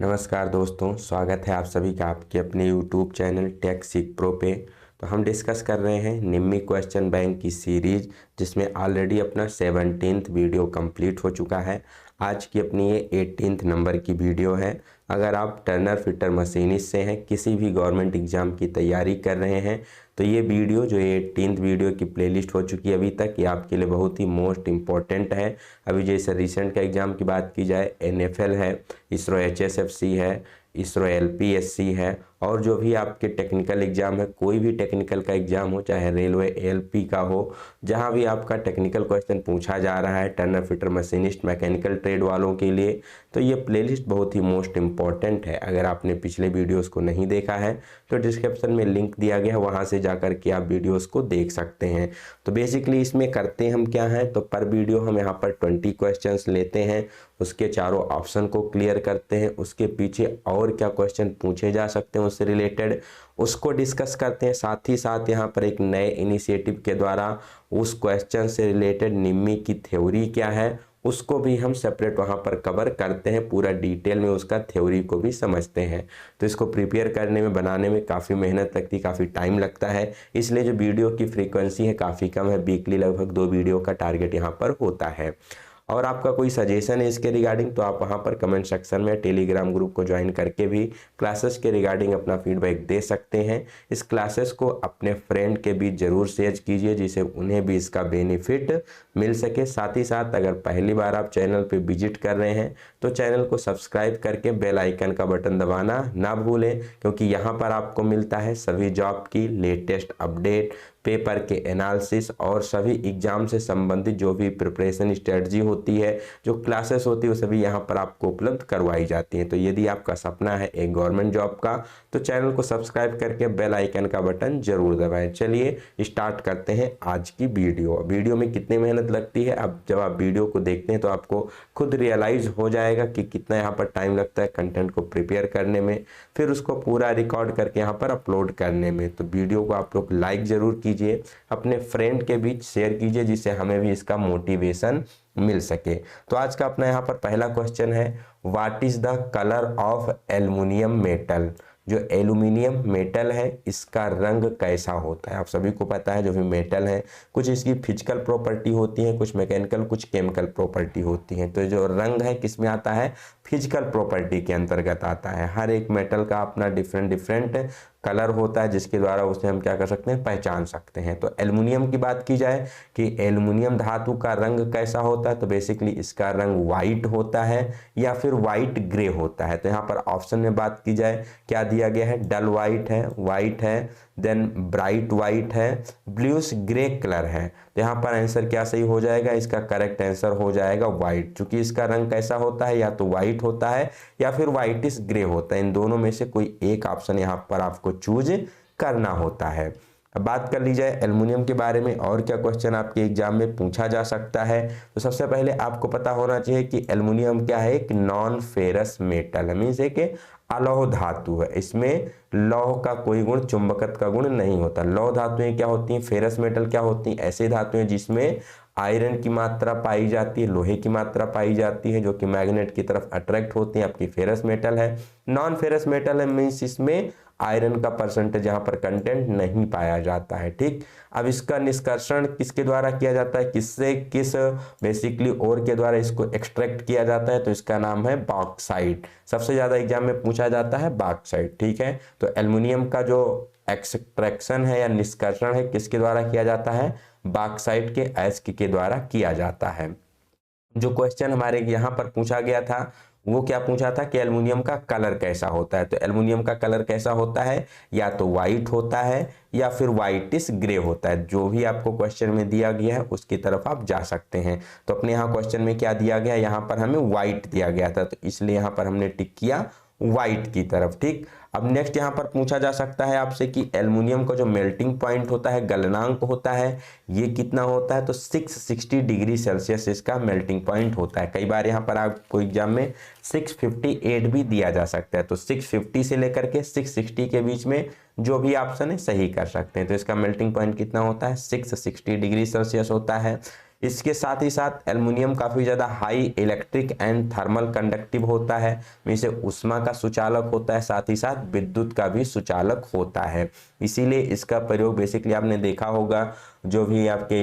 नमस्कार दोस्तों, स्वागत है आप सभी का आपके अपने YouTube चैनल टेक सीख प्रो पे। तो हम डिस्कस कर रहे हैं निम्मी क्वेश्चन बैंक की सीरीज, जिसमें ऑलरेडी अपना 17th वीडियो कंप्लीट हो चुका है। आज की अपनी ये 18th नंबर की वीडियो है। अगर आप टर्नर फिटर मशीनिस्ट से हैं, किसी भी गवर्नमेंट एग्ज़ाम की तैयारी कर रहे हैं, तो ये वीडियो जो 18th वीडियो की प्लेलिस्ट हो चुकी है अभी तक, ये आपके लिए बहुत ही मोस्ट इम्पॉर्टेंट है। अभी जैसे रिसेंट का एग्ज़ाम की बात की जाए, NFL है, इसरो HSFC है, इसरो LPSC है, और जो भी आपके टेक्निकल एग्ज़ाम है, कोई भी टेक्निकल का एग्ज़ाम हो, चाहे रेलवे LP का हो, जहां भी आपका टेक्निकल क्वेश्चन पूछा जा रहा है Turner fitter machinist mechanical trade वालों के लिए, तो ये प्लेलिस्ट बहुत ही मोस्ट इम्पॉर्टेंट है। अगर आपने पिछले वीडियोस को नहीं देखा है तो डिस्क्रिप्शन में लिंक दिया गया है, वहां से जाकर के आप वीडियोस को देख सकते हैं। तो बेसिकली इसमें करते हम क्या है, तो पर वीडियो हम यहाँ पर 20 क्वेश्चंस लेते हैं, उसके चारों ऑप्शन को क्लियर करते हैं, उसके पीछे और क्या क्वेश्चन पूछे जा सकते हैं उससे रिलेटेड उसको डिस्कस करते हैं। साथ ही साथ यहाँ पर एक नए इनिशिएटिव के द्वारा उस क्वेश्चन से रिलेटेड निम्मी की थ्योरी क्या है उसको भी हम सेपरेट वहाँ पर कवर करते हैं, पूरा डिटेल में उसका थ्योरी को भी समझते हैं। तो इसको प्रिपेयर करने में, बनाने में काफ़ी मेहनत लगती है, काफ़ी टाइम लगता है, इसलिए जो वीडियो की फ्रीक्वेंसी है काफ़ी कम है। वीकली लगभग 2 वीडियो का टारगेट यहाँ पर होता है। और आपका कोई सजेशन है इसके रिगार्डिंग तो आप वहाँ पर कमेंट सेक्शन में टेलीग्राम ग्रुप को ज्वाइन करके भी क्लासेस के रिगार्डिंग अपना फीडबैक दे सकते हैं। इस क्लासेस को अपने फ्रेंड के बीच ज़रूर शेयर कीजिए, जिससे उन्हें भी इसका बेनिफिट मिल सके। साथ ही साथ अगर पहली बार आप चैनल पर विजिट कर रहे हैं तो चैनल को सब्सक्राइब करके बेल आइकन का बटन दबाना ना भूलें, क्योंकि यहाँ पर आपको मिलता है सभी जॉब की लेटेस्ट अपडेट, पेपर के एनालिसिस और सभी एग्जाम से संबंधित जो भी प्रिपरेशन स्ट्रेटजी होती है, जो क्लासेस होती है, वो सभी यहाँ पर आपको उपलब्ध करवाई जाती हैं। तो यदि आपका सपना है एक गवर्नमेंट जॉब का, तो चैनल को सब्सक्राइब करके बेल आइकन का बटन जरूर दबाएं। चलिए स्टार्ट करते हैं आज की वीडियो में कितनी मेहनत लगती है, अब जब आप वीडियो को देखते हैं तो आपको खुद रियलाइज हो जाएगा कि कितना यहाँ पर टाइम लगता है कंटेंट को प्रिपेयर करने में, फिर उसको पूरा रिकॉर्ड करके यहाँ पर अपलोड करने में। तो वीडियो को आप लोग लाइक ज़रूर कीजिए, अपने फ्रेंड के बीच शेयर कीजिए, जिससे हमें भी इसका मोटिवेशन मिल सके। तो आज का अपना यहाँ पर पहला क्वेश्चन है, what is the colour of aluminium metal. जो एल्युमिनियम मेटल है इसका रंग कैसा होता है। आप सभी को पता है जो भी मेटल है कुछ इसकी फिजिकल प्रॉपर्टी होती है, कुछ मैकेनिकल, कुछ केमिकल प्रॉपर्टी होती है। तो जो रंग है किस में आता है, फिजिकल प्रॉपर्टी के अंतर्गत आता है। हर एक मेटल का अपना डिफरेंट कलर होता है, जिसके द्वारा उसे हम क्या कर सकते हैं, पहचान सकते हैं। तो एल्युमिनियम की बात की जाए कि एल्युमिनियम धातु का रंग कैसा होता है, तो बेसिकली इसका रंग वाइट होता है या फिर वाइट ग्रे होता है। तो यहाँ पर ऑप्शन में बात की जाए क्या दिया गया है, डल वाइट है, देन ब्राइट वाइट है, ब्लूस ग्रे कलर है। तो यहाँ पर आंसर क्या सही हो जाएगा, इसका करेक्ट आंसर हो जाएगा वाइट, क्योंकि इसका रंग कैसा होता है, या तो वाइट होता है या फिर वाइटिश ग्रे होता है। इन दोनों में से कोई एक ऑप्शन यहाँ पर आपको चूज करना होता है। अब बात कर ली जाए एल्युमिनियम के बारे में और क्या क्वेश्चन आपके एग्जाम में पूछा जा सकता है, तो सबसे पहले आपको पता होना चाहिए कि एल्युमिनियम क्या है, एक नॉन फेरस मेटल है, मीन्स एक अलौह धातु है। इसमें लौह का कोई गुण, चुंबकत्व का गुण नहीं होता। लौह धातुएं क्या होती हैं, फेरस मेटल क्या होती हैं, ऐसे धातुएं जिसमें आयरन की मात्रा पाई जाती है, लोहे की मात्रा पाई जाती है, जो कि मैग्नेट की तरफ अट्रैक्ट होती हैं, आपकी फेरस मेटल है। नॉन फेरस मेटल है मीन्स इसमें आयरन का परसेंटेज यहाँ पर कंटेंट नहीं पाया जाता है। ठीक, अब इसका निष्कर्षण किसके द्वारा किया जाता है, किस बेसिकली ओर के द्वारा इसको एक्सट्रैक्ट किया जाता है, तो इसका नाम है बॉक्साइट। सबसे ज्यादा एग्जाम में पूछा जाता है बॉक्साइट। ठीक है, तो एल्युमिनियम का जो एक्सट्रैक्शन है या निष्कर्षण है किसके द्वारा किया जाता है, बॉक्साइट के अयस्क के द्वारा किया जाता है। जो क्वेश्चन हमारे यहाँ पर पूछा गया था वो क्या पूछा था कि एल्युमिनियम का कलर कैसा होता है। तो एल्युमिनियम का कलर कैसा होता है, या तो व्हाइट होता है या फिर व्हाइटिश ग्रे होता है। जो भी आपको क्वेश्चन में दिया गया है उसकी तरफ आप जा सकते हैं। तो अपने यहाँ क्वेश्चन में क्या दिया गया, यहाँ पर हमें व्हाइट दिया गया था, तो इसलिए यहाँ पर हमने टिक किया व्हाइट की तरफ। ठीक, अब नेक्स्ट यहाँ पर पूछा जा सकता है आपसे कि एल्युमिनियम का जो मेल्टिंग पॉइंट होता है, गलनांक होता है, ये कितना होता है, तो 660 डिग्री सेल्सियस इसका मेल्टिंग पॉइंट होता है। कई बार यहाँ पर आपको एग्जाम में 658 भी दिया जा सकता है, तो 650 से लेकर के 660 के बीच में जो भी ऑप्शन है सही कर सकते हैं। तो इसका मेल्टिंग पॉइंट कितना होता है, 660 डिग्री सेल्सियस होता है। इसके साथ ही साथ एल्युमिनियम काफ़ी ज़्यादा high electric and thermal conductive होता है, इसे ऊष्मा का सुचालक होता है, साथ ही साथ विद्युत का भी सुचालक होता है। इसीलिए इसका प्रयोग बेसिकली आपने देखा होगा, जो भी आपके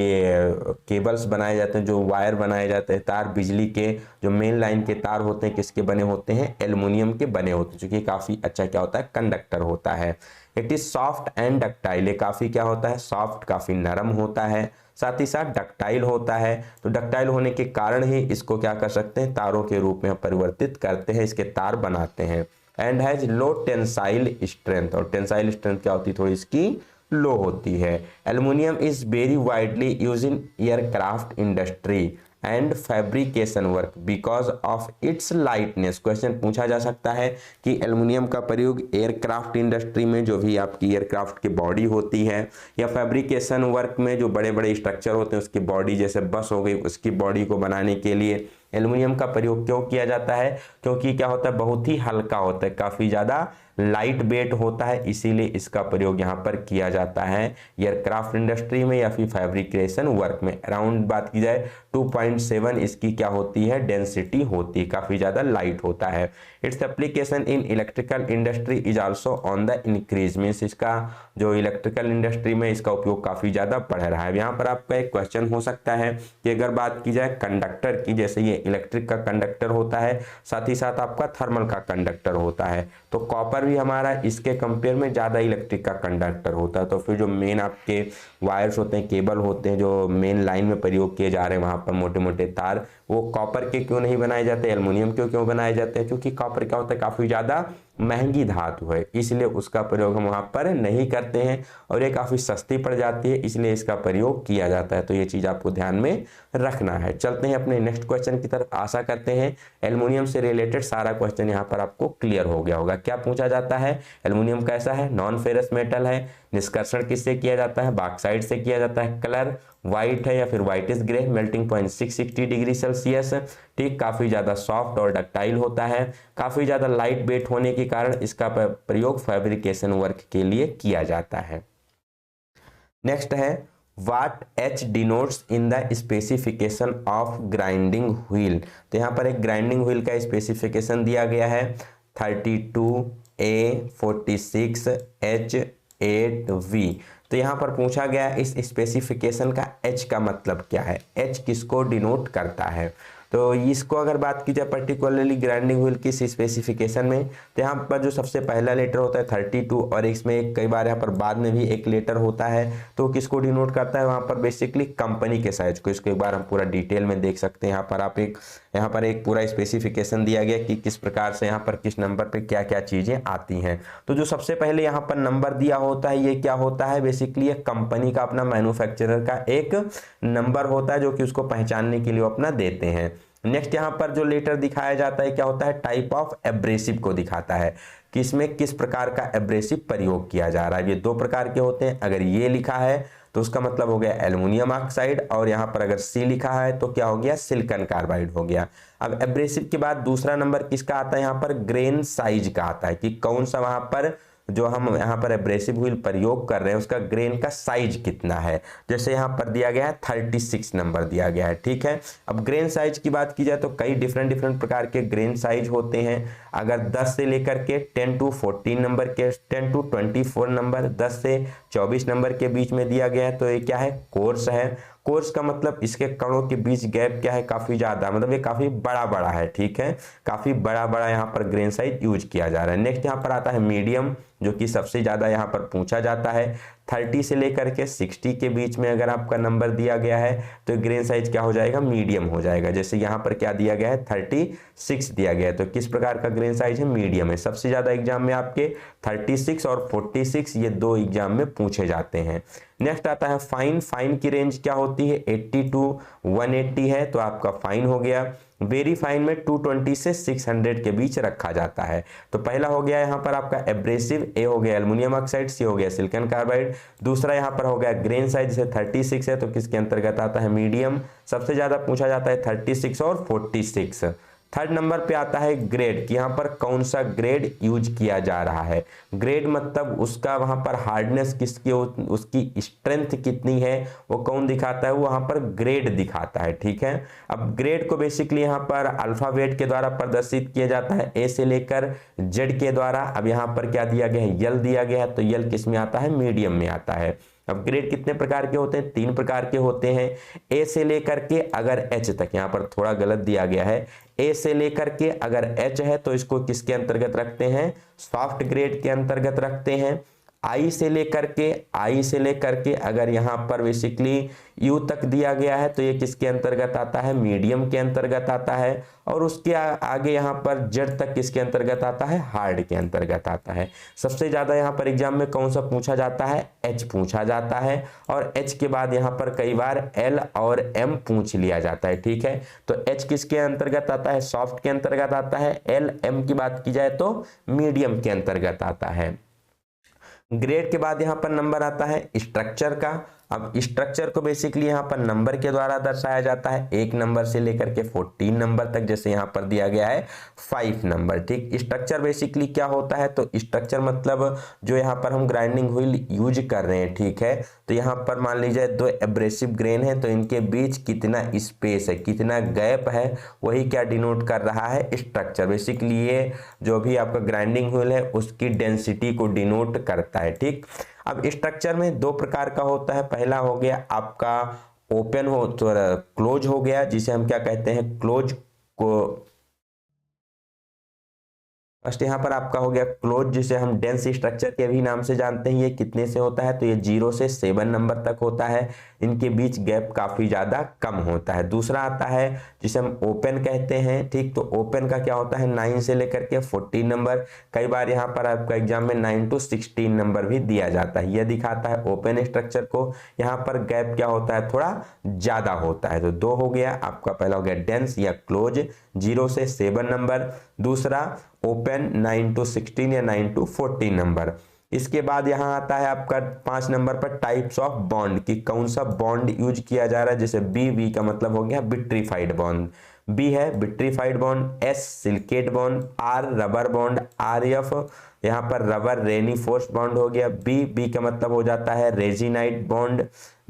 केबल्स बनाए जाते हैं, जो वायर बनाए जाते हैं, तार बिजली के जो मेन लाइन के तार होते हैं, किसके बने होते हैं? एल्युमिनियम के बने होते हैं, जो कि काफ़ी अच्छा क्या होता है? कंडक्टर होता है। It is soft and ductile, ये काफ़ी क्या होता है? सॉफ्ट, काफ़ी नरम होता है, साथ ही साथ डक्टाइल होता है। तो डक्टाइल होने के कारण ही इसको क्या कर सकते हैं? तारों के रूप में परिवर्तित करते हैं, इसके तार बनाते हैं। And has low tensile strength, और टेंसाइल स्ट्रेंथ क्या होती है? थोड़ी इसकी लो होती है। Aluminium is very widely use in aircraft industry and fabrication work because of it's lightness. Question पूछा जा सकता है कि एल्युमिनियम का प्रयोग एयरक्राफ्ट इंडस्ट्री में, जो भी आपकी एयरक्राफ्ट की बॉडी होती है, या फैब्रिकेशन वर्क में जो बड़े बड़े स्ट्रक्चर होते हैं उसकी बॉडी, जैसे बस हो गई, उसकी बॉडी को बनाने के लिए एल्युमिनियम का प्रयोग क्यों किया जाता है? क्योंकि क्या होता है? बहुत ही हल्का होता है, काफ़ी ज़्यादा लाइट वेट होता है, इसीलिए इसका प्रयोग यहाँ पर किया जाता है एयरक्राफ्ट इंडस्ट्री में या फिर फैब्रिकेशन वर्क में। अराउंड बात की जाए 2.7 इसकी क्या होती है? डेंसिटी होती है, काफ़ी ज़्यादा लाइट होता है। Its application in electrical industry is also on the increase, means इसका जो इलेक्ट्रिकल इंडस्ट्री में इसका उपयोग काफ़ी ज़्यादा बढ़ रहा है। यहाँ पर आपका एक क्वेश्चन हो सकता है कि अगर बात की जाए कंडक्टर की, जैसे ये इलेक्ट्रिक का कंडक्टर होता है, साथ ही साथ आपका थर्मल का कंडक्टर होता है, तो कॉपर भी हमारा इसके कंपेयर में ज़्यादा इलेक्ट्रिक का कंडक्टर होता है। तो फिर जो मेन आपके वायर्स होते हैं, केबल होते हैं, जो मेन लाइन में प्रयोग किए जा रहे हैं वहाँ पर मोटे मोटे तार, वो कॉपर के क्यों नहीं बनाए जाते? एल्युमिनियम के क्यों बनाए जाते हैं? क्योंकि कॉपर क्या होता है? काफ़ी ज़्यादा महंगी धातु है, इसलिए उसका प्रयोग हम वहाँ पर नहीं करते हैं, और ये काफ़ी सस्ती पड़ जाती है, इसलिए इसका प्रयोग किया जाता है। तो ये चीज़ आपको ध्यान में रखना है। चलते हैं अपने नेक्स्ट क्वेश्चन की तरफ। आशा करते हैं एल्युमिनियम से रिलेटेड सारा क्वेश्चन यहाँ पर आपको क्लियर हो गया होगा। क्या पूछा जाता है? एल्युमिनियम कैसा है? नॉन फेरस मेटल है। निष्कर्षण किससे किया जाता है? बॉक्साइट से किया जाता है। कलर व्हाइट है या फिर whitish grey. Melting point 660 degree Celsius. ठीक, काफ़ी ज़्यादा सॉफ्ट और डक्टाइल होता है। काफ़ी ज़्यादा लाइट वेट होने के कारण इसका प्रयोग फैब्रिकेशन वर्क के लिए किया जाता है। नेक्स्ट है what H denotes in the specification of grinding wheel. तो यहाँ पर एक ग्राइंडिंग व्हील का स्पेसिफिकेशन दिया गया है 32A46H8V। तो यहाँ पर पूछा गया इस स्पेसिफिकेशन का H का मतलब क्या है? H किसको डिनोट करता है? तो इसको अगर बात की जाए पर्टिकुलरली ग्राइंडिंग व्हील की स्पेसिफिकेशन में, तो यहाँ पर जो सबसे पहला लेटर होता है 32, और इसमें कई बार यहाँ पर बाद में भी एक लेटर होता है, तो किसको डिनोट करता है? वहाँ पर बेसिकली कंपनी के साइज को। इसको एक बार हम पूरा डिटेल में देख सकते हैं। यहाँ पर एक पूरा स्पेसिफिकेशन दिया गया कि किस प्रकार से यहाँ पर किस नंबर पर क्या क्या चीज़ें आती हैं। तो जो सबसे पहले यहाँ पर नंबर दिया होता है, ये क्या होता है? बेसिकली एक कंपनी का, अपना मैन्युफैक्चरर का एक नंबर होता है, जो कि उसको पहचानने के लिए वो अपना देते हैं। नेक्स्ट यहाँ पर जो लेटर दिखाया जाता है क्या होता है? टाइप ऑफ एब्रेसिव को दिखाता है कि इसमें किस प्रकार का एब्रेसिव प्रयोग किया जा रहा है। ये दो प्रकार के होते हैं। अगर ये लिखा है तो उसका मतलब हो गया एल्युमिनियम ऑक्साइड, और यहाँ पर अगर सी लिखा है तो क्या हो गया? सिलिकॉन कार्बाइड हो गया। अब एब्रेसिव के बाद दूसरा नंबर किसका आता है? यहाँ पर ग्रेन साइज का आता है कि कौन सा वहाँ पर जो हम यहाँ पर एब्रेसिव व्हील प्रयोग कर रहे हैं उसका ग्रेन का साइज कितना है। जैसे यहाँ पर दिया गया है 36 नंबर दिया गया है, ठीक है। अब ग्रेन साइज की बात की जाए तो कई डिफरेंट प्रकार के ग्रेन साइज होते हैं। अगर 10 से लेकर के 10 to 14 नंबर के, 10 to 24 नंबर, 10 से 24 नंबर के बीच में दिया गया है, तो ये क्या है? कोर्स है। कोर्स का मतलब इसके कणों के बीच गैप क्या है? काफ़ी ज़्यादा, मतलब ये काफ़ी बड़ा है, ठीक है। काफ़ी बड़ा यहाँ पर ग्रेन साइज यूज किया जा रहा है। नेक्स्ट यहाँ पर आता है मीडियम, जो कि सबसे ज़्यादा यहाँ पर पूछा जाता है। 30 से लेकर के 60 के बीच में अगर आपका नंबर दिया गया है तो ग्रेन साइज क्या हो जाएगा? मीडियम हो जाएगा। जैसे यहाँ पर क्या दिया गया है? 36 दिया गया है, तो किस प्रकार का ग्रेन साइज है? मीडियम है। सबसे ज़्यादा एग्जाम में आपके 36 और 46 ये दो एग्जाम में पूछे जाते हैं। नेक्स्ट आता है फाइन। फाइन की रेंज क्या होती है? 80 to 180 है, तो आपका फाइन हो गया। वेरी फाइन में 220 से 600 के बीच रखा जाता है। तो पहला हो गया यहाँ पर आपका एब्रेसिव, ए हो गया एल्युमिनियम ऑक्साइड, सी हो गया सिलिकॉन कार्बाइड। दूसरा यहाँ पर हो गया ग्रेन साइज, जैसे 36 है तो किसके अंतर्गत आता है? मीडियम। सबसे ज़्यादा पूछा जाता है 36 और 46। थर्ड नंबर पे आता है ग्रेड, कि यहाँ पर कौन सा ग्रेड यूज किया जा रहा है। ग्रेड मतलब उसका वहाँ पर हार्डनेस किसकी, उसकी स्ट्रेंथ कितनी है, वो कौन दिखाता है, वो वहाँ पर ग्रेड दिखाता है। ठीक है, अब ग्रेड को बेसिकली यहाँ पर अल्फाबेट के द्वारा प्रदर्शित किया जाता है, ए से लेकर जेड के द्वारा। अब यहाँ पर क्या दिया गया है, यल दिया गया है, तो यल किस में आता है, मीडियम में आता है। अब ग्रेड कितने प्रकार के होते हैं, 3 प्रकार के होते हैं। ए से लेकर के अगर एच तक, यहाँ पर थोड़ा गलत दिया गया है, ए से लेकर के अगर एच है तो इसको किसके अंतर्गत रखते हैं, सॉफ्ट ग्रेड के अंतर्गत रखते हैं। आई से लेकर के अगर यहाँ पर बेसिकली यू तक दिया गया है तो ये किसके अंतर्गत आता है, मीडियम के अंतर्गत आता है। और उसके आगे यहाँ पर जेड तक किसके अंतर्गत आता है, हार्ड के अंतर्गत आता है। सबसे ज्यादा यहाँ पर एग्जाम में कौन सा पूछा जाता है, एच पूछा जाता है, और एच के बाद यहाँ पर कई बार एल और एम पूछ लिया जाता है। ठीक है, तो एच किसके अंतर्गत आता है, सॉफ्ट के अंतर्गत आता है। एल एम की बात की जाए तो मीडियम के अंतर्गत आता है। ग्रेड के बाद यहाँ पर नंबर आता है स्ट्रक्चर का। अब स्ट्रक्चर को बेसिकली यहाँ पर नंबर के द्वारा दर्शाया जाता है, 1 नंबर से लेकर के 14 नंबर तक, जैसे यहाँ पर दिया गया है 5 नंबर। ठीक, स्ट्रक्चर बेसिकली क्या होता है, तो स्ट्रक्चर मतलब जो यहाँ पर हम ग्राइंडिंग व्हील यूज कर रहे हैं। ठीक है, तो यहाँ पर मान लीजिए 2 एब्रेसिव ग्रेन है, तो इनके बीच कितना स्पेस है, कितना गैप है, वही क्या डिनोट कर रहा है, स्ट्रक्चर। बेसिकली ये जो भी आपका ग्राइंडिंग व्हील है उसकी डेंसिटी को डिनोट करता है। ठीक, अब स्ट्रक्चर में 2 प्रकार का होता है। पहला हो गया आपका ओपन हो तो क्लोज हो गया, जिसे हम क्या कहते हैं, क्लोज को। फर्स्ट यहाँ पर आपका हो गया क्लोज, जिसे हम डेंस स्ट्रक्चर के भी नाम से जानते हैं। ये कितने से होता है, तो ये 0 से 7 नंबर तक होता है, इनके बीच गैप काफी ज्यादा कम होता है। दूसरा आता है जिसे हम ओपन कहते हैं। ठीक, तो ओपन का क्या होता है, 9 से लेकर के 14 नंबर, कई बार यहाँ पर आपका एग्जाम में 9 to 16 नंबर भी दिया जाता है। यह दिखाता है ओपन स्ट्रक्चर को, यहाँ पर गैप क्या होता है, थोड़ा ज्यादा होता है। तो 2 हो गया आपका, पहला हो गया डेंस या क्लोज 0 से 7 नंबर, दूसरा ओपन 9 to 16 या 9 to 14 नंबर। इसके बाद यहाँ आता है आपका 5 नंबर पर टाइप्स ऑफ बॉन्ड, कि कौन सा बॉन्ड यूज किया जा रहा है। जैसे बी का मतलब हो गया विट्रीफाइड बॉन्ड, बी है vitrified bond, S silicate bond, R rubber bond, R F यहाँ पर रबर रेनिफोर्स बॉन्ड हो गया। बी का मतलब हो जाता है resinoid bond,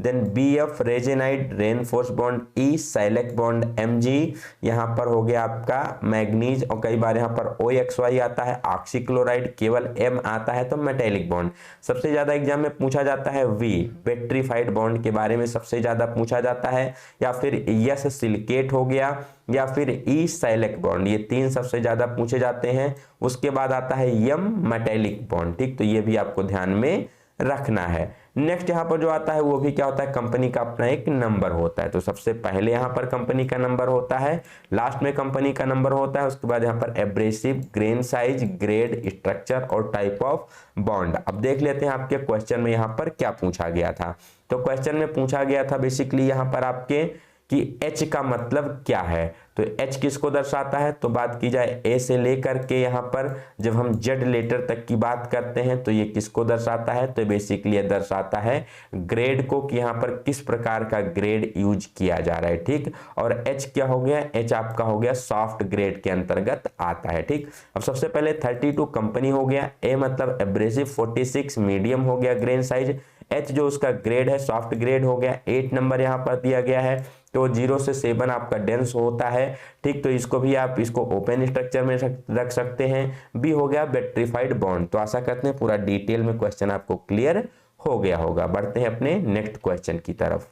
then B F resinoid reinforced bond, E shellac bond, M G यहाँ पर हो गया आपका मैग्नीज, और कई बार यहाँ पर ओ एक्स वाई आता है ऑक्सीक्लोराइड, केवल एम आता है तो मेटेलिक बॉन्ड। सबसे ज्यादा एग्जाम में पूछा जाता है वी पेट्रीफाइड बॉन्ड के बारे में सबसे ज्यादा पूछा जाता है, या फिर यस सिलिकेट हो गया, या फिर ई साइलेक बॉन्ड, ये 3 सबसे ज्यादा पूछे जाते हैं। उसके बाद आता है यम मेटेलिक बॉन्ड। ठीक, तो ये भी आपको ध्यान में रखना है। नेक्स्ट यहाँ पर जो आता है वो भी क्या होता है, कंपनी का अपना एक नंबर होता है। तो सबसे पहले यहाँ पर कंपनी का नंबर होता है, लास्ट में कंपनी का नंबर होता है, उसके बाद यहाँ पर abrasive, grain size, grade, structure और टाइप ऑफ बॉन्ड। अब देख लेते हैं आपके क्वेश्चन में यहाँ पर क्या पूछा गया था। तो क्वेश्चन में पूछा गया था बेसिकली यहाँ पर आपके कि H का मतलब क्या है, तो H किसको दर्शाता है। तो बात की जाए A से लेकर के यहाँ पर जब हम Z लेटर तक की बात करते हैं तो ये किसको दर्शाता है, तो बेसिकली ये दर्शाता है ग्रेड को, कि यहाँ पर किस प्रकार का ग्रेड यूज किया जा रहा है। ठीक, और H क्या हो गया, H आपका हो गया सॉफ्ट ग्रेड के अंतर्गत आता है। ठीक, अब सबसे पहले 32 कंपनी हो गया, A मतलब एब्रेसिव, 46 मीडियम हो गया ग्रेन साइज, H जो उसका ग्रेड है सॉफ्ट ग्रेड हो गया, 8 नंबर यहाँ पर दिया गया है, तो 0 से 7 आपका डेंस होता है। ठीक, तो इसको भी आप इसको ओपन स्ट्रक्चर में रख सकते हैं। बी हो गया बैट्रीफाइड बॉन्ड। तो आशा करते हैं पूरा डिटेल में क्वेश्चन आपको क्लियर हो गया होगा। बढ़ते हैं अपने नेक्स्ट क्वेश्चन की तरफ।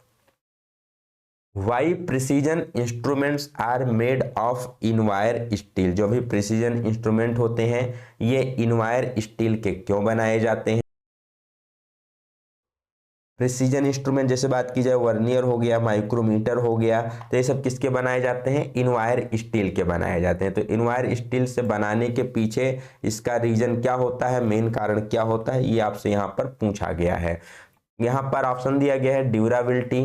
Why precision instruments are made of invar steel, जो भी प्रिसीजन इंस्ट्रूमेंट होते हैं ये इनवायर स्टील के क्यों बनाए जाते हैं। प्रिसीजन इंस्ट्रूमेंट जैसे बात की जाए वर्नियर हो गया, माइक्रोमीटर हो गया, तो ये सब किसके बनाए जाते हैं, इनवायर स्टील के बनाए जाते हैं। तो इनवायर स्टील से बनाने के पीछे इसका रीजन क्या होता है, मेन कारण क्या होता है, ये आपसे यहाँ पर पूछा गया है। यहाँ पर ऑप्शन दिया गया है durability,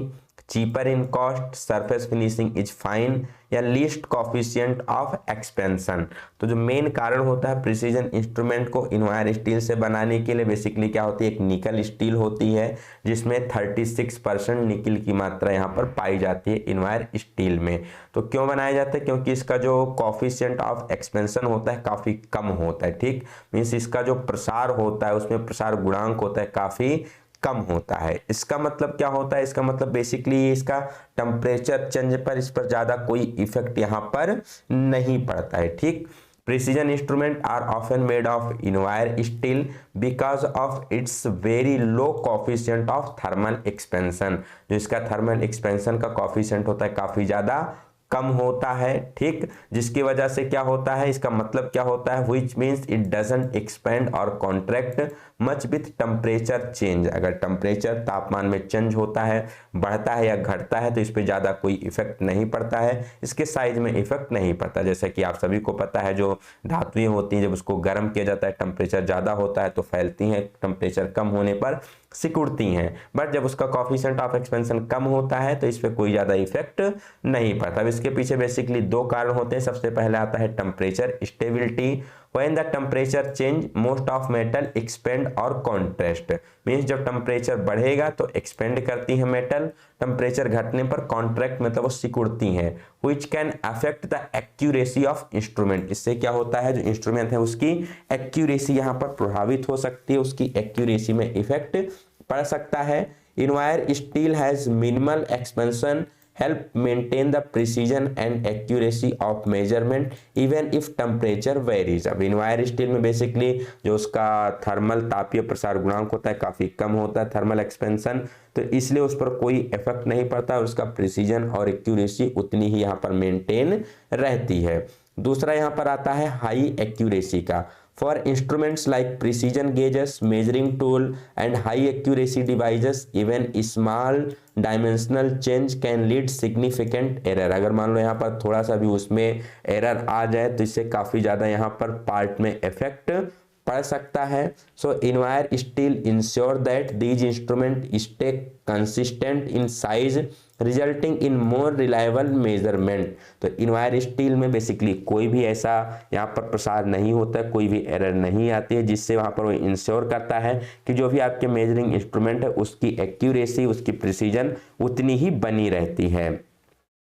cheaper in cost, surface finishing is fine, या लीस्ट कॉफिशिएंट ऑफ एक्सपेंशन। तो जो मेन कारण होता है प्रिसीजन इंस्ट्रूमेंट को इनवायर स्टील से बनाने के लिए, बेसिकली क्या होती है, एक निकल स्टील होती है जिसमें 36% निकल की मात्रा यहाँ पर पाई जाती है इनवायर स्टील में। तो क्यों बनाया जाता है, क्योंकि इसका जो कॉफिशिएंट ऑफ एक्सपेंशन होता है काफ़ी कम होता है, ठीक, मीन्स इसका जो प्रसार होता है उसमें प्रसार गुणांक होता है काफ़ी कम होता है। इसका मतलब क्या होता है, इसका मतलब बेसिकली इसका टेम्परेचर चेंज पर इस पर ज़्यादा कोई इफेक्ट यहाँ पर नहीं पड़ता है, ठीक। Precision instrument are often made of invar steel because of its very low coefficient of thermal expansion. जो इसका थर्मल एक्सपेंशन का कॉफिशिएंट होता है काफ़ी ज़्यादा कम होता है, ठीक, जिसकी वजह से क्या होता है, इसका मतलब क्या होता है, which means it doesn't expand और contract much with temperature change। अगर टेम्परेचर तापमान में चेंज होता है, बढ़ता है या घटता है, तो इस पर ज़्यादा कोई इफेक्ट नहीं पड़ता है, इसके साइज में इफेक्ट नहीं पड़ता। जैसे कि आप सभी को पता है जो धातुएं होती हैं जब उसको गर्म किया जाता है टेम्परेचर ज़्यादा होता है तो फैलती हैं, टेम्परेचर कम होने पर सिकुड़ती हैं, बट जब उसका कॉफिशिएंट ऑफ एक्सपेंशन कम होता है तो इस पर कोई ज़्यादा इफेक्ट नहीं पड़ता। अब इसके पीछे बेसिकली दो कारण होते हैं। सबसे पहले आता है temperature stability, when the temperature change most of metal expand और कॉन्ट्रेस्ट, मीन्स जब टेम्परेचर बढ़ेगा तो एक्सपेंड करती है मेटल, टेम्परेचर घटने पर कॉन्ट्रैक्ट मतलब वो सिकुड़ती हैं, which can affect the accuracy of instrument. इससे क्या होता है, जो इंस्ट्रूमेंट है उसकी एक्यूरेसी यहाँ पर प्रभावित हो सकती है, उसकी एक्यूरेसी में इफेक्ट पड़ सकता है। Entire steel has minimal expansion help maintain the precision and accuracy of measurement even if temperature varies। अब इनवायर स्टील में बेसिकली जो उसका थर्मल तापीय प्रसार गुणांक होता है काफ़ी कम होता है, थर्मल एक्सपेंशन, तो इसलिए उस पर कोई इफेक्ट नहीं पड़ता और उसका प्रिसीजन और एक्यूरेसी उतनी ही यहाँ पर मेंटेन रहती है। दूसरा यहाँ पर आता है हाई एक्यूरेसी का। For instruments like precision gauges, measuring tool and high accuracy devices, even small dimensional change can lead significant error। अगर मान लो यहाँ पर थोड़ा सा भी उसमें एरर आ जाए तो इससे काफ़ी ज़्यादा यहाँ पर पार्ट में इफेक्ट पड़ सकता है। So invar steel ensure that these instrument stay consistent in size resulting in more reliable measurement. तो इनवायर स्टील में बेसिकली कोई भी ऐसा यहाँ पर प्रसार नहीं होता, कोई भी एरर नहीं आती है, जिससे वहाँ पर वो इंश्योर करता है कि जो भी आपके मेजरिंग इंस्ट्रूमेंट है उसकी एक्यूरेसी, उसकी प्रिसीजन उतनी ही बनी रहती है।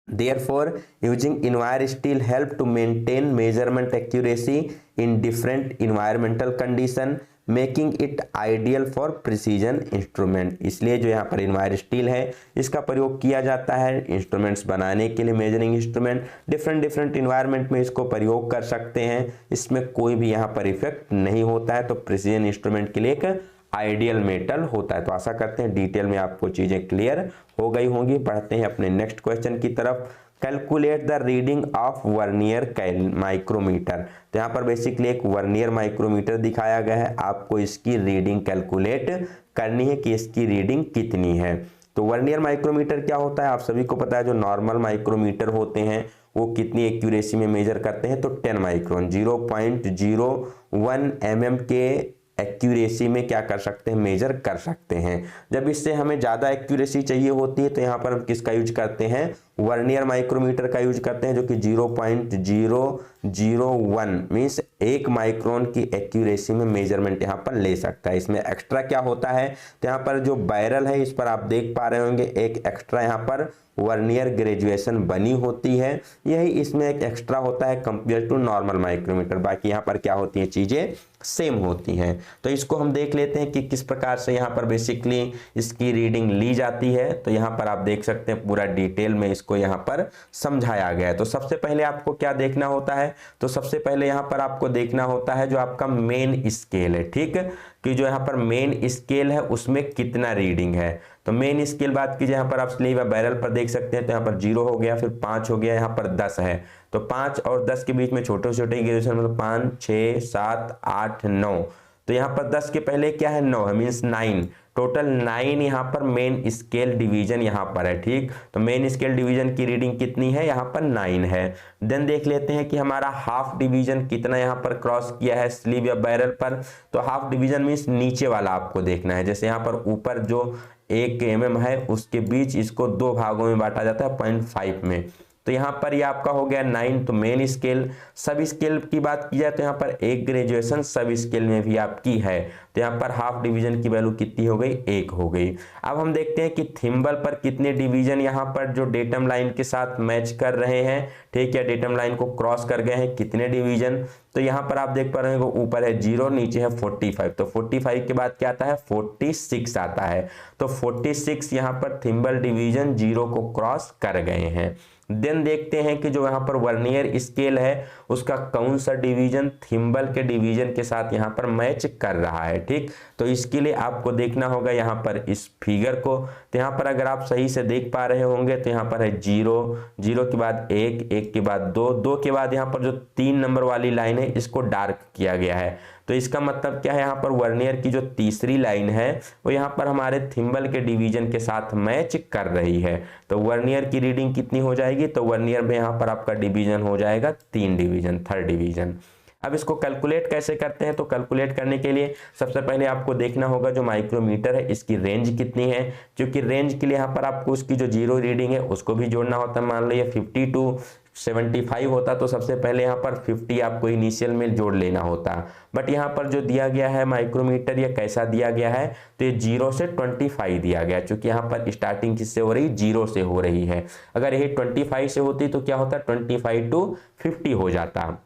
Therefore, using inwire steel help to maintain measurement accuracy in different environmental condition, making it ideal for precision instrument. इसलिए जो यहाँ पर इनवायर स्टील है इसका प्रयोग किया जाता है इंस्ट्रूमेंट्स बनाने के लिए, मेजरिंग इंस्ट्रूमेंट डिफरेंट इन्वायरमेंट में इसको प्रयोग कर सकते हैं, इसमें कोई भी यहाँ पर इफेक्ट नहीं होता है, तो प्रिसीजन इंस्ट्रूमेंट के लिए एक आइडियल मेटल होता है। तो आशा करते हैं डिटेल में आपको चीज़ें क्लियर हो गई होंगी। बढ़ते हैं अपने नेक्स्ट क्वेश्चन की तरफ। Calculate the reading of vernier micrometer. तो यहाँ पर बेसिकली एक वर्नियर माइक्रोमीटर दिखाया गया है, आपको इसकी रीडिंग कैलकुलेट करनी है कि इसकी रीडिंग कितनी है। तो वर्नियर माइक्रोमीटर क्या होता है, आप सभी को पता है, जो नॉर्मल माइक्रोमीटर होते हैं वो कितनी एक्यूरेसी में मेजर करते हैं, तो 10 माइक्रोन 0.01 mm के एक्यूरेसी में क्या कर सकते हैं, मेजर कर सकते हैं। जब इससे हमें ज़्यादा एक्यूरेसी चाहिए होती है तो यहाँ पर हम किसका यूज करते हैं, वर्नियर माइक्रोमीटर का यूज करते हैं, जो कि 0.001 मीन्स 1 माइक्रोन की एक्यूरेसी में मेजरमेंट यहाँ पर ले सकता है। इसमें एक्स्ट्रा क्या होता है, तो यहाँ पर जो बैरल है इस पर आप देख पा रहे होंगे एक एक्स्ट्रा यहाँ पर वर्नियर ग्रेजुएशन बनी होती है, यही इसमें एक एक्स्ट्रा होता है कंपेयर टू नॉर्मल माइक्रोमीटर। बाकी यहाँ पर क्या होती हैं, चीज़ें सेम होती हैं। तो इसको हम देख लेते हैं कि किस प्रकार से यहाँ पर बेसिकली इसकी रीडिंग ली जाती है। तो यहाँ पर आप देख सकते हैं पूरा डिटेल में इसको यहाँ पर समझाया गया है। तो सबसे पहले आपको क्या देखना होता है, तो सबसे पहले यहाँ पर आपको देखना होता है जो आपका मेन स्केल है, ठीक, कि जो यहाँ पर मेन स्केल है उसमें कितना रीडिंग है। तो मेन स्केल बात कीजिए, यहाँ पर आप स्लीव या बैरल पर देख सकते हैं, तो यहाँ पर 0 हो गया, फिर 5 हो गया, यहाँ पर 10 है, तो 5 और 10 के बीच में छोटे छोटे ग्रेजुएशन मतलब 5, 6, 7, 8, 9, तो यहाँ पर 10 के पहले क्या है, 9 है, मीन्स 9, टोटल 9 यहाँ पर मेन स्केल डिवीजन यहाँ पर है, ठीक। तो मेन स्केल डिवीजन की रीडिंग कितनी है, यहाँ पर 9 है। देन देख लेते हैं कि हमारा हाफ डिवीजन कितना यहाँ पर क्रॉस किया है स्लीव या बैरल पर। तो हाफ डिवीजन मीन्स नीचे वाला आपको देखना है, जैसे यहाँ पर ऊपर जो 1 mm है उसके बीच इसको 2 भागों में बांटा जाता है 0.5 में। तो यहाँ पर ये आपका हो गया 9 तो मेन स्केल। सब स्केल की बात की जाए तो यहाँ पर एक ग्रेजुएशन सब स्केल में भी आपकी है, तो यहाँ पर हाफ डिवीजन की वैल्यू कितनी हो गई, 1 हो गई। अब हम देखते हैं कि थिम्बल पर कितने डिवीजन यहाँ पर जो डेटम लाइन के साथ मैच कर रहे हैं, ठीक है, डेटम लाइन को क्रॉस कर गए हैं, कितने डिवीजन। तो यहाँ पर आप देख पा रहे हैं ऊपर है 0, नीचे है 45, तो 45 के बाद क्या आता है 46 आता है। तो 46 यहाँ पर थिम्बल डिवीजन 0 को क्रॉस कर गए हैं। देन देखते हैं कि जो यहाँ पर वर्नियर स्केल है उसका कौन सा डिवीजन थिम्बल के डिवीजन के साथ यहाँ पर मैच कर रहा है, ठीक। तो इसके लिए आपको देखना होगा यहाँ पर इस फिगर को। तो यहाँ पर अगर आप सही से देख पा रहे होंगे तो यहाँ पर है 0, 0 के बाद 1, 1 के बाद 2, 2 के बाद यहाँ पर जो 3 नंबर वाली लाइन है इसको डार्क किया गया है। तो इसका मतलब क्या है, यहाँ पर वर्नियर की जो तीसरी लाइन है वो यहाँ पर हमारे थिम्बल के डिवीजन के साथ मैच कर रही है। तो वर्नियर की रीडिंग कितनी हो जाएगी, तो वर्नियर में यहाँ पर आपका डिवीजन हो जाएगा 3 डिवीजन, थर्ड डिवीजन। अब इसको कैलकुलेट कैसे करते हैं, तो कैलकुलेट करने के लिए सबसे पहले आपको देखना होगा जो माइक्रोमीटर है इसकी रेंज कितनी है, क्योंकि रेंज के लिए यहाँ पर आपको उसकी जो 0 रीडिंग है उसको भी जोड़ना होता है। मान लो ये 50 to 75 होता तो सबसे पहले यहाँ पर 50 आपको इनिशियल में जोड़ लेना होता, बट यहाँ पर जो दिया गया है माइक्रोमीटर ये कैसा दिया गया है, तो ये 0 से 25 दिया गया, क्योंकि यहाँ पर स्टार्टिंग किससे हो रही, 0 से हो रही है। अगर यही 25 से होती तो क्या होता, 25 to 50 हो जाता।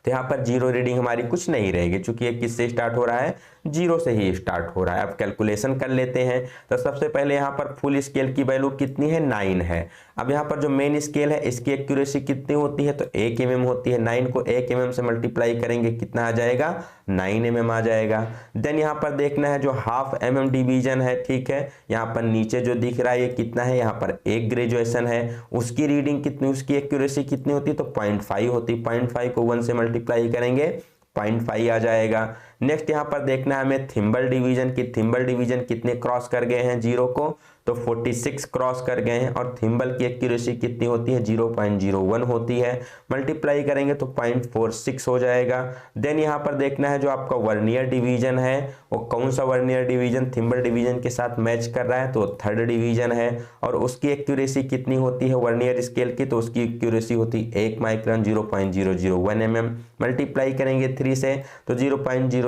तो यहाँ पर 0 रीडिंग हमारी कुछ नहीं रहेगी, क्योंकि ये किससे स्टार्ट हो रहा है, 0 से ही स्टार्ट हो रहा है। अब कैलकुलेशन कर लेते हैं। तो सबसे पहले यहाँ पर फुल स्केल की वैल्यू कितनी है, 9 है। अब यहाँ पर जो मेन स्केल है इसकी एक्यूरेसी कितनी होती है, तो 1 mm होती है। 9 को 1 mm से मल्टीप्लाई करेंगे कितना आ जाएगा, 9 mm आ जाएगा। देन यहाँ पर देखना है जो हाफ mm डिवीजन है, ठीक है, यहाँ पर नीचे जो दिख रहा है ये कितना है, यहाँ पर 1 ग्रेजुएशन है, उसकी रीडिंग कितनी, उसकी एक्यूरेसी कितनी होती है, तो 0.5 होती। 0.5 को 1 से मल्टीप्लाई करेंगे 0.5 आ जाएगा। नेक्स्ट यहाँ पर देखना है हमें थिम्बल डिवीजन की, थिम्बल डिवीजन कितने क्रॉस कर गए हैं 0 को, तो 46 क्रॉस कर गए हैं, और थिम्बल की एक्यूरेसी कितनी होती है, 0.01 होती है। मल्टीप्लाई करेंगे तो 0.46 हो जाएगा। देन यहाँ पर देखना है जो आपका वर्नियर डिवीजन है वो कौन सा वर्नियर डिवीजन थिम्बल डिवीजन के साथ मैच कर रहा है, तो थर्ड डिवीजन है, और उसकी एक्यूरेसी कितनी होती है वर्नियर स्केल की, तो उसकी एक्यूरेसी होती है 1 माइक्रोन 0.001 mm। मल्टीप्लाई करेंगे 3 से तो 0.003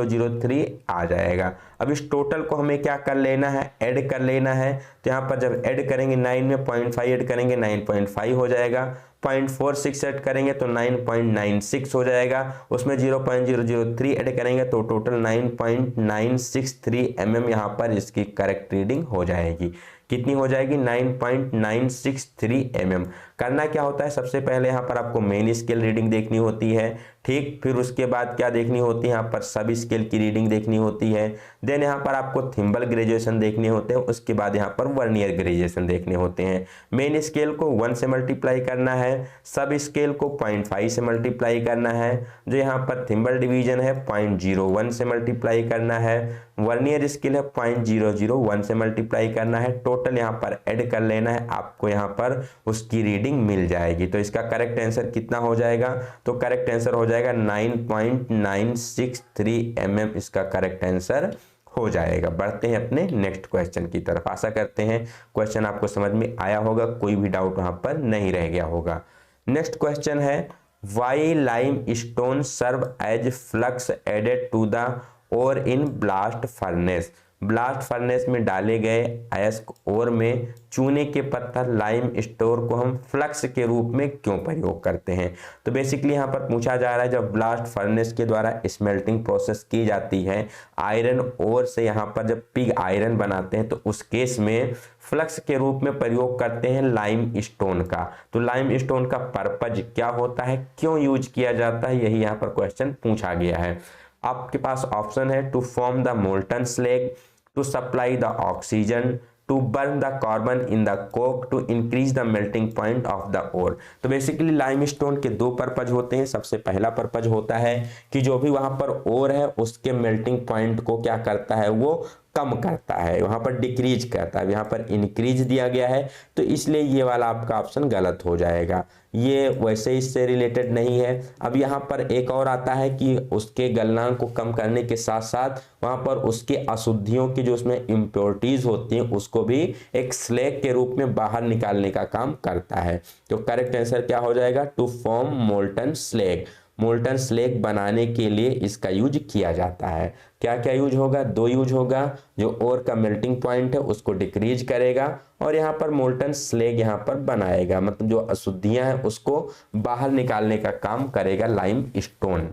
आ जाएगा। अब इस टोटल को हमें क्या कर लेना है, ऐड कर लेना है। तो यहाँ पर जब ऐड करेंगे 9 में 0.5 ऐड करेंगे 9.5 हो जाएगा, 0.46 ऐड करेंगे तो 9.96 हो जाएगा, उसमें 0.003 ऐड करेंगे तो टोटल 9.963 mm यहाँ पर इसकी करेक्ट रीडिंग हो जाएगी। कितनी हो जाएगी, 9.963 mm। करना क्या होता है, सबसे पहले यहाँ पर आपको मेन स्केल रीडिंग देखनी होती है, ठीक, फिर उसके बाद क्या देखनी होती है, यहाँ पर सब स्केल की रीडिंग देखनी होती है। देन यहाँ पर आपको थिम्बल ग्रेजुएशन देखने होते हैं, उसके बाद यहाँ पर वर्नियर ग्रेजुएशन देखने होते हैं। मेन स्केल को 1 से मल्टीप्लाई करना है, सब स्केल को 0.5 से मल्टीप्लाई करना है, जो यहाँ पर थिम्बल डिवीजन है 0.01 से मल्टीप्लाई करना है, वर्नियर स्केल है 0.001 से मल्टीप्लाई करना है। टोटल यहाँ पर ऐड कर लेना है, आपको यहाँ पर उसकी रीडिंग मिल जाएगी। तो इसका करेक्ट आंसर कितना हो जाएगा, तो करेक्ट आंसर हो जाएगा 9.963 mm इसका करेक्ट आंसर हो जाएगा। बढ़ते हैं अपने नेक्स्ट क्वेश्चन की तरफ। आशा करते हैं क्वेश्चन आपको समझ में आया होगा, कोई भी डाउट वहां पर नहीं रह गया होगा। नेक्स्ट क्वेश्चन है, why limestone serve as flux added to the ore in blast furnace. Blast furnace में डाले गए अयस्क ओर में चूने के पत्थर लाइम स्टोर को हम फ्लक्स के रूप में क्यों प्रयोग करते हैं। तो बेसिकली यहाँ पर पूछा जा रहा है जब ब्लास्ट फर्नेस के द्वारा स्मेल्टिंग प्रोसेस की जाती है आयरन ओर से, यहाँ पर जब पिग आयरन बनाते हैं तो उस केस में फ्लक्स के रूप में प्रयोग करते हैं लाइम स्टोन का। तो लाइम स्टोन का पर्पज क्या होता है, क्यों यूज किया जाता है, यही यहाँ पर क्वेश्चन पूछा गया है। आपके पास ऑप्शन है to form the molten slag, to supply the oxygen, to burn the carbon in the coke, to increase the melting point of the ore. तो बेसिकली लाइमस्टोन के 2 पर्पज होते हैं। सबसे पहला पर्पज होता है कि जो भी वहां पर ओर है उसके मेल्टिंग पॉइंट को क्या करता है, वो कम करता है, वहां पर डिक्रीज करता है। यहाँ पर इंक्रीज दिया गया है तो इसलिए ये वाला आपका ऑप्शन गलत हो जाएगा। ये वैसे इससे रिलेटेड नहीं है। अब यहाँ पर एक और आता है कि उसके गलनांक को कम करने के साथ साथ वहाँ पर उसके अशुद्धियों की जो उसमें इम्प्योरिटीज होती हैं उसको भी एक स्लैग के रूप में बाहर निकालने का काम करता है। तो करेक्ट आंसर क्या हो जाएगा, to form molten slag. Molten slag बनाने के लिए इसका यूज किया जाता है। क्या क्या यूज होगा, दो यूज होगा, जो ओर का मेल्टिंग पॉइंट है उसको डिक्रीज करेगा और यहाँ पर मोल्टन स्लैग यहाँ पर बनाएगा, मतलब जो अशुद्धियां हैं उसको बाहर निकालने का काम करेगा लाइम स्टोन।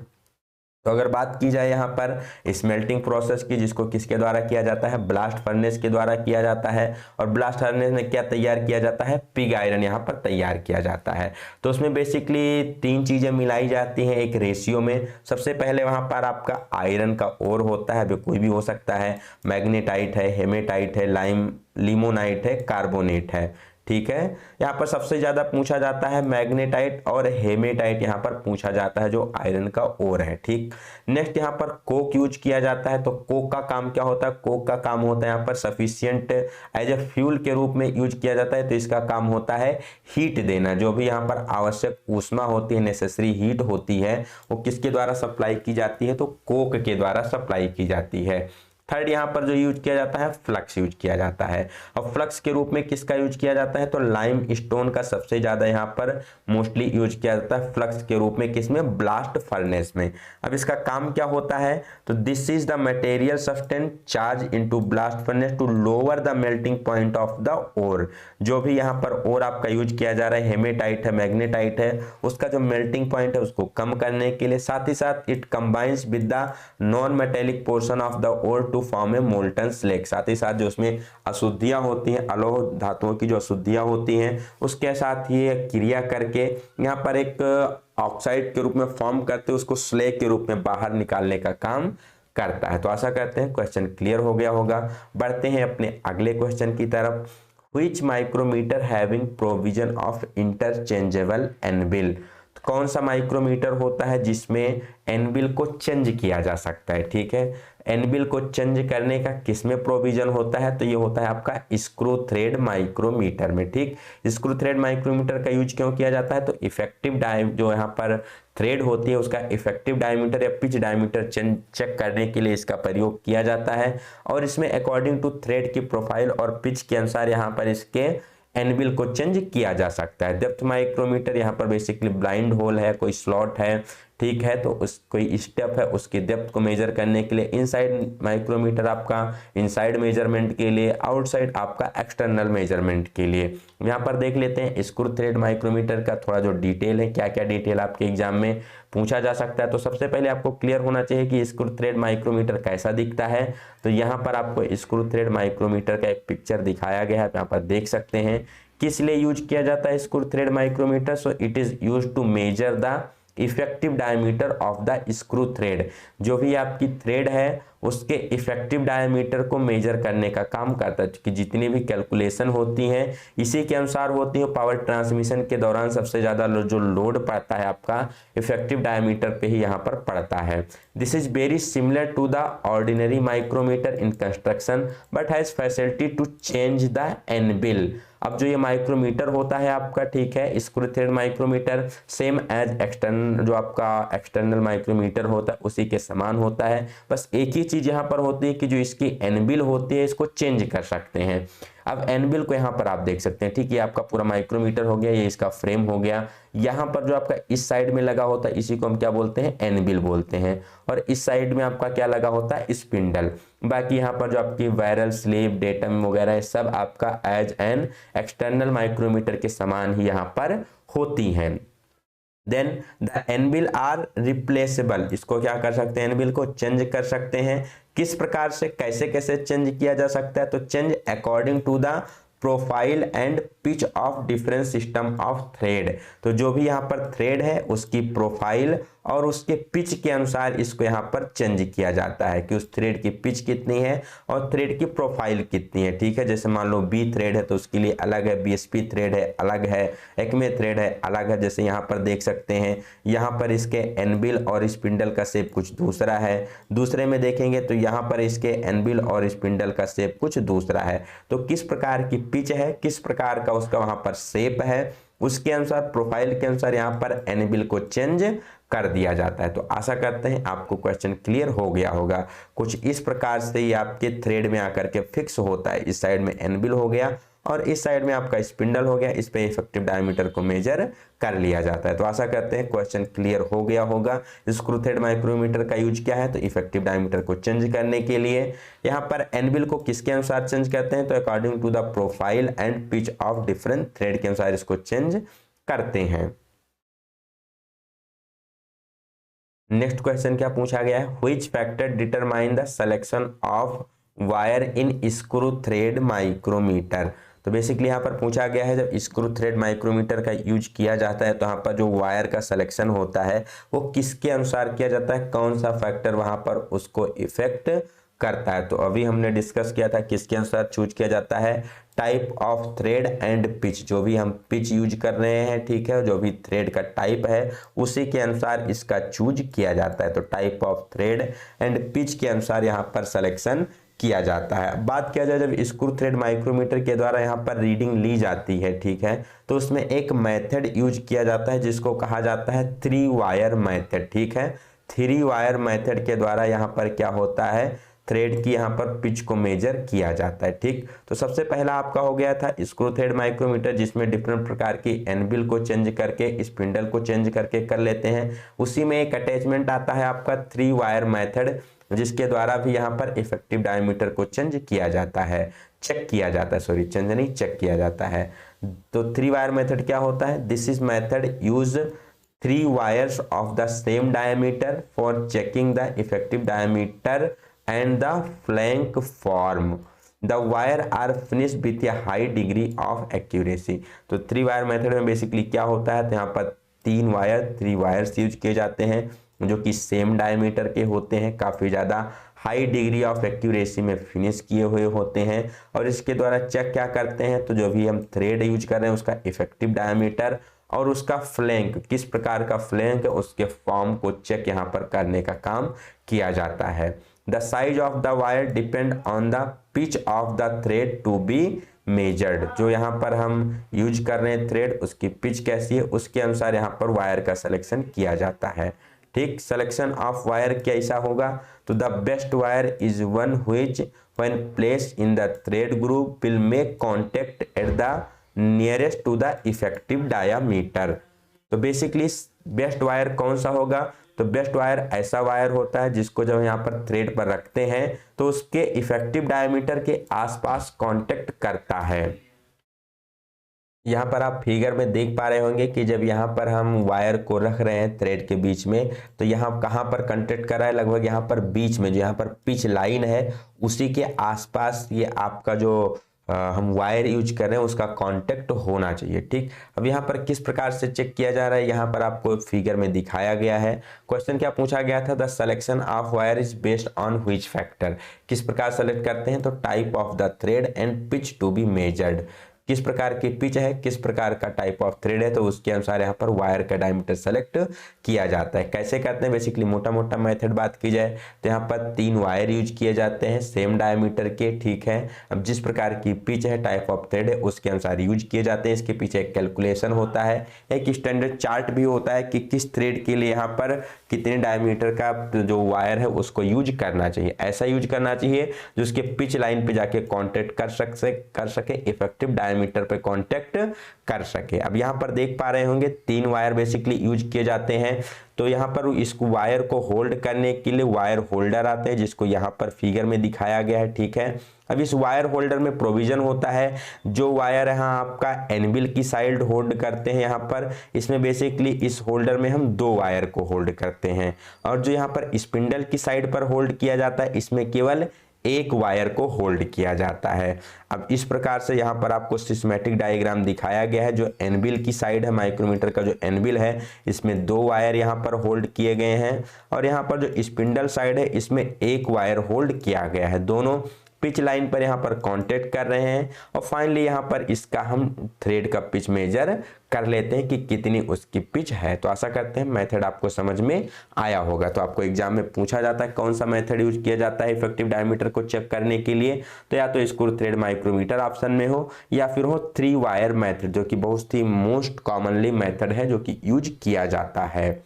तो अगर बात की जाए यहाँ पर स्मेल्टिंग प्रोसेस की, जिसको किसके द्वारा किया जाता है, ब्लास्ट फर्नेस के द्वारा किया जाता है। और ब्लास्ट फर्नेस में क्या तैयार किया जाता है, पिग आयरन यहाँ पर तैयार किया जाता है। तो उसमें बेसिकली तीन चीजें मिलाई जाती हैं एक रेशियो में। सबसे पहले वहाँ पर आपका आयरन का ओर होता है, जो कोई भी हो सकता है, मैग्नेटाइट है, हेमेटाइट है, लिमोनाइट है, कार्बोनेट है। ठीक है, यहाँ पर सबसे ज्यादा पूछा जाता है मैग्नेटाइट और हेमेटाइट यहाँ पर पूछा जाता है, जो आयरन का ओर है। ठीक, नेक्स्ट यहाँ पर कोक यूज किया जाता है। तो कोक का काम क्या होता है, कोक का काम होता है यहाँ पर सफिशियंट एज ए फ्यूल के रूप में यूज किया जाता है। तो इसका काम होता है हीट देना, जो भी यहाँ पर आवश्यक ऊष्मा होती है, नेसेसरी हीट होती है, वो किसके द्वारा सप्लाई की जाती है, तो कोक के द्वारा सप्लाई की जाती है। थर्ड यहाँ पर जो यूज किया जाता है, फ्लक्स यूज किया जाता है। और फ्लक्स के रूप में किसका यूज किया जाता है, तो लाइम स्टोन का सबसे ज्यादा यहाँ पर मोस्टली यूज किया जाता है फ्लक्स के रूप में, किसमें, ब्लास्ट फर्नेस में। अब इसका काम क्या होता है, तो this is the material substance charge into blast furnace to lower the melting point of the ore. जो भी यहाँ पर ओर आपका यूज किया जा रहा है, हेमेटाइट है, मैग्नेटाइट है, उसका जो मेल्टिंग पॉइंट है उसको कम करने के लिए, साथ ही साथ it combines with the non metallic portion of the ore to form a molten slag. साथ ही साथ जो उसमें अशुद्धियां होती हैं, अलोह धातुओं की जो अशुद्धियां होती हैं, उसके साथ ये क्रिया करके यहाँ पर एक ऑक्साइड के रूप में फॉर्म करते हैं, उसको स्लैग के रूप में बाहर निकालने का काम करता है। तो आशा करते हैं क्वेश्चन क्लियर हो गया होगा। बढ़ते हैं अपने अगले क्वेश्चन की तरफ। Which micrometer having provision of interchangeable anvil? कौन सा माइक्रोमीटर होता है जिसमें एनबिल को चेंज किया जा सकता है। ठीक है, एनबिल को चेंज करने का किसमें प्रोविजन होता है, तो ये होता है आपका स्क्रू थ्रेड माइक्रोमीटर में। ठीक, स्क्रू थ्रेड माइक्रोमीटर का यूज क्यों किया जाता है, तो इफेक्टिव जो यहाँ पर थ्रेड होती है उसका इफेक्टिव डायमीटर या पिच डायमीटर चेक करने के लिए इसका प्रयोग किया जाता है। और इसमें अकॉर्डिंग टू थ्रेड की प्रोफाइल और पिच के अनुसार यहाँ पर इसके एनबिल को चेंज किया जा सकता है। डेप्थ माइक्रोमीटर यहाँ पर बेसिकली ब्लाइंड होल है, कोई स्लॉट है, ठीक है, तो उस कोई स्टेप है, उसकी डेप्थ को मेजर करने के लिए। इनसाइड माइक्रोमीटर आपका इनसाइड मेजरमेंट के लिए, आउटसाइड आपका एक्सटर्नल मेजरमेंट के लिए। यहाँ पर देख लेते हैं स्क्रू थ्रेड माइक्रोमीटर का थोड़ा जो डिटेल है, क्या क्या डिटेल आपके एग्जाम में पूछा जा सकता है। तो सबसे पहले आपको क्लियर होना चाहिए कि स्क्रू थ्रेड माइक्रोमीटर कैसा दिखता है। तो यहाँ पर आपको स्क्रू थ्रेड माइक्रोमीटर का एक पिक्चर दिखाया गया है, यहाँ पर देख सकते हैं। किस लिए यूज किया जाता है screw thread micrometer, so it is use to measure the effective diameter of the screw thread. जो भी आपकी थ्रेड है उसके इफेक्टिव डायमीटर को मेजर करने का काम करता है, कि जितनी भी कैलकुलेशन होती हैं इसी के अनुसार होती है। पावर ट्रांसमिशन के दौरान सबसे ज्यादा जो लोड पड़ता है आपका इफेक्टिव डायमीटर पे ही यहाँ पर पड़ता है। This is very similar to the ordinary micrometer in construction but has facility to change the anvil. अब जो ये माइक्रोमीटर होता है आपका, ठीक है, screw thread micrometer same as external, जो आपका एक्सटर्नल माइक्रोमीटर होता है उसी के समान होता है। बस एक ही चीज यहाँ पर होती है कि जो इसकी एनबिल होती है इसको चेंज कर सकते हैं। अब एनबिल को यहाँ पर आप देख सकते हैं, ठीक, ये आपका पूरा माइक्रोमीटर हो गया, ये इसका फ्रेम हो गया। यहाँ पर जो आपका इस साइड में लगा होता है इसी को हम क्या बोलते हैं, एनबिल बोलते हैं। और इस साइड में आपका क्या लगा होता है, स्पिंडल। बाकी यहाँ पर जो आपकी वायरल स्लीव डेटम वगैरह सब आपका एज एन एक्सटर्नल माइक्रोमीटर के समान ही यहाँ पर होती हैं। देन द एनबिल आर रिप्लेसेबल, इसको क्या कर सकते हैं, एनबिल को चेंज कर सकते हैं। किस प्रकार से, कैसे कैसे चेंज किया जा सकता है, तो change according to the profile and pitch of different system of thread. तो जो भी यहाँ पर थ्रेड है उसकी प्रोफाइल और उसके पिच के अनुसार इसको यहाँ पर चेंज किया जाता है कि उस थ्रेड की पिच कितनी है और थ्रेड की प्रोफाइल कितनी है। ठीक है, जैसे मान लो बी थ्रेड है तो उसके लिए अलग है, बीएसपी थ्रेड है अलग है, एक्मे थ्रेड है अलग है। जैसे यहाँ पर देख सकते हैं, यहाँ पर इसके एनबिल और स्पिंडल का शेप कुछ दूसरा है, दूसरे में देखेंगे तो यहाँ पर इसके एनबिल और स्पिंडल का शेप कुछ दूसरा है। तो किस प्रकार की पिच है, किस प्रकार का उसका वहाँ पर शेप है, उसके अनुसार प्रोफाइल के अनुसार यहाँ पर एनबिल को चेंज कर दिया जाता है। तो आशा करते हैं आपको क्वेश्चन क्लियर हो गया होगा। कुछ इस प्रकार से ये आपके थ्रेड में आकर के फिक्स होता है। इस साइड में एनबिल हो गया और इस साइड में आपका स्पिंडल हो गया, इस पे इफेक्टिव डायमीटर को मेजर कर लिया जाता है। तो आशा करते हैं क्वेश्चन क्लियर हो गया होगा। स्क्रू थ्रेड माइक्रोमीटर का यूज क्या है, तो इफेक्टिव डायमीटर को चेंज करने के लिए। यहाँ पर एनबिल को किसके अनुसार चेंज करते हैं, तो according to the profile and pitch of different thread के अनुसार इसको चेंज करते हैं। नेक्स्ट क्वेश्चन क्या पूछा गया है, which factor determine the selection of wire in screw thread micrometer. तो बेसिकली यहाँ पर पूछा गया है, जब स्क्रू थ्रेड माइक्रोमीटर का यूज किया जाता है तो यहाँ पर जो वायर का सिलेक्शन होता है वो किसके अनुसार किया जाता है, कौन सा फैक्टर वहाँ पर उसको इफेक्ट करता है। तो अभी हमने डिस्कस किया था किसके अनुसार चूज किया जाता है, type of thread and pitch. जो भी हम पिच यूज कर रहे हैं, ठीक है, जो भी थ्रेड का टाइप है उसी के अनुसार इसका चूज किया जाता है। तो type of thread and pitch के अनुसार यहाँ पर सिलेक्शन किया जाता है। अब बात किया जाए जब स्क्रू थ्रेड माइक्रोमीटर के द्वारा यहाँ पर रीडिंग ली जाती है, ठीक है, तो उसमें एक मेथड यूज किया जाता है जिसको कहा जाता है 3 वायर मेथड, ठीक है। 3 वायर मेथड के द्वारा यहाँ पर क्या होता है, थ्रेड की यहाँ पर पिच को मेजर किया जाता है, ठीक। तो सबसे पहला आपका हो गया था स्क्रू थ्रेड माइक्रोमीटर, जिसमें डिफरेंट प्रकार की एनबिल को चेंज करके स्पिंडल को चेंज करके कर लेते हैं। उसी में एक अटैचमेंट आता है आपका 3 वायर मेथड, जिसके द्वारा भी यहाँ पर इफेक्टिव डायमीटर को चेंज किया जाता है, चेक किया जाता है, सॉरी चेंज नहीं चेक किया जाता है। तो 3 वायर मेथड क्या होता है, this is method use 3 wires of the same diameter for checking the effective diameter and the flank form. The wire are finished with a high degree of accuracy. तो 3 wire method में basically क्या होता है, तो यहाँ पर 3 wires use किए जाते हैं जो कि सेम डायमीटर के होते हैं, काफ़ी ज़्यादा हाई डिग्री ऑफ एक्यूरेसी में फिनिश किए हुए होते हैं। और इसके द्वारा चेक क्या करते हैं, तो जो भी हम थ्रेड यूज कर रहे हैं उसका इफेक्टिव डायमीटर और उसका फ्लैंक, किस प्रकार का फ्लैंक है, उसके फॉर्म को चेक यहाँ पर करने का काम किया जाता है। The size of the wire depend on the pitch of the thread to be measured. जो यहाँ पर हम यूज कर रहे हैं थ्रेड, उसकी पिच कैसी है उसके अनुसार यहाँ पर वायर का सिलेक्शन किया जाता है, ठीक। सिलेक्शन ऑफ वायर कैसा होगा, तो the best wire is one which when placed in the thread group will make contact at the nearest to the effective diameter. तो बेसिकली बेस्ट वायर कौन सा होगा, तो बेस्ट वायर ऐसा वायर होता है जिसको जब यहाँ पर थ्रेड पर रखते हैं तो उसके इफेक्टिव डायमीटर के आसपास कांटेक्ट करता है। यहाँ पर आप फिगर में देख पा रहे होंगे कि जब यहाँ पर हम वायर को रख रहे हैं थ्रेड के बीच में, तो यहाँ कहाँ पर कांटेक्ट कर रहा है, लगभग यहाँ पर बीच में, जो यहाँ पर पिच लाइन है उसी के आसपास ये आपका जो हम वायर यूज कर रहे हैं उसका कांटेक्ट होना चाहिए, ठीक। अब यहाँ पर किस प्रकार से चेक किया जा रहा है, यहाँ पर आपको फिगर में दिखाया गया है। क्वेश्चन क्या पूछा गया था, the selection of wire is based on which factor. किस प्रकार सेलेक्ट करते हैं, तो type of the thread and pitch to be measured. किस प्रकार की पिच है, किस प्रकार का टाइप ऑफ थ्रेड है, तो उसके अनुसार यहाँ पर वायर का डायमीटर सेलेक्ट किया जाता है। कैसे करते हैं, बेसिकली मोटा मोटा मेथड बात की जाए तो यहाँ पर 3 वायर यूज किए जाते हैं सेम डायमीटर के, ठीक है। अब जिस प्रकार की पिच है, टाइप ऑफ थ्रेड है, उसके अनुसार यूज किए जाते हैं। इसके पीछे एक कैलकुलेशन होता है, एक स्टैंडर्ड चार्ट भी होता है कि किस थ्रेड के लिए यहाँ पर कितने डायमीटर का जो वायर है उसको यूज करना चाहिए। ऐसा यूज करना चाहिए जो उसके पिच लाइन पे जाके कॉन्टेक्ट कर सके इफेक्टिव डायमीटर पे कांटेक्ट कर सके। अब यहाँ पर देख पा रहे होंगे 3 वायर बेसिकली यूज किए जाते हैं। तो यहाँ पर इस वायर को होल्ड करने के लिए वायर होल्डर आते हैं, जिसको यहाँ पर फिगर में दिखाया गया है, ठीक है। अब इस वायर होल्डर में प्रोविजन होता है, जो वायर यहाँ आपका एनबिल की साइड होल्ड करते हैं, यहाँ पर इसमें बेसिकली इस होल्डर में हम 2 वायर को होल्ड करते हैं, और जो यहाँ पर स्पिंडल की साइड पर होल्ड किया जाता है इसमें केवल 1 वायर को होल्ड किया जाता है। अब इस प्रकार से यहाँ पर आपको सिस्टेमेटिक डायग्राम दिखाया गया है। जो एनबिल की साइड है, माइक्रोमीटर का जो एनबिल है, इसमें 2 वायर यहाँ पर होल्ड किए गए हैं, और यहाँ पर जो स्पिंडल साइड है इसमें 1 वायर होल्ड किया गया है। दोनों पिच लाइन पर यहाँ पर कांटेक्ट कर रहे हैं और फाइनली यहाँ पर इसका हम थ्रेड का पिच मेजर कर लेते हैं कि कितनी उसकी पिच है। तो आशा करते हैं मेथड आपको समझ में आया होगा। तो आपको एग्जाम में पूछा जाता है कौन सा मेथड यूज किया जाता है इफेक्टिव डायमीटर को चेक करने के लिए, तो या तो स्क्रू थ्रेड माइक्रोमीटर ऑप्शन में हो या फिर हो 3 वायर मेथड, जो कि बहुत ही मोस्ट कॉमनली मेथड है जो कि यूज किया जाता है।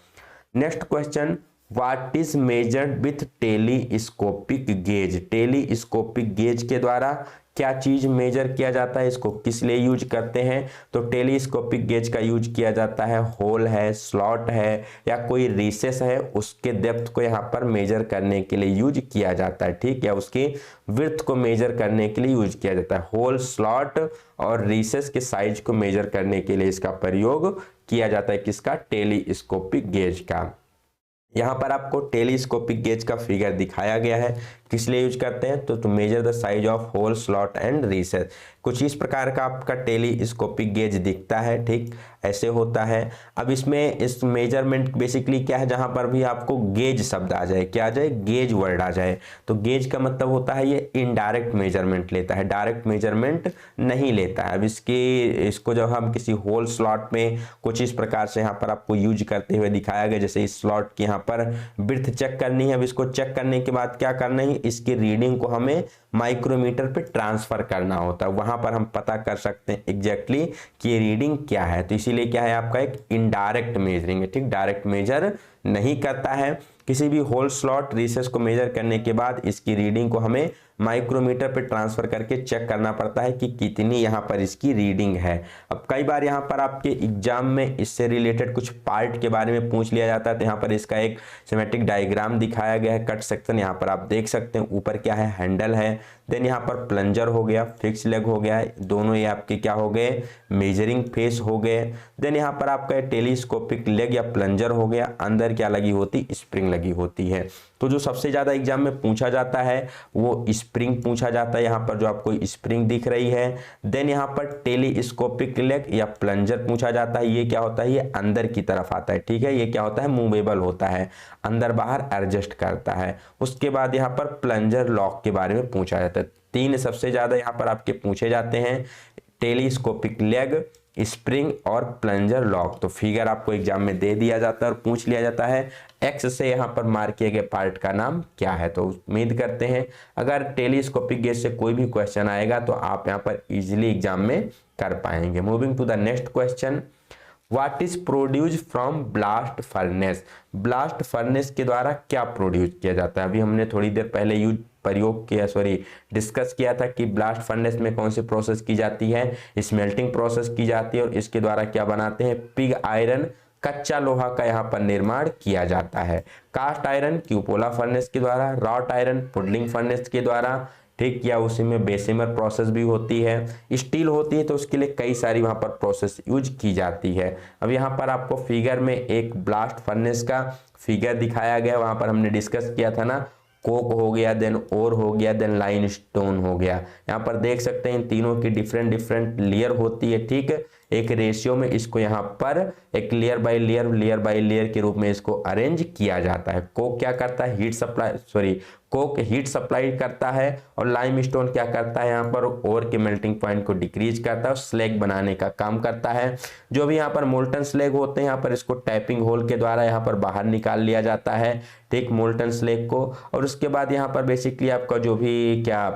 Next question, what is measured with telescopic gauge. Telescopic gauge के द्वारा क्या चीज मेजर किया जाता है, इसको किस लिए यूज करते हैं, तो टेलीस्कोपिक गेज का यूज किया जाता है होल है, स्लॉट है या कोई रिसेस है, उसके डेप्थ को यहाँ पर मेजर करने के लिए यूज किया जाता है, ठीक है, उसकी विड्थ को मेजर करने के लिए यूज किया जाता है। होल, स्लॉट और रिसेस के साइज को मेजर करने के लिए इसका प्रयोग किया जाता है, किसका, टेलीस्कोपिक गेज का। यहाँ पर आपको टेलीस्कोपिक गेज का फिगर दिखाया गया है, किस लिए यूज करते हैं, तो measure the size of hole, slot and recess. कुछ इस प्रकार का आपका टेलीस्कोपिक गेज दिखता है, ठीक ऐसे होता है। अब इसमें इस मेजरमेंट बेसिकली क्या है, जहां पर भी आपको गेज शब्द आ जाए, क्या आ जाए, गेज वर्ड आ जाए, तो गेज का मतलब होता है ये इनडायरेक्ट मेजरमेंट लेता है, डायरेक्ट मेजरमेंट नहीं लेता है। अब इसको जब हम किसी होल, स्लॉट में कुछ इस प्रकार से यहाँ पर आपको यूज करते हुए दिखाया गया, जैसे इस स्लॉट की यहाँ पर विड्थ चेक करनी है। अब इसको चेक करने के बाद क्या करना है, इसकी रीडिंग को हमें माइक्रोमीटर पे ट्रांसफर करना होता है, वहां पर हम पता कर सकते हैं एग्जैक्टली कि ये रीडिंग क्या है। तो इसीलिए क्या है, आपका एक इनडायरेक्ट मेजरिंग है, ठीक, डायरेक्ट मेजर नहीं करता है। किसी भी होल, स्लॉट, रिसेस को मेजर करने के बाद इसकी रीडिंग को हमें माइक्रोमीटर पे ट्रांसफर करके चेक करना पड़ता है कि कितनी यहाँ पर इसकी रीडिंग है। अब कई बार यहाँ पर आपके एग्जाम में इससे रिलेटेड कुछ पार्ट के बारे में पूछ लिया जाता है, तो यहाँ पर इसका एक सिमेट्रिक डायग्राम दिखाया गया है, कट सेक्शन यहाँ पर आप देख सकते हैं। ऊपर क्या है, हैंडल है, देन यहाँ पर प्लंजर हो गया, फिक्स लेग हो गया, दोनों ये आपके क्या हो गए, मेजरिंग फेस हो गए। देन यहाँ पर आपका टेलीस्कोपिक लेग या प्लंजर हो गया, अंदर क्या लगी होती, स्प्रिंग लगी होती है। तो जो सबसे ज्यादा एग्जाम में पूछा जाता है वो स्प्रिंग पूछा जाता है, यहाँ पर जो आपको स्प्रिंग दिख रही है। देन यहाँ पर टेलीस्कोपिक लेग या प्लंजर पूछा जाता है, ये क्या होता है, ये अंदर की तरफ आता है, ठीक है, ये क्या होता है, मूवेबल होता है, अंदर बाहर एडजस्ट करता है। उसके बाद यहाँ पर प्लंजर लॉक के बारे में पूछा जाता है। 3 सबसे ज्यादा यहाँ पर आपके पूछे जाते हैं, टेलीस्कोपिक लेग, स्प्रिंग और प्लंजर लॉक। तो फिगर आपको एग्जाम में दे दिया जाता है और पूछ लिया जाता है एक्स से यहाँ पर मार्क किए गए पार्ट का नाम क्या है। तो उम्मीद करते हैं अगर टेलीस्कोपिक गेज से कोई भी क्वेश्चन आएगा तो आप यहाँ पर इजीली एग्जाम में कर पाएंगे। Moving to the next question, what is produce from blast furnace. Blast furnace के द्वारा क्या प्रोड्यूस किया जाता है, अभी हमने थोड़ी देर पहले डिस्कस किया था कि ब्लास्ट फर्नेस में कौन सी प्रोसेस की जाती है, स्मेल्टिंग प्रोसेस की जाती है और इसके द्वारा क्या बनाते हैं, पिग आयरन, कच्चा लोहा का यहाँ पर निर्माण किया जाता है। कास्ट आयरन क्यूपोला फर्नेस के द्वारा, रॉट आयरन पुडलिंग फर्नेस के द्वारा, ठीक, या उसी में बेसिमर प्रोसेस भी होती है। स्टील होती है तो उसके लिए कई सारी वहां पर प्रोसेस यूज की जाती है। अब यहाँ पर आपको फिगर में एक ब्लास्ट फर्नेस का फिगर दिखाया गया, वहां पर हमने डिस्कस किया था ना, कोक हो गया, देन ओर हो गया, देन लाइन स्टोन हो गया। यहाँ पर देख सकते हैं इन तीनों की डिफरेंट लेयर होती है, ठीक है, एक रेशियो में इसको यहाँ पर एक लेयर बाय लेयर के रूप में इसको अरेंज किया जाता है। कोक क्या करता है, कोक हीट सप्लाई करता है और लाइम स्टोन क्या करता है, यहाँ पर ओर के मेल्टिंग पॉइंट को डिक्रीज करता है और स्लैग बनाने का काम करता है। जो भी यहाँ पर मोल्टन स्लैग होते हैं, यहाँ पर इसको टैपिंग होल के द्वारा यहाँ पर बाहर निकाल लिया जाता है, ठीक, मोल्टन स्लैग को। और उसके बाद यहाँ पर बेसिकली आपका जो भी क्या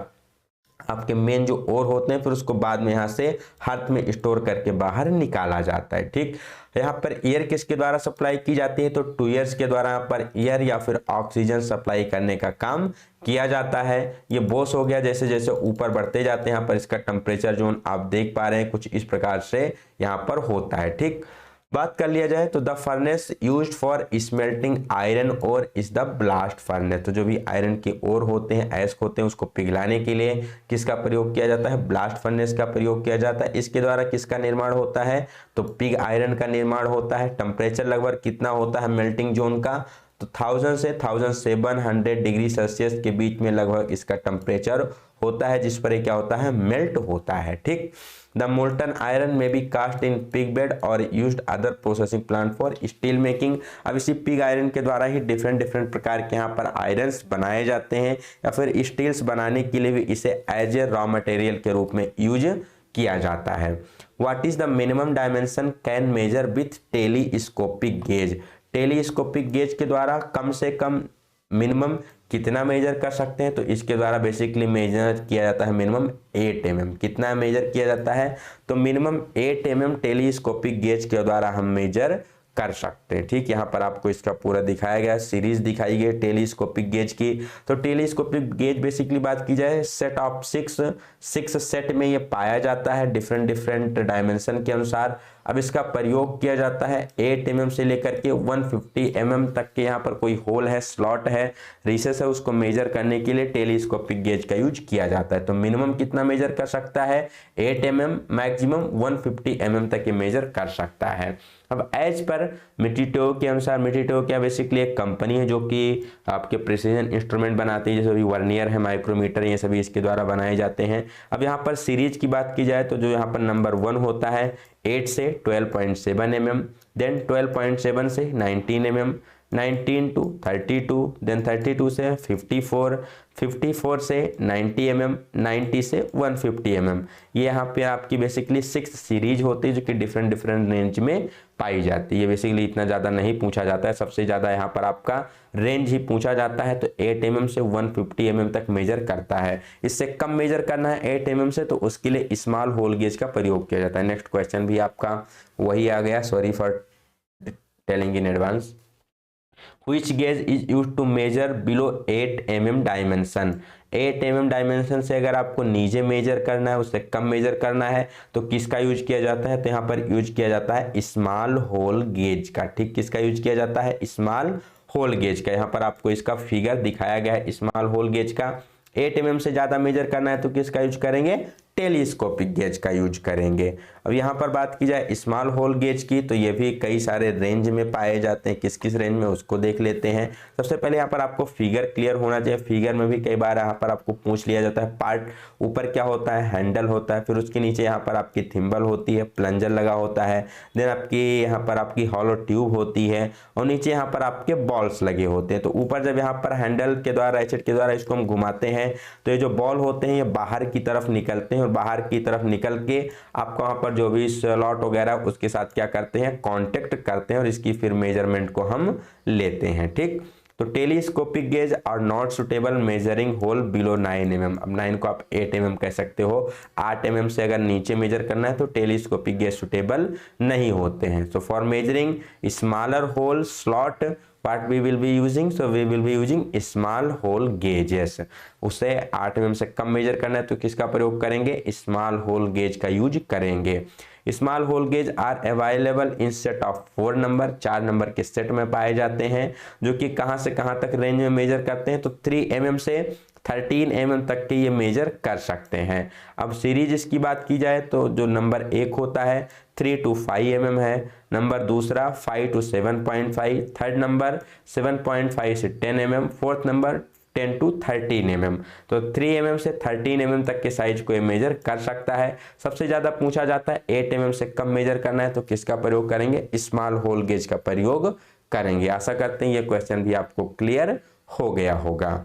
आपके मेन जो ओर होते हैं, फिर उसको बाद में यहाँ से हाथ में स्टोर करके बाहर निकाला जाता है, ठीक। यहाँ पर एयर किसके द्वारा सप्लाई की जाती है, तो टूयर्स के द्वारा यहाँ पर एयर या फिर ऑक्सीजन सप्लाई करने का काम किया जाता है। ये बोस हो गया, जैसे जैसे ऊपर बढ़ते जाते हैं यहाँ पर इसका टेम्परेचर जोन आप देख पा रहे हैं कुछ इस प्रकार से यहाँ पर होता है, ठीक। बात कर लिया जाए तो the furnace used for smelting iron और इज द ब्लास्ट फर्नेस। तो जो भी आयरन के ओर होते हैं, ऐश होते हैं, उसको पिघलाने के लिए किसका प्रयोग किया जाता है, ब्लास्ट फर्नेस का प्रयोग किया जाता है। इसके द्वारा किसका निर्माण होता है, तो पिग आयरन का निर्माण होता है। टेम्परेचर लगभग कितना होता है मेल्टिंग जोन का, तो 1000 से 1700 डिग्री सेल्सियस के बीच में लगभग इसका टेम्परेचर होता है जिस पर ये क्या होता है, मेल्ट होता है। ठीक, द मोल्टन आयरन में बी कास्ट इन पिग बेड और used other processing plant for steel making. अब इसी पिग आयरन के द्वारा ही डिफरेंट डिफरेंट प्रकार के यहाँ पर आयरन्स बनाए जाते हैं, या फिर स्टील्स बनाने के लिए भी इसे एज ए रॉ मटेरियल के रूप में यूज किया जाता है। What is the minimum dimension can measure with telescopic gauge. Telescopic gauge के द्वारा कम से कम मिनिमम कितना मेजर कर सकते हैं, तो इसके द्वारा बेसिकली मेजर किया जाता है मिनिमम 8 mm। कितना मेजर किया जाता है, तो मिनिमम 8 mm टेलीस्कोपिक गेज के द्वारा हम मेजर कर सकते हैं। ठीक, यहाँ पर आपको इसका पूरा दिखाया गया, सीरीज दिखाई गई टेलीस्कोपिक गेज की। तो टेलीस्कोपिक गेज बेसिकली बात की जाए सेट ऑफ सिक्स सेट में ये पाया जाता है डिफरेंट डिफरेंट डायमेंशन के अनुसार। अब इसका प्रयोग किया जाता है 8 mm से लेकर के 150 mm तक के यहाँ पर कोई होल है, स्लॉट है, रिसेस है, उसको मेजर करने के लिए टेलीस्कोपिक गेज का यूज किया जाता है। तो मिनिमम कितना मेजर कर सकता है, 8 mm, मैक्सिमम 150 mm तक ये मेजर कर सकता है। अब एज पर मिटिटो के अनुसार, मिटिटो क्या बेसिकली एक कंपनी है जो कि आपके प्रिसीजन इंस्ट्रूमेंट बनाती है, जैसे वर्नियर है, माइक्रोमीटर, ये सभी इसके द्वारा बनाए जाते हैं। अब यहाँ पर सीरीज की बात की जाए तो जो यहाँ पर नंबर 1 होता है 8 से 12.7 mm, देन 12.7 से 19 mm, 19 टू 32, देन 32 से 54, 54 से 90 mm, 90 से 150 mm। ये यहाँ पे आपकी बेसिकली 6 सीरीज होती है जो कि डिफरेंट डिफरेंट रेंज में पाई जाती है। ये बेसिकली इतना ज़्यादा नहीं पूछा जाता है, सबसे ज़्यादा यहाँ पर आपका रेंज ही पूछा जाता है। तो 8 mm से 150 mm तक मेजर करता है। इससे कम मेजर करना है 8 mm से, तो उसके लिए स्मॉल होल गेज का प्रयोग किया जाता है। नेक्स्ट क्वेश्चन भी आपका वही आ गया, sorry for telling in advance. Which gauge is used to measure below 8 mm dimension. 8 mm dimension से अगर आपको नीचे मेजर करना है, उससे कम मेजर करना है, तो किसका यूज किया जाता है, तो यहाँ पर यूज किया जाता है स्मॉल होल गेज का। ठीक, किसका यूज किया जाता है, स्मॉल होल गेज का। यहाँ पर आपको इसका फिगर दिखाया गया है स्मॉल होल गेज का। 8 mm से ज़्यादा मेजर करना है तो किसका यूज करेंगे, टेलीस्कोपिक गेज का यूज करेंगे। अब यहाँ पर बात की जाए स्मॉल होल गेज की, तो ये भी कई सारे रेंज में पाए जाते हैं। किस किस रेंज में उसको देख लेते हैं। सबसे पहले यहाँ पर आपको फिगर क्लियर होना चाहिए। फिगर में भी कई बार यहाँ पर आपको पूछ लिया जाता है। पार्ट ऊपर क्या होता है, हैंडल होता है, फिर उसके नीचे यहाँ पर आपकी थिम्बल होती है, प्लंजर लगा होता है, देन आपकी यहाँ पर आपकी हॉलो ट्यूब होती है, और नीचे यहाँ पर आपके बॉल्स लगे होते हैं। तो ऊपर जब यहाँ पर हैंडल के द्वारा, एचेट के द्वारा इसको हम घुमाते हैं, तो ये जो बॉल होते हैं ये बाहर की तरफ निकलते हैं, और बाहर की तरफ निकल के आपको वहाँ पर जो भी स्लॉट वगैरह उसके साथ क्या करते हैं, कांटेक्ट करते हैं, और इसकी फिर मेजरमेंट को हम लेते हैं। ठीक, तो telescopic gauge are not suitable measuring hole below 9 mm। अब 9 को आप 8 mm कह सकते हो। 8 mm से अगर नीचे मेजर करना है तो टेलीस्कोपिक गेज सुटेबल नहीं होते हैं। So for measuring smaller hole slot what we will be using, so we will be using small hole gauges। उसे 8 mm से कम मेजर करना है तो किसका प्रयोग करेंगे, स्मॉल होल गेज का यूज करेंगे। Small hole gauge are available in set of 4 number, 4 number के सेट में पाए जाते हैं, जो कि कहां से कहां तक रेंज में मेजर करते हैं, तो 3 mm से 13 mm तक के ये मेजर कर सकते हैं। अब सीरीज इसकी बात की जाए तो जो नंबर 1 होता है 3 to 5 mm है, नंबर दूसरा 5 to 7.5, थर्ड नंबर 7.5 से 10 mm, fourth number 10 to 13 mm। तो 3 mm से 13 mm तक के साइज को ये मेजर कर सकता है। सबसे ज़्यादा पूछा जाता है 8 mm से कम मेजर करना है तो किसका प्रयोग करेंगे, स्मॉल होल गेज का प्रयोग करेंगे। आशा करते हैं ये क्वेश्चन भी आपको क्लियर हो गया होगा।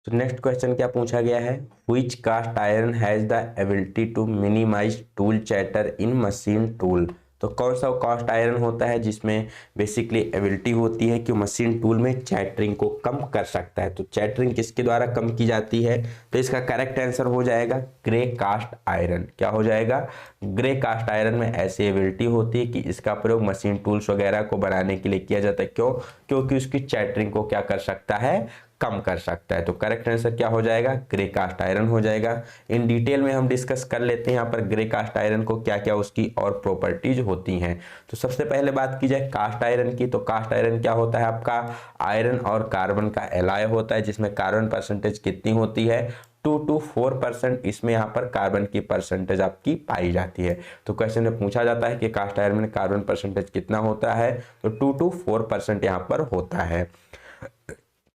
तो नेक्स्ट क्वेश्चन क्या पूछा गया है, which cast iron has the ability to minimize tool chatter in machine tool. तो कौन सा कास्ट आयरन होता है जिसमें बेसिकली एबिलिटी होती है कि मशीन टूल में चैटरिंग को कम कर सकता है। तो चैटरिंग किसके द्वारा कम की जाती है, तो इसका करेक्ट आंसर हो जाएगा ग्रे कास्ट आयरन। क्या हो जाएगा, ग्रे कास्ट आयरन में ऐसी एबिलिटी होती है कि इसका प्रयोग मशीन टूल्स वगैरह को बनाने के लिए किया जाता है। क्यों, क्योंकि उसकी चैटरिंग को क्या कर सकता है, कम कर सकता है। तो करेक्ट आंसर क्या हो जाएगा, ग्रे कास्ट आयरन हो जाएगा। इन डिटेल में हम डिस्कस कर लेते हैं यहाँ पर ग्रे कास्ट आयरन को क्या क्या उसकी और प्रॉपर्टीज होती हैं। तो सबसे पहले बात की जाए कास्ट आयरन की, तो कास्ट आयरन क्या होता है, आपका आयरन और कार्बन का एलॉय होता है, जिसमें कार्बन परसेंटेज कितनी होती है, 2 to 4%। इसमें यहाँ पर कार्बन की परसेंटेज आपकी पाई जाती है। तो क्वेश्चन में पूछा जाता है कि कास्ट आयरन में कार्बन परसेंटेज कितना होता है, तो 2 to 4% यहाँ पर होता है।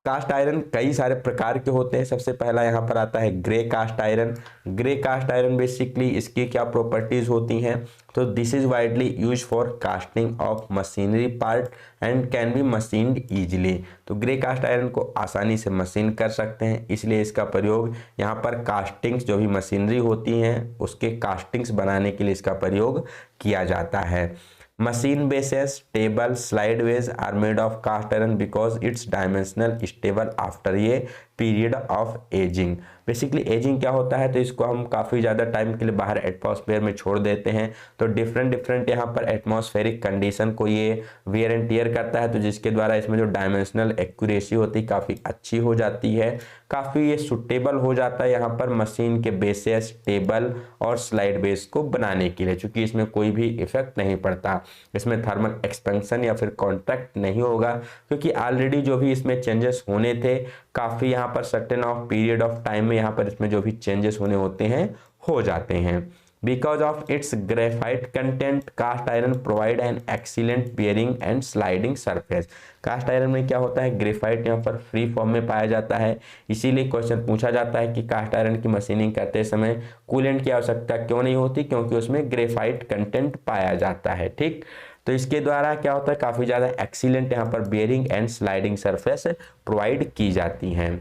कास्ट आयरन कई सारे प्रकार के होते हैं। सबसे पहला यहाँ पर आता है grey cast iron. Grey cast iron basically इसकी क्या प्रॉपर्टीज होती हैं, तो this is widely use for casting of machinery part and can be machined easily. तो ग्रे कास्ट आयरन को आसानी से मशीन कर सकते हैं, इसलिए इसका प्रयोग यहाँ पर कास्टिंग्स जो भी मशीनरी होती हैं उसके कास्टिंग्स बनाने के लिए इसका प्रयोग किया जाता है। Machine bases table slide ways are made of cast iron because it's dimensional stable after ये period of ageing. Basically ageing क्या होता है, तो इसको हम काफ़ी ज़्यादा टाइम के लिए बाहर एटमॉस्फेयर में छोड़ देते हैं, तो डिफरेंट यहाँ पर एटमॉस्फेरिक कंडीशन को ये वेयर एंड टियर करता है, तो जिसके द्वारा इसमें जो डायमेंशनल एक्यूरेसी होती है काफ़ी अच्छी हो जाती है, काफ़ी ये सुटेबल हो जाता है यहाँ पर मशीन के बेसेस टेबल और स्लाइड बेस को बनाने के लिए, चूँकि इसमें कोई भी इफेक्ट नहीं पड़ता, इसमें थर्मल एक्सपेंशन या फिर कॉन्ट्रैक्ट नहीं होगा, क्योंकि ऑलरेडी जो भी इसमें चेंजेस होने थे काफ़ी यहाँ पर certain of period of time में यहाँ पर इसमें जो भी चेंजेस होने होते हैं हो जाते हैं। Because of its graphite content cast iron provide an excellent bearing and sliding surface. Cast iron में क्या होता है, ग्रेफाइट यहाँ पर फ्री फॉर्म में पाया जाता है, इसीलिए क्वेश्चन पूछा जाता है कि कास्ट आयरन की मशीनिंग करते समय कूलेंट की आवश्यकता क्यों नहीं होती, क्योंकि उसमें ग्रेफाइट कंटेंट पाया जाता है। ठीक, तो इसके द्वारा क्या होता है, काफ़ी ज़्यादा एक्सीलेंट यहाँ पर bearing and sliding surface provide की जाती हैं।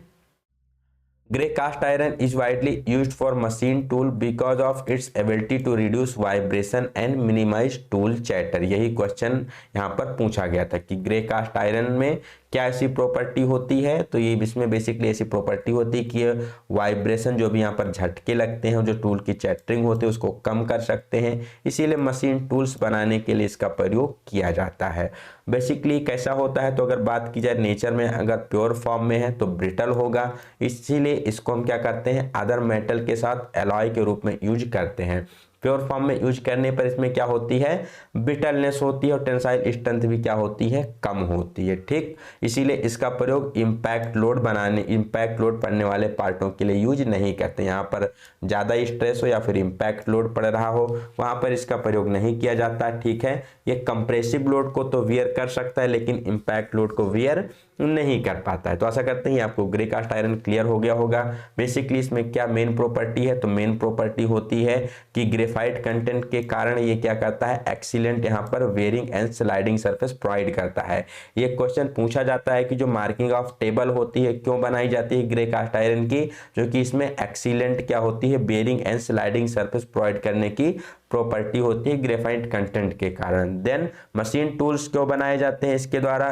Grey cast iron is widely used for machine tool because of its ability to reduce vibration and minimize tool chatter. यही क्वेश्चन यहाँ पर पूछा गया था कि ग्रे कास्ट आयरन में क्या ऐसी प्रॉपर्टी होती है, तो ये इसमें बेसिकली ऐसी प्रॉपर्टी होती है कि वाइब्रेशन जो भी यहाँ पर झटके लगते हैं जो टूल की चैटरिंग होती है उसको कम कर सकते हैं, इसीलिए मशीन टूल्स बनाने के लिए इसका प्रयोग किया जाता है। बेसिकली कैसा होता है, तो अगर बात की जाए नेचर में अगर प्योर फॉर्म में है तो ब्रिटल होगा, इसीलिए इसको हम क्या करते हैं अदर मेटल के साथ एलॉय के रूप में यूज करते हैं। प्योर फॉर्म में यूज करने पर इसमें क्या होती है, ब्रिटलनेस होती है और टेंसाइल स्ट्रेंथ भी क्या होती है, कम होती है। ठीक, इसीलिए इसका प्रयोग इंपैक्ट लोड पड़ने वाले पार्टों के लिए यूज नहीं करते। यहाँ पर ज़्यादा स्ट्रेस हो या फिर इंपैक्ट लोड पड़ रहा हो वहाँ पर इसका प्रयोग नहीं किया जाता। ठीक है, ये कंप्रेसिव लोड को तो वियर कर सकता है लेकिन इंपैक्ट लोड को वियर नहीं कर पाता है। तो आशा करते हैं आपको ग्रे कास्ट आयरन क्लियर हो गया होगा। बेसिकली इसमें क्या मेन प्रॉपर्टी है, तो मेन प्रॉपर्टी होती है कि ग्रेफाइट कंटेंट के कारण ये क्या करता है, एक्सीलेंट यहाँ पर wearing and sliding surface provide करता है। ये क्वेश्चन पूछा जाता है कि जो मार्किंग ऑफ टेबल होती है क्यों बनाई जाती है ग्रे कास्ट आयरन की, जो कि इसमें एक्सीलेंट क्या होती है, bearing and sliding surface provide करने की प्रॉपर्टी होती है ग्रेफाइट कंटेंट के कारण। देन मशीन टूल्स क्यों बनाए जाते हैं इसके द्वारा,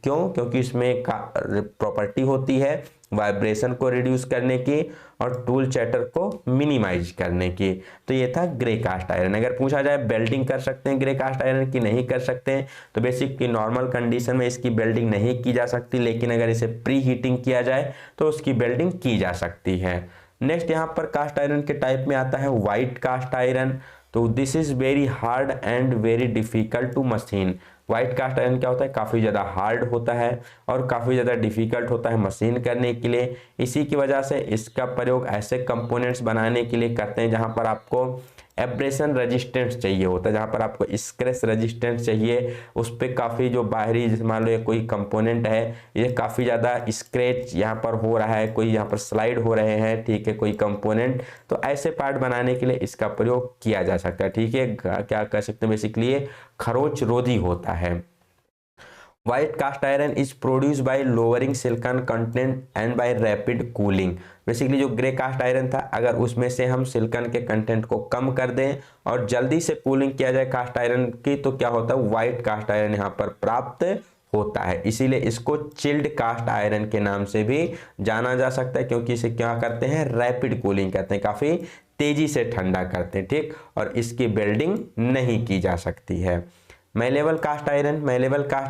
क्यों, क्योंकि इसमें प्रॉपर्टी होती है वाइब्रेशन को रिड्यूस करने की और टूल चैटर को मिनिमाइज करने की। तो ये था ग्रे कास्ट आयरन। अगर पूछा जाए बेल्डिंग कर सकते हैं ग्रे कास्ट आयरन की, नहीं कर सकते हैं, तो बेसिक की नॉर्मल कंडीशन में इसकी बेल्डिंग नहीं की जा सकती, लेकिन अगर इसे प्री हीटिंग किया जाए तो उसकी बेल्डिंग की जा सकती है। नेक्स्ट यहाँ पर कास्ट आयरन के टाइप में आता है व्हाइट कास्ट आयरन। तो this is very hard and very difficult to machine. White cast iron क्या होता है, काफ़ी ज़्यादा हार्ड होता है और काफ़ी ज़्यादा डिफिकल्ट होता है मशीन करने के लिए। इसी की वजह से इसका प्रयोग ऐसे कंपोनेंट्स बनाने के लिए करते हैं जहां पर आपको एब्रेशन रेजिस्टेंस चाहिए होता है, जहां पर आपको स्क्रैच रेजिस्टेंस चाहिए, उस पर काफ़ी जो बाहरी जैसे मान लो ये कोई कंपोनेंट है, ये काफ़ी ज़्यादा स्क्रैच यहाँ पर हो रहा है, कोई यहाँ पर स्लाइड हो रहे हैं, ठीक है, कोई कंपोनेंट, तो ऐसे पार्ट बनाने के लिए इसका प्रयोग किया जा सकता है। ठीक है, क्या कह सकते हैं, बेसिकली ये खरोच रोधी होता है। White cast iron is produced by lowering silicon content and by rapid cooling। Basically जो ग्रे कास्ट आयरन था अगर उसमें से हम सिलिकॉन के कंटेंट को कम कर दें और जल्दी से कूलिंग किया जाए कास्ट आयरन की, तो क्या होता है, व्हाइट कास्ट आयरन यहाँ पर प्राप्त होता है। इसीलिए इसको चिल्ड कास्ट आयरन के नाम से भी जाना जा सकता है, क्योंकि इसे क्या करते हैं, रैपिड कूलिंग कहते हैं, काफ़ी तेजी से ठंडा करते हैं। ठीक, और इसकी बेल्डिंग नहीं की जा सकती है। Malleable cast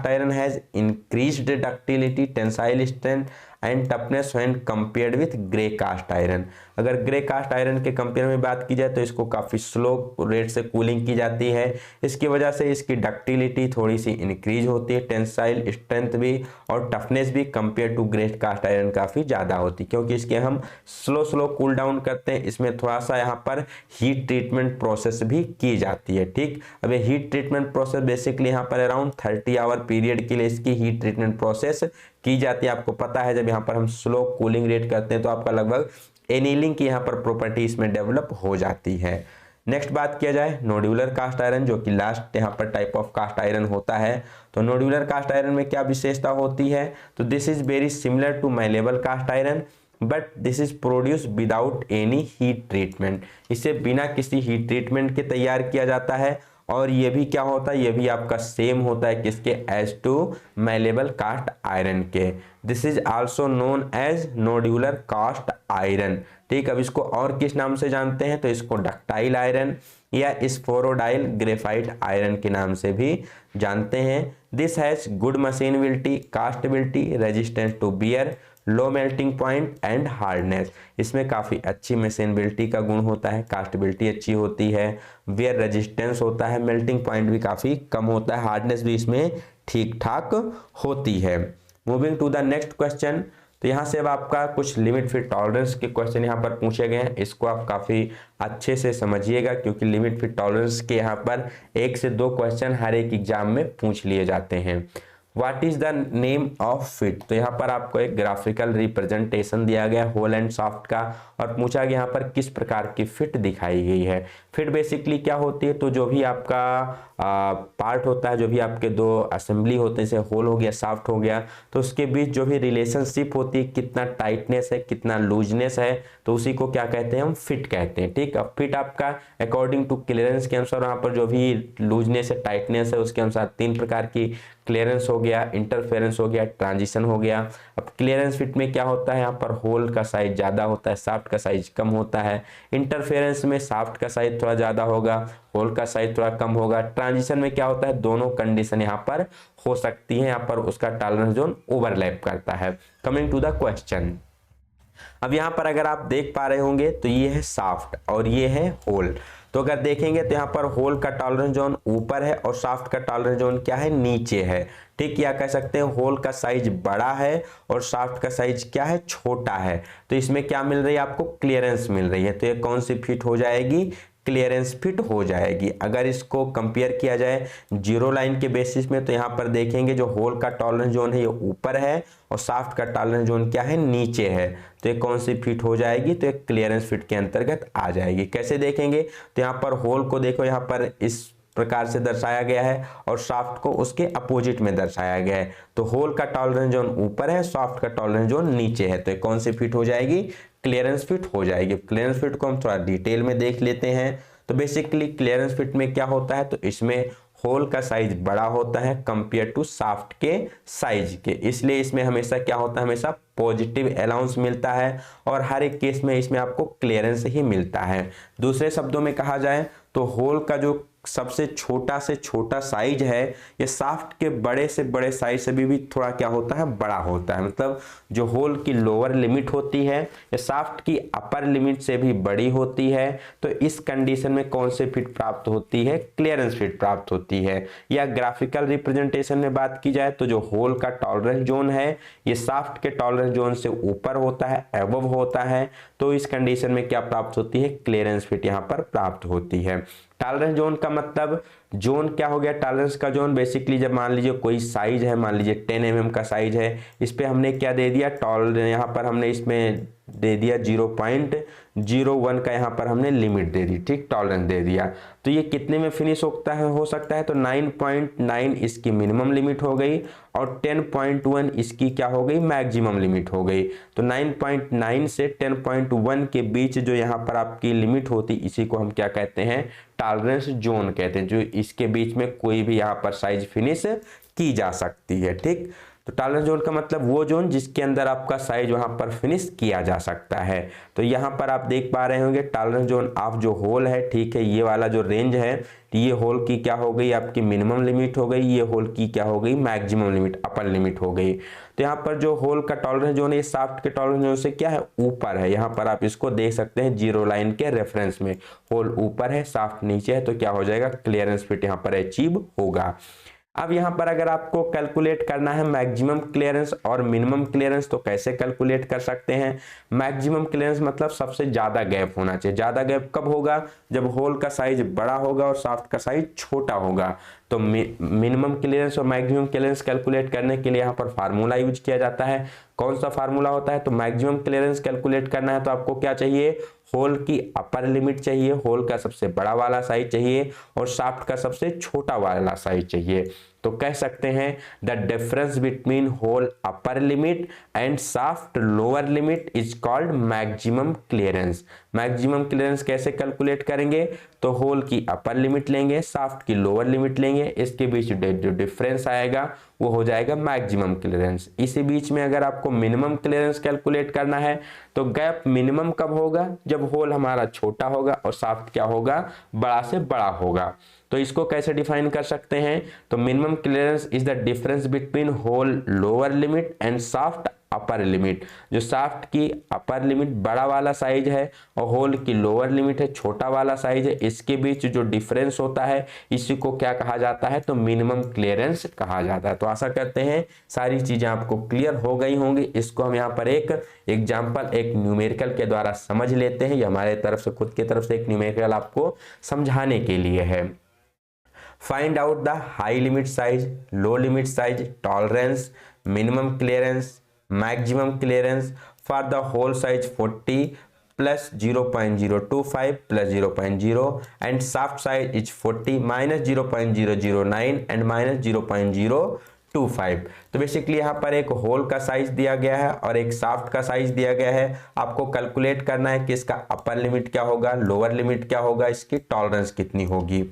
iron has increased ductility, tensile strength and toughness when compared with grey cast iron. अगर ग्रे कास्ट आयरन के कंपेयर में बात की जाए तो इसको काफ़ी स्लो रेट से कूलिंग की जाती है। इसकी वजह से इसकी डक्टिलिटी थोड़ी सी इंक्रीज होती है, टेंसाइल स्ट्रेंथ भी और टफनेस भी compare to grey cast iron काफ़ी ज़्यादा होती है, क्योंकि इसके हम स्लो कूल डाउन करते हैं। इसमें थोड़ा सा यहाँ पर हीट ट्रीटमेंट प्रोसेस भी की जाती है। ठीक, अब ये हीट ट्रीटमेंट प्रोसेस बेसिकली यहाँ पर अराउंड 30 आवर पीरियड के लिए इसकी हीट ट्रीटमेंट प्रोसेस की जाती है। आपको पता है जब यहाँ पर हम स्लो कूलिंग रेट करते हैं तो आपका लगभग एनीलिंग की यहाँ पर प्रॉपर्टी इसमें डेवलप हो जाती है। नेक्स्ट बात किया जाए नोड्यूलर कास्ट आयरन, जो कि लास्ट यहाँ पर टाइप ऑफ कास्ट आयरन होता है। तो नोड्यूलर कास्ट आयरन में क्या विशेषता होती है, तो this is very similar to malleable cast iron but this is produce without any heat treatment. इसे बिना किसी हीट ट्रीटमेंट के तैयार किया जाता है और ये भी क्या होता है, ये भी आपका सेम होता है किसके, as to malleable cast iron के। This is also known as nodular cast iron. ठीक, अब इसको और किस नाम से जानते हैं, तो इसको डक्टाइल आयरन या स्फोरोडाइल ग्रेफाइट आयरन के नाम से भी जानते हैं। This has good machinability, castability, resistance to wear, low melting point and hardness. इसमें काफ़ी अच्छी मशीनबिलिटी का गुण होता है, कास्टेबिलिटी अच्छी होती है, वियर रेजिस्टेंस होता है, मेल्टिंग पॉइंट भी काफ़ी कम होता है, हार्डनेस भी इसमें ठीक ठाक होती है। Moving to the next question, तो यहाँ से अब आपका कुछ लिमिट फिट टॉलरेंस के क्वेश्चन यहाँ पर पूछे गए हैं। इसको आप काफ़ी अच्छे से समझिएगा क्योंकि लिमिट फिट टॉलरेंस के यहाँ पर 1 से 2 क्वेश्चन हर एक एग्जाम में पूछ लिए जाते हैं। What is the name of fit, तो यहाँ पर आपको एक ग्राफिकल रिप्रेजेंटेशन दिया गया होल एंड सॉफ्ट का और पूछा गया यहाँ पर किस प्रकार की फिट दिखाई गई है। फिट बेसिकली क्या होती है, तो जो भी आपका पार्ट होता है, जो भी आपके दो असेंबली होते हैं, जैसे होल हो गया, सॉफ्ट हो गया, तो उसके बीच जो भी रिलेशनशिप होती है, कितना टाइटनेस है, कितना लूजनेस है, तो उसी को क्या कहते हैं, हम फिट कहते हैं। ठीक, अब फिट आपका अकॉर्डिंग टू क्लियरेंस के अनुसार वहाँ पर जो भी लूजनेस है, टाइटनेस है, उसके अनुसार 3 प्रकार की क्लियरेंस हो गया, इंटरफेरेंस हो गया, ट्रांजिशन हो गया। अब क्लियरेंस फिट में क्या होता है, यहाँ पर होल का साइज ज़्यादा होता है, साफ्ट का साइज कम होता है। इंटरफेरेंस में साफ्ट का साइज थोड़ा ज़्यादा होगा, होल का साइज थोड़ा कम होगा। ट्रांजिशन में क्या होता है, दोनों कंडीशन यहाँ पर हो सकती है, यहाँ पर उसका टॉलरेंस जोन ओवरलैप करता है। कमिंग टू द क्वेश्चन, अब यहाँ पर अगर आप देख पा रहे होंगे तो ये है साफ्ट और ये है होल। तो अगर देखेंगे तो यहाँ पर होल का टॉलरेंस जोन ऊपर है और साफ्ट का टॉलरेंस जोन क्या है, नीचे है। ठीक, या कह सकते हैं होल का साइज बड़ा है और साफ्ट का साइज क्या है, छोटा है। तो इसमें क्या मिल रही है, आपको क्लियरेंस मिल रही है। तो ये कौन सी फिट हो जाएगी, क्लियरेंस फिट हो जाएगी। अगर इसको कंपेयर किया जाए जीरो लाइन के बेसिस में, तो यहाँ पर देखेंगे जो होल का टॉलरेंस जोन है ये ऊपर है और साफ्ट का टॉलरेंस जोन क्या है, नीचे है। तो ये कौन सी फिट हो जाएगी, तो एक क्लियरेंस फिट के अंतर्गत आ जाएगी। कैसे देखेंगे, तो यहाँ पर होल को देखो, यहाँ पर इस प्रकार से दर्शाया गया है और साफ्ट को उसके अपोजिट में दर्शाया गया है। तो होल का टॉलरेंस जोन ऊपर है, सॉफ्ट का टॉलरेंस जोन नीचे है। तो ये कौन सी फिट हो जाएगी, क्लियरेंस फिट हो जाएगी। क्लियरेंस फिट को हम थोड़ा डिटेल में देख लेते हैं। तो बेसिकली क्लियरेंस फिट में क्या होता है, तो इसमें होल का साइज बड़ा होता है कंपेयर टू साफ्ट के साइज के, इसलिए इसमें हमेशा क्या होता है, हमेशा पॉजिटिव अलाउंस मिलता है और हर एक केस में इसमें आपको क्लियरेंस ही मिलता है। दूसरे शब्दों में कहा जाए तो होल का जो सबसे छोटा से छोटा साइज है ये साफ्ट के बड़े से बड़े साइज से भी थोड़ा क्या होता है, बड़ा होता है। मतलब जो होल की लोअर लिमिट होती है ये साफ्ट की अपर लिमिट से भी बड़ी होती है। तो इस कंडीशन में कौन से फिट प्राप्त होती है, क्लियरेंस फिट प्राप्त होती है। या ग्राफिकल रिप्रेजेंटेशन में बात की जाए तो जो होल का टॉलरेंस जोन है ये साफ्ट के टॉलरेंस जोन से ऊपर होता है, एबव होता है। तो इस कंडीशन में क्या प्राप्त होती है, क्लियरेंस फिट यहाँ पर प्राप्त होती है। टॉलरेंस जोन का मतलब जोन क्या हो गया, टॉलरेंस का जोन बेसिकली जब मान लीजिए कोई साइज है, मान लीजिए 10 mm का साइज है, इस पे हमने क्या दे दिया, यहाँ पर हमने इसमें दे दिया 0.01 का यहाँ पर हमने लिमिट दे दी। ठीक, टॉलरेंस दे दिया। तो ये कितने में फिनिश हो सकता है, तो 9.9 इसकी मिनिमम लिमिट हो गई और 10.1 इसकी क्या हो गई, मैक्सिमम लिमिट हो गई। तो 9.9 से 10.1 के बीच जो यहाँ पर आपकी लिमिट होती, इसी को हम क्या कहते हैं, टॉलरेंस जोन कहते हैं। जो इसके बीच में कोई भी यहाँ पर साइज फिनिश की जा सकती है। ठीक, तो टॉलरेंस जोन का मतलब वो जोन जिसके अंदर आपका साइज वहां पर फिनिश किया जा सकता है। तो यहाँ पर आप देख पा रहे होंगे टॉलरेंस जोन ऑफ जो होल है, ठीक है, ये वाला जो रेंज है, ये होल की क्या हो गई आपकी मिनिमम लिमिट हो गई, ये होल की क्या हो गई मैक्सिमम लिमिट, अपर लिमिट हो गई। तो यहाँ पर जो होल का टॉलरेंस जोन है शाफ्ट के टॉलरेंस जोन से क्या है ऊपर है। यहाँ पर आप इसको देख सकते हैं जीरो लाइन के रेफरेंस में, होल ऊपर है शाफ्ट नीचे है, तो क्या हो जाएगा क्लियरेंस फिट यहाँ पर अचीव होगा। अब यहाँ पर अगर आपको कैलकुलेट करना है मैक्सिमम क्लियरेंस और मिनिमम क्लियरेंस, तो कैसे कैलकुलेट कर सकते हैं। मैक्सिमम क्लियरेंस मतलब सबसे ज्यादा गैप होना चाहिए। ज्यादा गैप कब होगा, जब होल का साइज बड़ा होगा और शाफ्ट का साइज छोटा होगा। तो मिनिमम क्लियरेंस और मैक्सिमम क्लियरेंस कैलकुलेट करने के लिए यहाँ पर फार्मूला यूज किया जाता है। कौन सा फार्मूला होता है, तो मैक्सिमम क्लियरेंस कैलकुलेट करना है तो आपको क्या चाहिए, होल की अपर लिमिट चाहिए, होल का सबसे बड़ा वाला साइज चाहिए और शाफ्ट का सबसे छोटा वाला साइज चाहिए। तो कह सकते हैं the difference between hole upper limit and shaft lower limit is called maximum clearance. Maximum clearance कैसे कैलकुलेट करेंगे, तो होल की अपर लिमिट लेंगे, शाफ्ट की लोअर लिमिट लेंगे, इसके बीच जो डिफरेंस आएगा वो हो जाएगा मैक्सिमम क्लियरेंस। इसी बीच में अगर आपको मिनिमम क्लियरेंस कैलकुलेट करना है तो गैप मिनिमम कब होगा, जब होल हमारा छोटा होगा और शाफ्ट क्या होगा बड़ा से बड़ा होगा। तो इसको कैसे डिफाइन कर सकते हैं, तो minimum clearance is the difference between hole lower limit and shaft upper limit. जो शाफ्ट की अपर लिमिट बड़ा वाला साइज है और होल की लोअर लिमिट है छोटा वाला साइज है, इसके बीच जो डिफरेंस होता है इसी को क्या कहा जाता है, तो मिनिमम क्लियरेंस कहा जाता है। तो आशा करते हैं सारी चीजें आपको क्लियर हो गई होंगी। इसको हम यहाँ पर एक एग्जाम्पल, एक न्यूमेरिकल के द्वारा समझ लेते हैं। ये हमारे तरफ से खुद की तरफ से एक न्यूमेरिकल आपको समझाने के लिए है। Find out the high limit size, low limit size, tolerance, minimum clearance, maximum clearance for the whole size 40 plus 0.025 plus 0.0 and shaft size is 40 minus 0.009 and minus 0.025। तो बेसिकली यहाँ पर एक होल का साइज दिया गया है और एक शाफ्ट का साइज दिया गया है। आपको कैलकुलेट करना है कि इसका अपर लिमिट क्या होगा, लोअर लिमिट क्या होगा, इसकी टॉलरेंस कितनी होगी।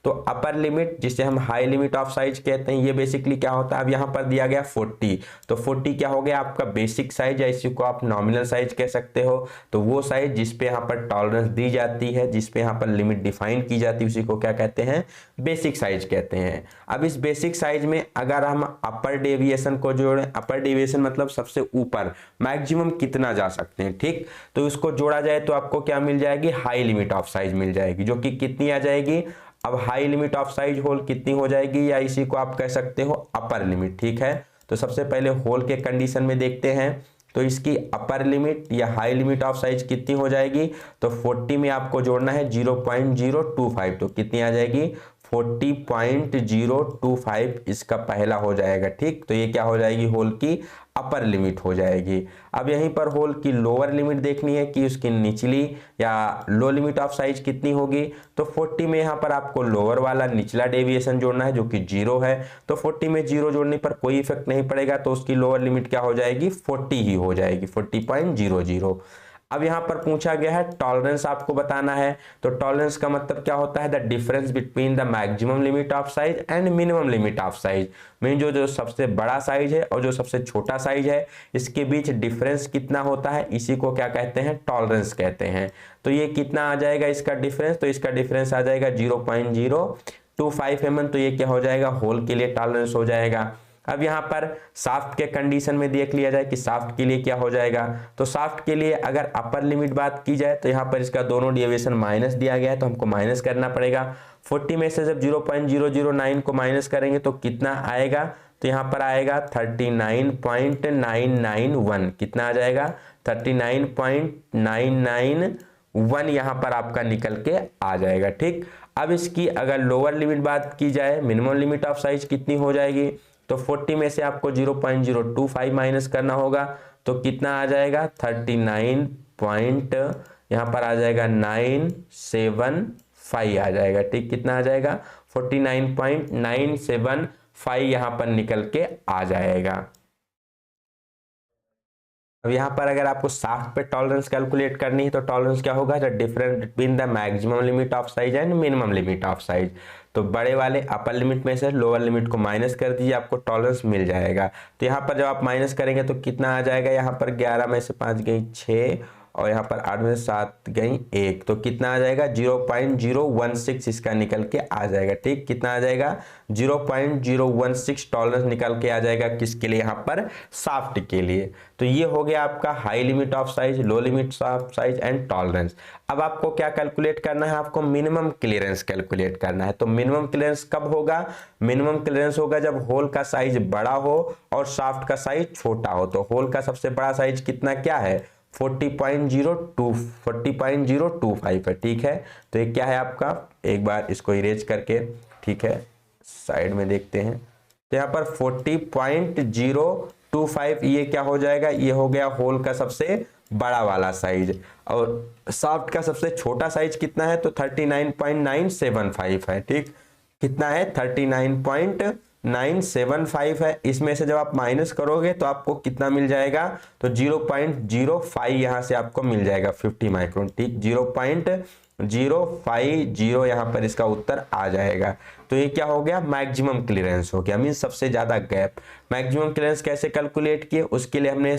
तो अपर लिमिट जिसे हम हाई लिमिट ऑफ साइज कहते हैं, ये बेसिकली क्या होता है, अब यहाँ पर दिया गया 40, तो 40 क्या हो गया आपका बेसिक साइज है, इसी को आप नॉमिनल साइज कह सकते हो। तो वो साइज जिसपे यहाँ पर टॉलरेंस दी जाती है, जिसपे यहाँ पर लिमिट डिफाइन की जाती है, उसी को क्या कहते हैं, बेसिक साइज कहते हैं। अब इस बेसिक साइज में अगर हम अपर डेविएशन को जोड़ें, अपर डेविएशन मतलब सबसे ऊपर मैक्सिमम कितना जा सकते हैं, ठीक, तो इसको जोड़ा जाए तो आपको क्या मिल जाएगी, हाई लिमिट ऑफ साइज मिल जाएगी, जो कि कितनी आ जाएगी। अब high limit of size hole कितनी हो जाएगी, या इसी को आप कह सकते हो अपर लिमिट, ठीक है। तो सबसे पहले होल के कंडीशन में देखते हैं, तो इसकी अपर लिमिट या हाई लिमिट ऑफ साइज कितनी हो जाएगी, तो 40 में आपको जोड़ना है 0.025, तो कितनी आ जाएगी 40.025, इसका पहला हो जाएगा, ठीक। तो ये क्या हो जाएगी, होल की अपर लिमिट हो जाएगी। अब यहीं पर होल की लोअर लिमिट देखनी है कि उसकी निचली या लो लिमिट ऑफ साइज कितनी होगी। तो 40 में यहाँ पर आपको लोअर वाला निचला डेविएशन जोड़ना है जो कि 0 है। तो 40 में 0 जोड़ने पर कोई इफेक्ट नहीं पड़ेगा, तो उसकी लोअर लिमिट क्या हो जाएगी, 40 ही हो जाएगी, 40.00। अब यहाँ पर पूछा गया है टॉलरेंस आपको बताना है। तो टॉलरेंस का मतलब क्या होता है, the difference between the maximum limit of size and minimum limit of size. Mean जो सबसे बड़ा साइज है और जो सबसे छोटा साइज है, इसके बीच डिफरेंस कितना होता है, इसी को क्या कहते हैं, टॉलरेंस कहते हैं। तो ये कितना आ जाएगा इसका डिफरेंस, तो इसका डिफरेंस आ जाएगा 0.025 mm। तो ये क्या हो जाएगा, होल के लिए टॉलरेंस हो जाएगा। अब यहाँ पर शाफ्ट के कंडीशन में देख लिया जाए कि शाफ्ट के लिए क्या हो जाएगा। तो शाफ्ट के लिए अगर अपर लिमिट बात की जाए तो यहाँ पर इसका दोनों डेविएशन माइनस दिया गया है, तो हमको माइनस करना पड़ेगा। 40 में से जब 0.009 को माइनस करेंगे तो कितना आएगा, तो यहाँ पर आएगा 39.991। कितना आ जाएगा, 39.991 यहाँ पर आपका निकल के आ जाएगा, ठीक। अब इसकी अगर लोअर लिमिट बात की जाए, मिनिमम लिमिट ऑफ साइज कितनी हो जाएगी, तो 40 में से आपको 0.025 माइनस करना होगा, तो कितना आ जाएगा 39 पॉइंट यहाँ पर आ जाएगा 975 आ जाएगा, ठीक। कितना आ जाएगा 49.975 यहाँ पर निकल के आ जाएगा। अब यहाँ पर अगर आपको शाफ्ट पे टॉलरेंस कैलकुलेट करनी है तो टॉलरेंस क्या होगा, the difference between the maximum limit of size and minimum limit of size. तो बड़े वाले अपर लिमिट में से लोअर लिमिट को माइनस कर दीजिए, आपको टॉलरेंस मिल जाएगा। तो यहाँ पर जब आप माइनस करेंगे तो कितना आ जाएगा, यहाँ पर 11 में से 5 गई 6 और यहाँ पर 8 में से 7 गई 1, तो कितना आ जाएगा 0.016 इसका निकल के आ जाएगा। ठीक, कितना आ जाएगा 0.016 टॉलरेंस निकल के आ जाएगा किसके लिए, यहाँ पर शाफ्ट के लिए। तो ये हो गया आपका high limit of size, low limit of size and tolerance. अब आपको क्या कैलकुलेट करना है, आपको मिनिमम क्लियरेंस कैलकुलेट करना है। तो मिनिमम क्लियरेंस कब होगा, मिनिमम क्लियरेंस होगा जब होल का साइज बड़ा हो और शाफ्ट का साइज छोटा हो। तो होल का सबसे बड़ा साइज कितना क्या है 40.025 है। ठीक है, तो ये क्या है आपका, एक बार इसको इरेज करके ठीक है साइड में देखते हैं। तो यहाँ पर 40.025 ये क्या हो जाएगा, ये हो गया होल का सबसे बड़ा वाला साइज। और शाफ्ट का सबसे छोटा साइज कितना है, तो 39.975 है। ठीक, कितना है 39.975 है। इसमें से जब आप माइनस करोगे तो आपको कितना मिल जाएगा, तो 0.05 यहां से आपको मिल जाएगा 50 माइक्रोन। ठीक, 0.050 यहाँ पर इसका उत्तर आ जाएगा। तो ये क्या हो गया, मैक्सिमम क्लियरेंस हो गया, मीन सबसे ज्यादा गैप। मैक्सिमम क्लियरेंस कैसे कैलकुलेट किए, उसके लिए हमने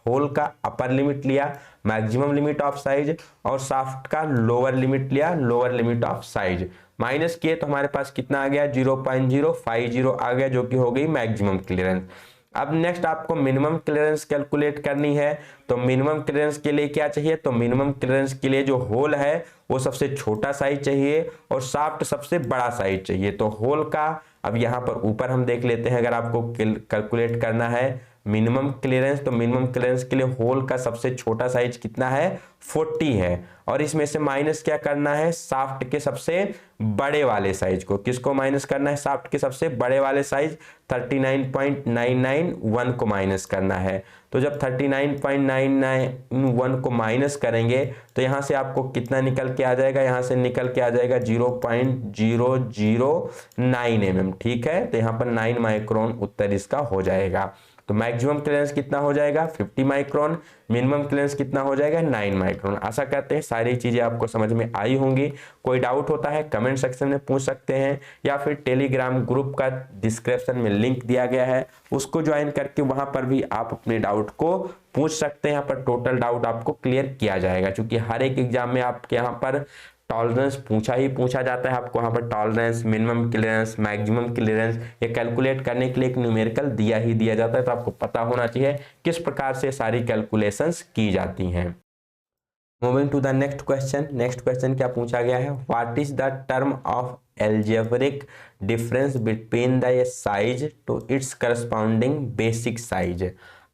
होल का अपर लिमिट लिया मैक्सिमम लिमिट ऑफ साइज और शाफ्ट का लोअर लिमिट लिया lower limit of size, minus किए तो हमारे पास कितना आ गया 0.050 आ गया, जो कि हो गई मैक्सिमम क्लियरेंस। अब नेक्स्ट आपको मिनिमम क्लियरेंस कैलकुलेट करनी है। तो मिनिमम क्लियरेंस के लिए क्या चाहिए, तो मिनिमम क्लियरेंस के लिए जो होल है वो सबसे छोटा साइज चाहिए और शाफ्ट सबसे बड़ा साइज चाहिए। तो होल का अब यहाँ पर ऊपर हम देख लेते हैं, अगर आपको कैलकुलेट करना है मिनिमम क्लियरेंस, तो मिनिमम क्लियरेंस के लिए होल का सबसे छोटा साइज कितना है 40 है, और इसमें से माइनस क्या करना है शाफ्ट के सबसे बड़े वाले साइज को। किसको माइनस करना है, शाफ्ट के सबसे बड़े वाले साइज 39.991 को माइनस करना है। तो जब 39.991 को माइनस करेंगे तो यहां से आपको कितना निकल के आ जाएगा, यहां से निकल के आ जाएगा 0.009 mm। ठीक है, तो यहां पर 9 माइक्रोन उत्तर इसका हो जाएगा। तो मैक्सिमम क्लियरेंस कितना हो जाएगा 50 माइक्रोन, मिनिमम क्लियरेंस कितना हो जाएगा 9 माइक्रोन। आशा करते हैं सारी चीजें आपको समझ में आई होंगी। कोई डाउट होता है कमेंट सेक्शन में पूछ सकते हैं, या फिर टेलीग्राम ग्रुप का डिस्क्रिप्शन में लिंक दिया गया है, उसको ज्वाइन करके वहां पर भी आप अपने डाउट को पूछ सकते हैं। यहाँ पर टोटल डाउट आपको क्लियर किया जाएगा, क्योंकि हर एक एग्जाम में आपके यहाँ पर टॉलरेंस पूछा ही पूछा जाता है। आपको यहाँ पर tolerance, minimum clearance, maximum clearance ये कैलकुलेट करने के लिए एक न्यूमेरिकल दिया ही दिया जाता है। तो आपको पता होना चाहिए किस प्रकार से सारी कैलकुलेशंस की जाती हैं। Moving to the next question. Next question क्या पूछा गया है, what is the term of algebraic difference between the size to its corresponding basic size.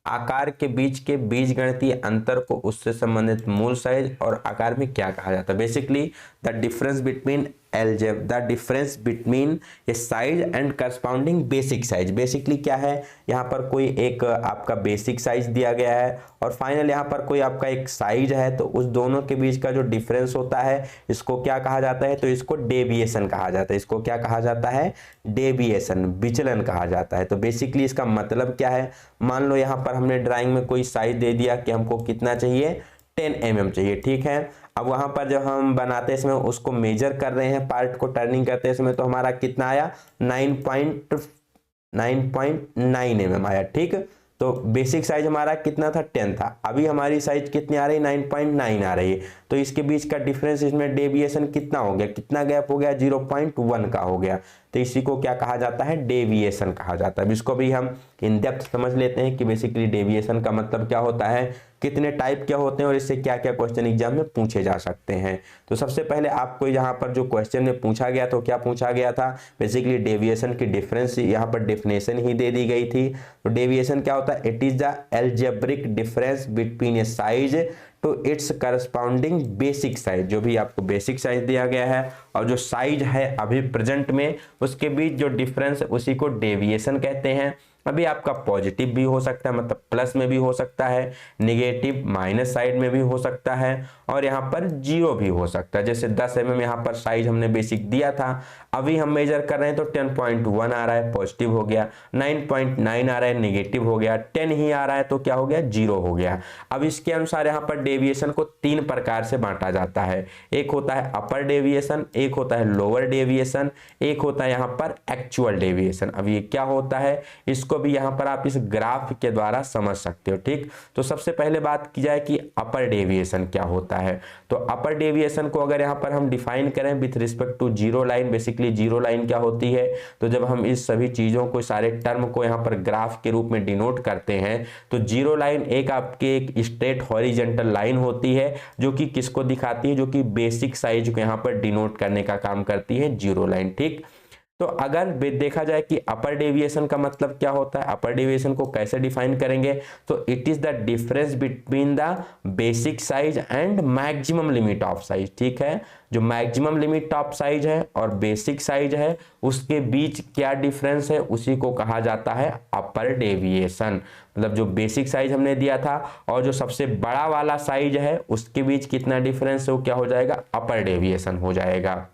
आकार के बीच के बीजगणितीय अंतर को उससे संबंधित मूल साइज और आकार में क्या कहा जाता है। Basically the difference between the difference between a size and corresponding basic size. Basically क्या है, यहाँ पर कोई एक आपका बेसिक साइज दिया गया है और फाइनल यहाँ पर कोई आपका एक साइज है, तो उस दोनों के बीच का जो डिफरेंस होता है इसको क्या कहा जाता है, तो इसको डेविएशन कहा जाता है। इसको क्या कहा जाता है, डेविएशन, विचलन कहा जाता है। तो बेसिकली इसका मतलब क्या है, मान लो यहाँ पर हमने ड्राइंग में कोई साइज दे दिया कि हमको कितना चाहिए 10 mm चाहिए। ठीक है, अब वहां पर जब हम बनाते समय उसको मेजर कर रहे हैं, पार्ट को टर्निंग करते समय, तो हमारा कितना आया 9.9 mm आया। ठीक, तो बेसिक साइज हमारा कितना था 10 था, अभी हमारी साइज कितनी आ रही 9.9 आ रही है। तो इसके बीच का डिफरेंस, इसमें डेविएशन कितना हो गया, कितना गैप हो गया 0.1 का हो गया। तो इसी को क्या कहा जाता है, डेविएशन कहा जाता है। इसको भी हम इन डेप्थ समझ लेते हैं कि बेसिकली डेविएशन का मतलब क्या होता है, कितने टाइप क्या होते हैं और इससे क्या क्या क्वेश्चन एग्जाम में पूछे जा सकते हैं। तो सबसे पहले आपको यहाँ पर जो क्वेश्चन में पूछा गया तो क्या पूछा गया था, बेसिकली डेविएशन की डिफरेंस, यहाँ पर डेफिनेशन ही दे दी गई थी। तो डेविएशन क्या होता है, it is the algebraic difference between a size to its corresponding basic size. जो भी आपको बेसिक साइज दिया गया है और जो साइज है अभी प्रेजेंट में, उसके बीच जो डिफरेंस है उसी को डेविएशन कहते हैं। अभी आपका पॉजिटिव भी हो सकता है, मतलब प्लस में भी हो सकता है, निगेटिव माइनस साइड में भी हो सकता है, और यहाँ पर जीरो भी हो सकता है। जैसे 10 mm यहाँ पर साइज हमने बेसिक दिया था, अभी हम मेजर कर रहे हैं तो 10.1 आ रहा है, पॉजिटिव हो गया, 9.9 आ रहा है, नेगेटिव हो गया, 10 ही आ रहा है तो क्या हो गया, जीरो हो गया। अब इसके अनुसार यहाँ पर डेविएशन को 3 प्रकार से बांटा जाता है। एक होता है अपर डेविएशन, एक होता है लोअर डेविएशन, एक होता है यहाँ पर एक्चुअल डेविएशन। अब ये क्या होता है, इसको भी यहाँ पर आप इस ग्राफ के द्वारा समझ सकते हो। ठीक, तो सबसे पहले बात की जाए कि अपर डेविएशन क्या होता है। तो अपर डेविएशन को अगर यहाँ पर हम डिफाइन करें with respect to zero line, basically zero line क्या होती है, तो जब हम इस सभी चीजों को, सारे टर्म को यहाँ पर ग्राफ के रूप में डिनोट करते हैं, तो जीरो लाइन एक आपके एक स्ट्रेट हॉरिजेंटल लाइन होती है जो कि किसको दिखाती है, जो कि बेसिक साइज को यहाँ पर डिनोट करने का काम करती है जीरो लाइन। ठीक, तो अगर देखा जाए कि अपर डेविएशन का मतलब क्या होता है, अपर डेविएशन को कैसे डिफाइन करेंगे, तो it is the difference between the basic size and maximum limit of size. ठीक है, जो मैक्सिमम लिमिट ऑफ साइज है और बेसिक साइज है उसके बीच क्या डिफरेंस है, उसी को कहा जाता है अपर डेविएशन। मतलब जो बेसिक साइज हमने दिया था और जो सबसे बड़ा वाला साइज है उसके बीच कितना डिफरेंस है, वो क्या हो जाएगा, अपर डेविएशन हो जाएगा।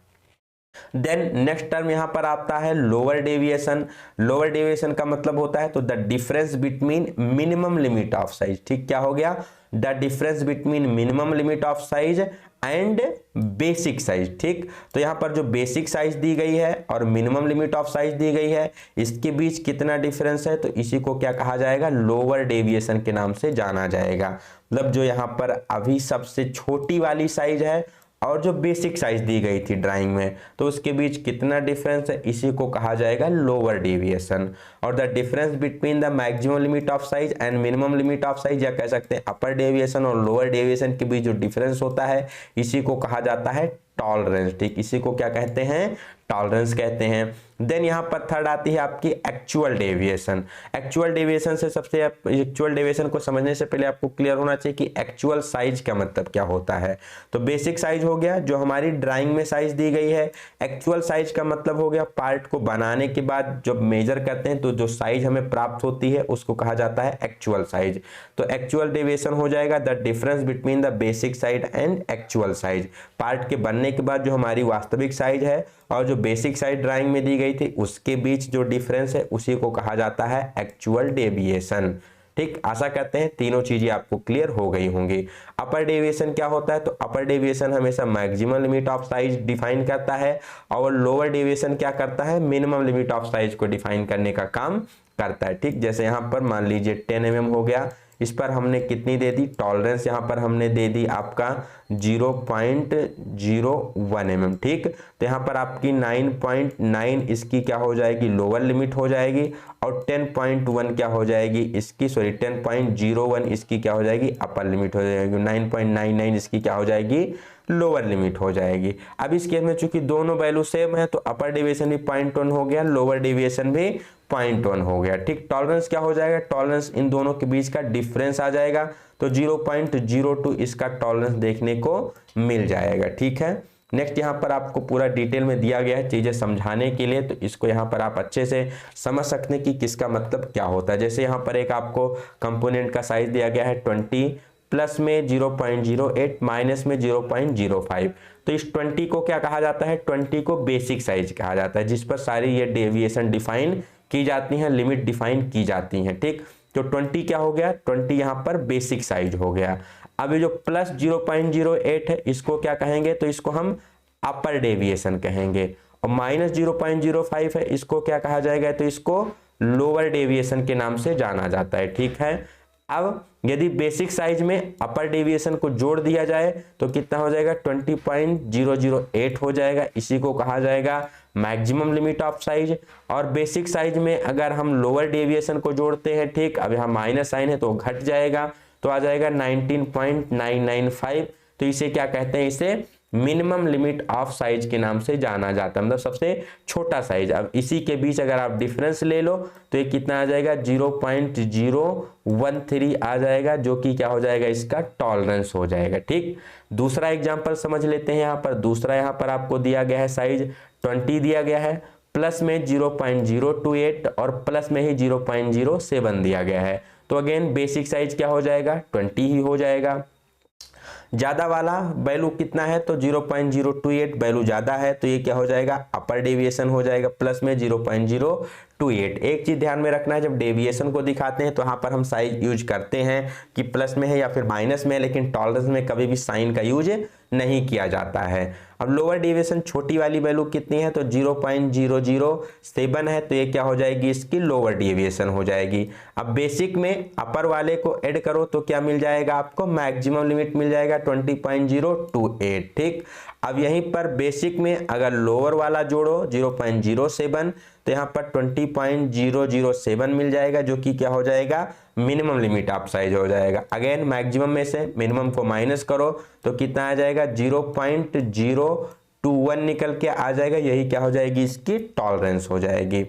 देन नेक्स्ट टर्म यहां पर आता है लोअर डेविएशन। लोअर डेविएशन का मतलब होता है तो the difference between minimum limit of size. ठीक, क्या हो गया, the difference between minimum limit of size and basic size. ठीक, तो यहां पर जो बेसिक साइज दी गई है और मिनिमम लिमिट ऑफ साइज दी गई है, इसके बीच कितना डिफरेंस है, तो इसी को क्या कहा जाएगा, लोअर डेविएशन के नाम से जाना जाएगा। मतलब जो यहां पर अभी सबसे छोटी वाली साइज है और जो बेसिक साइज दी गई थी ड्राइंग में, तो उसके बीच कितना डिफरेंस है, इसी को कहा जाएगा लोअर डेविएशन। और the difference between the maximum limit of size and minimum limit of size, या कह सकते हैं अपर डेविएशन और लोअर डेविएशन के बीच जो डिफरेंस होता है, इसी को कहा जाता है टॉलरेंस। ठीक, इसी को क्या कहते हैं, टॉलरेंस कहते हैं। देन यहां पर थर्ड आती है आपकी एक्चुअल डेविएशन। एक्चुअल डेविएशन से सबसे, एक्चुअल डेविएशन को समझने से पहले आपको क्लियर होना चाहिए कि एक्चुअल साइज का मतलब क्या होता है। तो बेसिक साइज हो गया जो हमारी ड्राइंग में साइज दी गई है, एक्चुअल साइज का मतलब हो गया पार्ट को बनाने के बाद जब मेजर करते हैं तो जो साइज हमें प्राप्त होती है उसको कहा जाता है एक्चुअल साइज। तो एक्चुअल डेविएशन हो जाएगा the difference between the basic size and actual size. Part के बनने के बाद जो हमारी वास्तविक साइज है और जो बेसिक साइज ड्राइंग में दी गई थी उसके बीच जो डिफरेंस है उसी को कहा जाता है एक्चुअल डेविएशन। ठीक, आशा करते हैं तीनों चीजें आपको क्लियर हो गई होंगी। अपर डेविएशन क्या होता है, तो अपर डेविएशन हमेशा maximum limit of size define करता है और लोअर डेविएशन क्या करता है, मिनिमम लिमिट ऑफ साइज को डिफाइन करने का काम करता है। ठीक, जैसे यहाँ पर मान लीजिए 10 mm हो गया, इस पर हमने कितनी दे दी टॉलरेंस, यहाँ पर हमने दे दी आपका 0.01 mm। ठीक, तो यहाँ पर आपकी 9.9 इसकी क्या हो जाएगी, लोअर लिमिट हो जाएगी, और 10.1 क्या हो जाएगी इसकी, सॉरी 10.01 इसकी क्या हो जाएगी, अपर लिमिट हो जाएगी, 9.99 इसकी क्या हो जाएगी, लोअर लिमिट हो जाएगी। अब इस केस में चूंकि दोनों वैल्यू सेम है तो अपर डेविएशन भी 0.1 हो गया, लोअर डेविएशन भी 0.1 हो गया। ठीक, टॉलरेंस क्या हो जाएगा, टॉलरेंस इन दोनों के बीच का डिफरेंस आ जाएगा, तो 0.02 इसका टॉलरेंस देखने को मिल जाएगा। ठीक है, नेक्स्ट यहाँ पर आपको पूरा डिटेल में दिया गया है चीजें समझाने के लिए, तो इसको यहाँ पर आप अच्छे से समझ सकते हैं कि किसका मतलब क्या होता है। जैसे यहाँ पर एक आपको कंपोनेंट का साइज दिया गया है 20, प्लस में 0.08, माइनस में 0.05, तो इस 20 को क्या कहा जाता है, 20 को बेसिक साइज कहा जाता है, जिस पर सारी ये डेविएशन डिफाइन की जाती हैं, लिमिट डिफाइन की जाती हैं। ठीक, तो 20 क्या हो गया, 20 यहाँ पर बेसिक साइज हो गया। अब ये जो प्लस 0.08 है इसको क्या कहेंगे, तो इसको हम अपर डेविएशन कहेंगे, और माइनस 0.05 है इसको क्या कहा जाएगा, तो इसको लोअर डेविएशन के नाम से जाना जाता है। ठीक है, अब यदि बेसिक साइज में अपर डेविएशन को जोड़ दिया जाए तो कितना हो जाएगा, 20.008 हो जाएगा, इसी को कहा जाएगा मैक्सिमम लिमिट ऑफ साइज। और बेसिक साइज में अगर हम लोअर डेविएशन को जोड़ते हैं, ठीक, अब यहाँ माइनस साइन है तो घट जाएगा, तो आ जाएगा 19.995, तो इसे क्या कहते हैं, इसे मिनिमम लिमिट ऑफ साइज के नाम से जाना जाता है, मतलब सबसे छोटा साइज। अब इसी के बीच अगर आप डिफरेंस ले लो तो ये कितना आ जाएगा, 0.013 आ जाएगा, जो कि क्या हो जाएगा, इसका टॉलरेंस हो जाएगा। ठीक, दूसरा एग्जांपल समझ लेते हैं। यहाँ पर दूसरा, यहाँ पर आपको दिया गया है साइज 20 दिया गया है, प्लस में 0.028 और प्लस में ही 0.07 दिया गया है। तो अगेन बेसिक साइज क्या हो जाएगा, 20 ही हो जाएगा। ज़्यादा वाला वैल्यू कितना है, तो 0.028 वैल्यू ज़्यादा है, तो ये क्या हो जाएगा, अपर डेविएशन हो जाएगा, प्लस में 0.028। एक चीज़ ध्यान में रखना है, जब डेविएशन को दिखाते हैं तो यहाँ पर हम साइज यूज करते हैं कि प्लस में है या फिर माइनस में है, लेकिन टॉलरेंस में कभी भी साइन का यूज नहीं किया जाता है। अब लोअर डेविएशन छोटी वाली वैल्यू कितनी है, तो 0.007 है, तो ये क्या हो जाएगी, इसकी लोअर डेविएशन हो जाएगी। अब बेसिक में अपर वाले को ऐड करो तो क्या मिल जाएगा आपको, मैक्सिमम लिमिट मिल जाएगा 20.028। ठीक, अब यहीं पर बेसिक में अगर लोअर वाला जोड़ो 0.07 तो यहाँ पर 20.007 मिल जाएगा, जो कि क्या हो जाएगा, मिनिमम लिमिट ऑफ साइज हो जाएगा। अगेन मैक्सिमम में से मिनिमम को माइनस करो तो कितना आ जाएगा, 0.021 निकल के आ जाएगा, यही क्या हो जाएगी, इसकी टॉलरेंस हो जाएगी।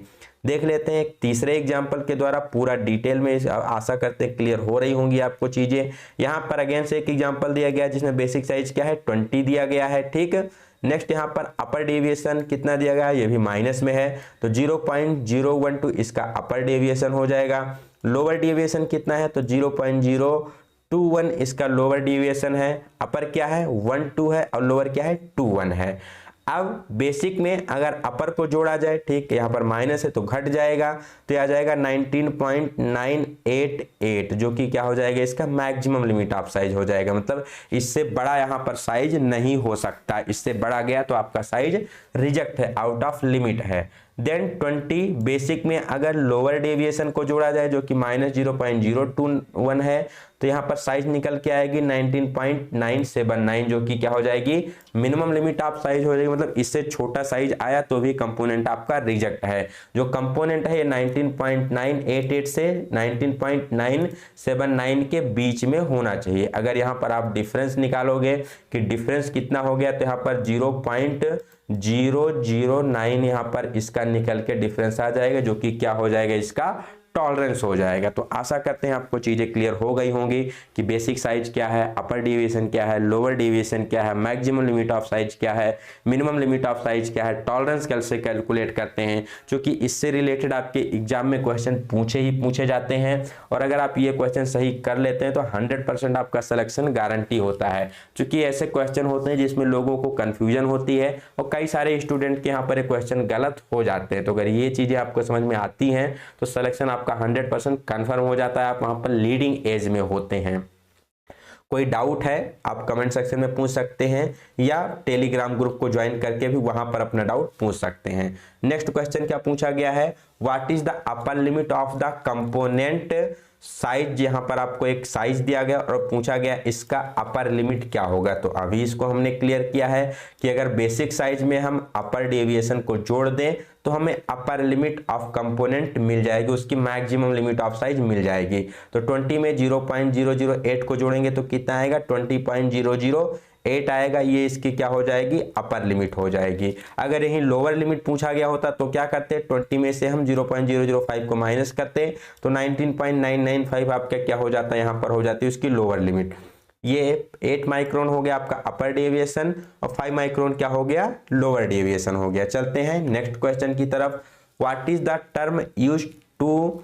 देख लेते हैं एक तीसरे एग्जाम्पल के द्वारा, पूरा डिटेल में आशा करते हैं क्लियर हो रही होंगी आपको चीजें। यहाँ पर अगेन से एक एग्जाम्पल दिया गया है जिसमें बेसिक साइज क्या है, 20 दिया गया है। ठीक, नेक्स्ट यहाँ पर अपर डेविएशन कितना दिया गया है, ये भी माइनस में है, तो 0.012 इसका अपर डेविएशन हो जाएगा। लोअर डेविएशन कितना है, तो 0.021 इसका लोअर डेविएशन है। अपर क्या है, 12 है, और लोअर क्या है, 21 है। अब बेसिक में अगर अपर को जोड़ा जाए, ठीक, यहाँ पर माइनस है तो घट जाएगा, तो आ जाएगा 19.988, जो कि क्या हो जाएगा, इसका मैक्सिमम लिमिट ऑफ साइज हो जाएगा। मतलब इससे बड़ा यहाँ पर साइज नहीं हो सकता, इससे बड़ा गया तो आपका साइज रिजेक्ट है, आउट ऑफ लिमिट है। देन 20 बेसिक में अगर लोअर डेविएशन को जोड़ा जाए जो कि -0.021 है, तो यहाँ पर साइज निकल के आएगी 19.979, जो कि क्या हो जाएगी, मिनिमम लिमिट ऑफ साइज हो जाएगी। मतलब इससे छोटा साइज आया तो भी कंपोनेंट आपका रिजेक्ट है। जो कंपोनेंट है ये 19.988 से 19.979 के बीच में होना चाहिए। अगर यहाँ पर आप डिफरेंस निकालोगे कि डिफरेंस कितना हो गया, तो यहाँ पर 0.009 यहाँ पर इसका निकल के डिफरेंस आ जाएगा, जो कि क्या हो जाएगा, इसका टॉलरेंस हो जाएगा। तो आशा करते हैं आपको चीजें क्लियर हो गई होंगी कि बेसिक साइज क्या है, अपर डेविएशन क्या है, लोअर डेविएशन क्या है, मैक्सिमम लिमिट ऑफ साइज क्या है, मिनिमम लिमिट ऑफ साइज क्या है, टॉलरेंस कैसे कैलकुलेट करते हैं, क्योंकि इससे रिलेटेड आपके एग्जाम में क्वेश्चन पूछे जाते हैं। और अगर आप ये क्वेश्चन सही कर लेते हैं तो 100% आपका सिलेक्शन गारंटी होता है, क्योंकि ऐसे क्वेश्चन होते हैं जिसमें लोगों को कंफ्यूजन होती है और कई सारे स्टूडेंट के यहाँ पर क्वेश्चन गलत हो जाते हैं। तो अगर ये चीजें आपको समझ में आती हैं तो सिलेक्शन आपका 100% कंफर्म हो जाता है, आप वहां पर लीडिंग एज में होते हैं। कोई डाउट है आप कमेंट सेक्शन में पूछ सकते हैं या टेलीग्राम ग्रुप को ज्वाइन करके भी वहां पर अपना डाउट पूछ सकते हैं। नेक्स्ट क्वेश्चन क्या पूछा गया है, what is the upper limit of the component size. यहाँ पर आपको एक साइज दिया गया और पूछा गया इसका अपर लिमिट क्या होगा। तो अभी इसको हमने क्लियर किया है कि अगर बेसिक साइज में हम अपर डेविएशन को जोड़ दें तो हमें अपर लिमिट ऑफ कंपोनेंट मिल जाएगी, उसकी मैक्सिमम लिमिट ऑफ साइज मिल जाएगी। तो 20 में 0.008 को जोड़ेंगे तो कितना आएगा, 20.008 आएगा, ये इसकी क्या हो जाएगी, अपर लिमिट हो जाएगी। अगर यही लोअर लिमिट पूछा गया होता तो क्या करते, 20 में से हम 0.005 को माइनस करते तो 19.995 आपका क्या हो जाता है, यहाँ पर हो जाती है उसकी लोअर लिमिट। ये 8 माइक्रोन हो गया आपका अपर डेविएशन और 5 माइक्रोन क्या हो गया, लोअर डेविएशन हो गया। चलते हैं नेक्स्ट क्वेश्चन की तरफ। What is the term used to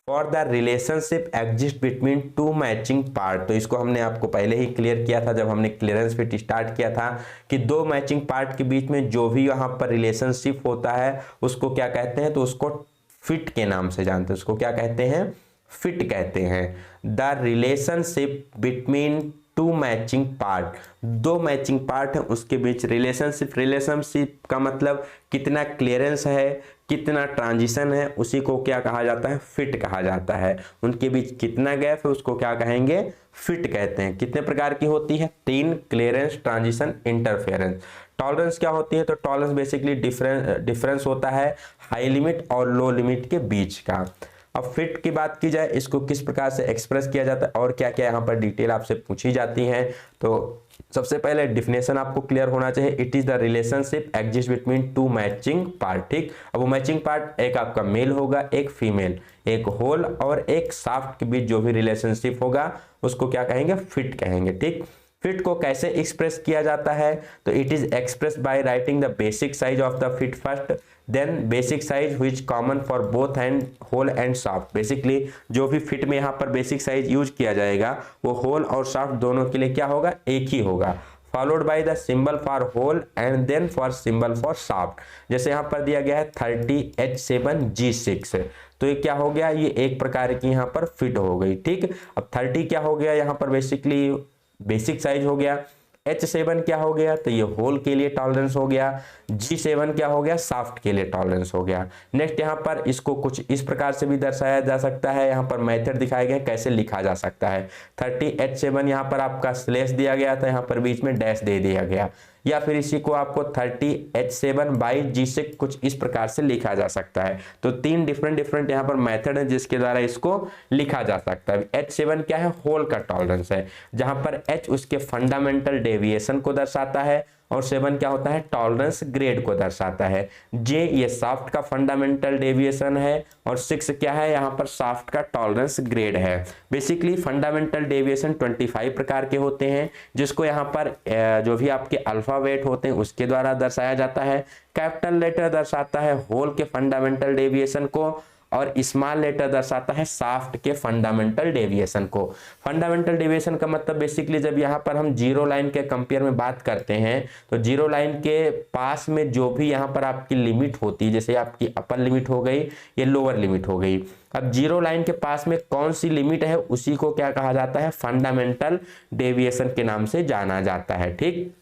for the relationship exist between two matching part. तो इसको हमने आपको पहले ही क्लियर किया था जब हमने क्लियरेंस फिट स्टार्ट किया था कि दो मैचिंग पार्ट के बीच में जो भी यहाँ पर रिलेशनशिप होता है उसको क्या कहते हैं, तो उसको फिट के नाम से जानते हैं। उसको क्या कहते हैं, फिट कहते हैं। The relationship between two matching part, दो मैचिंग पार्ट है उसके बीच रिलेशनशिप का मतलब कितना क्लियरेंस है, कितना ट्रांजिशन है, उसी को क्या कहा जाता है, फिट कहा जाता है। उनके बीच कितना गैप है उसको क्या कहेंगे, फिट कहते हैं। कितने प्रकार की होती है, 3, क्लियरेंस, ट्रांजिशन, इंटरफेरेंस। टॉलरेंस क्या होती है, तो टॉलरेंस बेसिकली डिफरेंस होता है हाई लिमिट और लो लिमिट के बीच का। अब फिट की बात की जाए, इसको किस प्रकार से एक्सप्रेस किया जाता है और क्या क्या यहाँ पर डिटेल आपसे पूछी जाती है। तो सबसे पहले डिफिनेशन आपको क्लियर होना चाहिए, it is the relationship exist between two matching part. ठीक, अब वो मैचिंग पार्ट एक आपका मेल होगा, एक फीमेल, एक होल और एक शाफ्ट के बीच जो भी रिलेशनशिप होगा उसको क्या कहेंगे, फिट कहेंगे। ठीक, फिट को कैसे एक्सप्रेस किया जाता है, तो it is express by writing the basic size of the fit first, then basic size which common for both hand hole and shaft. Basically जो भी फिट में यहाँ पर बेसिक साइज यूज किया जाएगा वो होल और शाफ्ट दोनों के लिए क्या होगा, एक ही होगा। Followed by the symbol for hole and then for symbol for shaft. जैसे यहाँ पर दिया गया है 30H7G6, तो ये क्या हो गया, ये एक प्रकार की यहाँ पर फिट हो गई। ठीक, अब 30 क्या हो गया, यहाँ पर बेसिकली बेसिक साइज हो गया। H7 क्या हो गया, तो ये होल के लिए टॉलरेंस हो गया। G7 क्या हो गया, शाफ्ट के लिए टॉलरेंस हो गया। नेक्स्ट यहाँ पर इसको कुछ इस प्रकार से भी दर्शाया जा सकता है, यहाँ पर मेथड दिखाए गए कैसे लिखा जा सकता है। 30H7 यहाँ पर आपका स्लेश दिया गया था, यहाँ पर बीच में डैश दे दिया गया, या फिर इसी को आपको 30H7/G6 कुछ इस प्रकार से लिखा जा सकता है। तो तीन डिफरेंट यहाँ पर मेथड है जिसके द्वारा इसको लिखा जा सकता है। H7 क्या है, होल का टॉलरेंस है, जहां पर H उसके फंडामेंटल डेविएशन को दर्शाता है और 7 क्या होता है, टॉलरेंस ग्रेड को दर्शाता है। J ये शाफ्ट का फंडामेंटल डेविएशन है और 6 क्या है, यहाँ पर शाफ्ट का टॉलरेंस ग्रेड है। बेसिकली फंडामेंटल डेविएशन 25 प्रकार के होते हैं, जिसको यहाँ पर जो भी आपके अल्फाबेट होते हैं उसके द्वारा दर्शाया जाता है। कैपिटल लेटर दर्शाता है होल के फंडामेंटल डेविएशन को और स्मॉल लेटर दर्शाता है शाफ्ट के फंडामेंटल डेविएशन को। फंडामेंटल डेविएशन का मतलब बेसिकली जब यहाँ पर हम जीरो लाइन के कंपेयर में बात करते हैं तो जीरो लाइन के पास में जो भी यहाँ पर आपकी लिमिट होती है, जैसे आपकी अपर लिमिट हो गई, ये लोअर लिमिट हो गई। अब जीरो लाइन के पास में कौन सी लिमिट है उसी को क्या कहा जाता है, फंडामेंटल डेविएशन के नाम से जाना जाता है। ठीक,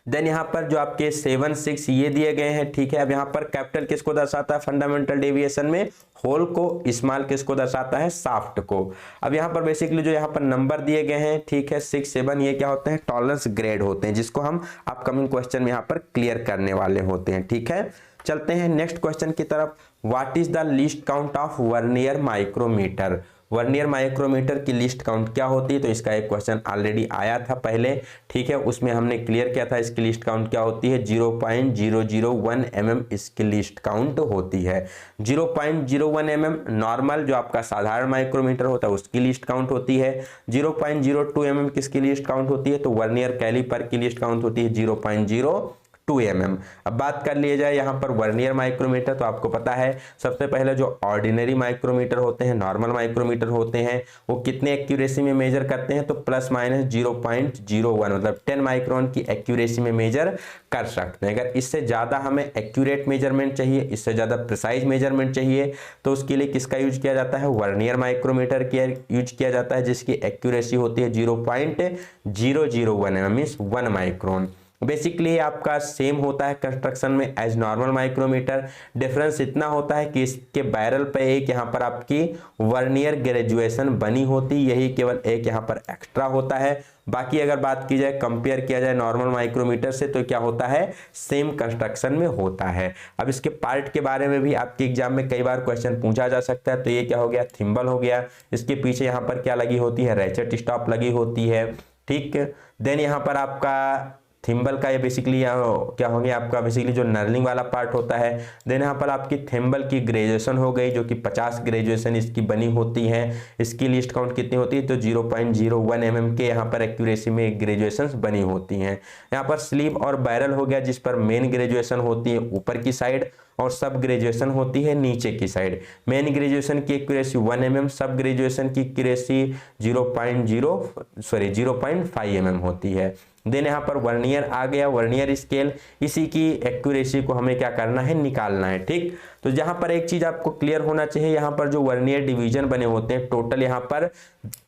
देन यहाँ पर जो आपके 7, 6 ये दिए गए हैं। ठीक है, अब यहाँ पर कैपिटल किसको दर्शाता है फंडामेंटल डेविएशन में, होल को, स्मॉल किसको दर्शाता है, शाफ्ट को। अब यहाँ पर बेसिकली जो यहाँ पर नंबर दिए गए हैं, ठीक है 6, 7 ये क्या होते हैं, टॉलरेंस ग्रेड होते हैं, जिसको हम अपकमिंग क्वेश्चन में यहाँ पर क्लियर करने वाले होते हैं। ठीक है, चलते हैं नेक्स्ट क्वेश्चन की तरफ। What is the least count of vernier micrometer. Vernier micrometer की लिस्ट काउंट क्या होती है, तो इसका एक क्वेश्चन ऑलरेडी आया था पहले। ठीक है, उसमें हमने क्लियर किया था इसकी लिस्ट काउंट क्या होती है, 0.001 mm इसकी लिस्ट काउंट होती है। 0.01 mm नॉर्मल जो आपका साधारण माइक्रोमीटर होता है उसकी लिस्ट काउंट होती है। 0.02 mm किसकी लिस्ट काउंट होती है, तो वर्नियर कैलिपर की लिस्ट काउंट होती है 0.02 mm। अब बात कर लिया जाए यहाँ पर वर्नियर माइक्रोमीटर, तो आपको पता है सबसे पहले जो ऑर्डिनरी माइक्रोमीटर होते हैं, नॉर्मल माइक्रोमीटर होते हैं, वो कितने एक्यूरेसी में मेजर करते हैं, तो प्लस माइनस 0.01 मतलब 10 माइक्रोन की एक्यूरेसी में मेजर कर सकते हैं। अगर इससे ज़्यादा हमें एक्यूरेट मेजरमेंट चाहिए, इससे ज़्यादा प्रिसाइज मेजरमेंट चाहिए, तो उसके लिए किसका यूज किया जाता है, वर्नियर माइक्रोमीटर की यूज किया जाता है, जिसकी एक्यूरेसी होती है 0.001 mm मीन्स 1 माइक्रोन। बेसिकली आपका सेम होता है कंस्ट्रक्शन में एज नॉर्मल माइक्रोमीटर। डिफरेंस इतना होता है कि इसके बैरल पे एक यहाँ पर आपकी वर्नियर ग्रेजुएशन बनी होती, यही केवल एक यहाँ पर एक्स्ट्रा होता है। बाकी अगर बात की जाए, कंपेयर किया जाए नॉर्मल माइक्रोमीटर से, तो क्या होता है, सेम कंस्ट्रक्शन में होता है। अब इसके पार्ट के बारे में भी आपके एग्जाम में कई बार क्वेश्चन पूछा जा सकता है। तो ये क्या हो गया, थिम्बल हो गया, इसके पीछे यहाँ पर क्या लगी होती है, रैचेट स्टॉप लगी होती है। ठीक, देन यहाँ पर आपका थिम्बल का ये बेसिकली क्या हो गया, आपका बेसिकली जो नर्लिंग वाला पार्ट होता है। देन यहाँ पर आपकी थिम्बल की ग्रेजुएशन हो गई, जो कि 50 ग्रेजुएशन इसकी बनी होती है। इसकी लिस्ट काउंट कितनी होती है, तो 0.01 mm के यहाँ पर एक्यूरेसी में ग्रेजुएशन बनी होती हैं। यहाँ पर स्लीव और बैरल हो गया, जिस पर मेन ग्रेजुएशन होती है ऊपर की साइड और सब ग्रेजुएशन होती है नीचे की साइड। मेन ग्रेजुएशन की एक्यूरेसी 1 mm, सब ग्रेजुएशन की एक्यूरेसी 0.5 mm होती है। देन यहाँ पर वर्नियर आ गया, वर्नियर स्केल, इसी की एक्यूरेसी को हमें क्या करना है, निकालना है। ठीक, तो यहाँ पर एक चीज आपको क्लियर होना चाहिए, यहाँ पर जो वर्नियर डिवीजन बने होते हैं, टोटल यहाँ पर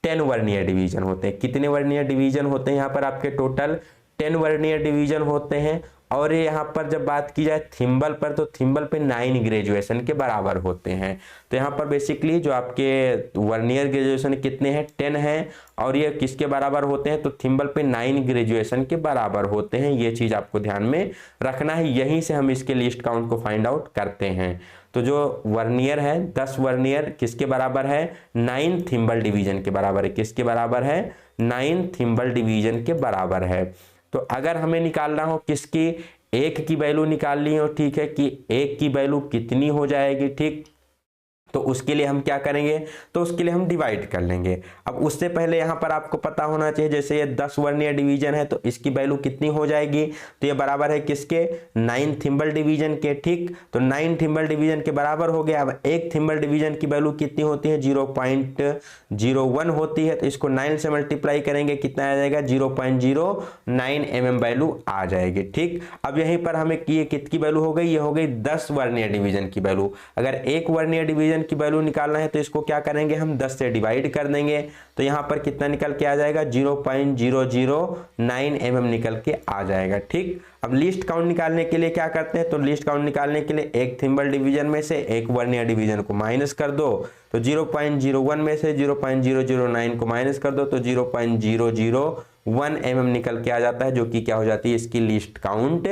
10 वर्नियर डिवीजन होते हैं। कितने वर्नियर डिवीजन होते हैं यहाँ पर आपके, टोटल 10 वर्नियर डिवीजन होते हैं। और ये यहाँ पर जब बात की जाए थिम्बल पर, तो थिम्बल पे 9 ग्रेजुएशन के बराबर होते हैं। तो यहाँ पर बेसिकली जो आपके वर्नियर ग्रेजुएशन कितने हैं, 10 हैं, और ये किसके बराबर होते हैं, तो थिम्बल पे 9 ग्रेजुएशन के बराबर होते हैं। ये चीज आपको ध्यान में रखना है, यहीं से हम इसके लिस्ट काउंट को फाइंड आउट करते हैं। तो जो वर्नियर है, 10 वर्नियर किसके बराबर है, 9 थिम्बल डिवीजन के बराबर है। किसके बराबर है, 9 थिम्बल डिवीजन के बराबर है। तो अगर हमें निकालना हो किसकी, एक की वैल्यू निकालनी हो, ठीक है, कि एक की वैल्यू कितनी हो जाएगी। ठीक, तो उसके लिए हम क्या करेंगे, तो उसके लिए हम डिवाइड कर लेंगे। अब उससे पहले यहाँ पर आपको पता होना चाहिए, जैसे ये 10 वर्नियर डिवीजन है तो इसकी वैल्यू कितनी हो जाएगी, तो ये बराबर है किसके, 9 थिम्बल डिवीजन के। ठीक, तो 9 थिम्बल डिवीजन के बराबर हो गया। अब एक थिम्बल डिवीजन की वैल्यू कितनी होती है, 0.01 होती है, तो इसको 9 से मल्टीप्लाई करेंगे, कितना आ जाएगा, 0.09 mm वैल्यू आ जाएगी। ठीक, अब यहीं पर हमें ये कितनी वैल्यू हो गई, ये हो गई 10 वर्नियर डिवीजन की वैल्यू। अगर एक वर्नियर डिवीजन की वैल्यू निकालना है तो इसको क्या करेंगे, हम 10 से डिवाइड कर देंगे, तो यहां पर कितना निकल के आ जाएगा, 0.009 mm निकल के आ जाएगा। ठीक, अब लीस्ट काउंट निकालने के लिए क्या करते हैं, तो लीस्ट काउंट निकालने के लिए एक थिम्बल डिवीजन में से एक वर्नियर डिवीजन को माइनस कर दो, तो 0.01 में से 0.009 को माइनस कर दो तो 0.001 mm निकल के आ जाता है, जो कि क्या हो जाती है, इसकी लीस्ट काउंट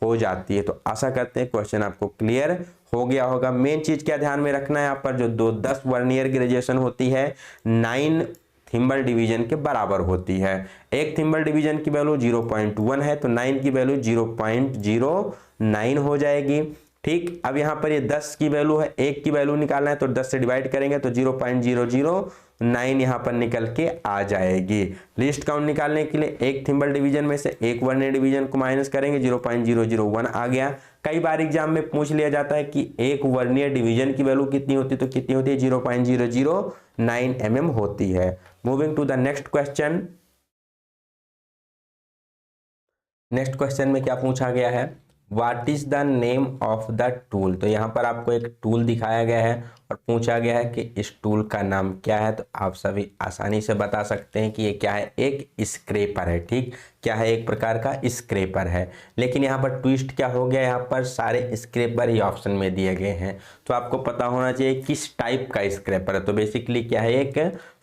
हो जाती है। तो आशा करते हैं क्वेश्चन आपको क्लियर हो गया होगा। मेन चीज क्या ध्यान में रखना है, यहाँ पर जो 10 वर्नियर ग्रेजुएशन होती है 9 थिम्बल डिवीजन के बराबर होती है। एक थिम्बल डिवीजन की वैल्यू 0.1 है तो 9 की वैल्यू 0.09 हो जाएगी। ठीक, अब यहाँ पर ये 10 की वैल्यू है, एक की वैल्यू निकालना है तो 10 से डिवाइड करेंगे तो 0.009 यहाँ पर निकल के आ जाएगी। लिस्ट काउंट निकालने के लिए एक थिम्बल डिवीजन में से एक वर्नियर डिवीजन को माइनस करेंगे, 0.001 आ गया। कई बार एग्जाम में पूछ लिया जाता है कि एक वर्नियर डिवीजन की वैल्यू कितनी होती है, तो कितनी होती है, 0.009 mm होती है। Moving to the next question. Next question में क्या पूछा गया है, what is the name of the tool. तो यहाँ पर आपको एक टूल दिखाया गया है और पूछा गया है कि इस टूल का नाम क्या है। तो आप सभी आसानी से बता सकते हैं कि ये क्या है, एक स्क्रैपर है। ठीक, क्या है, एक प्रकार का स्क्रैपर है। लेकिन यहाँ पर ट्विस्ट क्या हो गया, यहाँ पर सारे स्क्रैपर ही ऑप्शन में दिए गए हैं, तो आपको पता होना चाहिए किस टाइप का स्क्रैपर है। तो बेसिकली क्या है, एक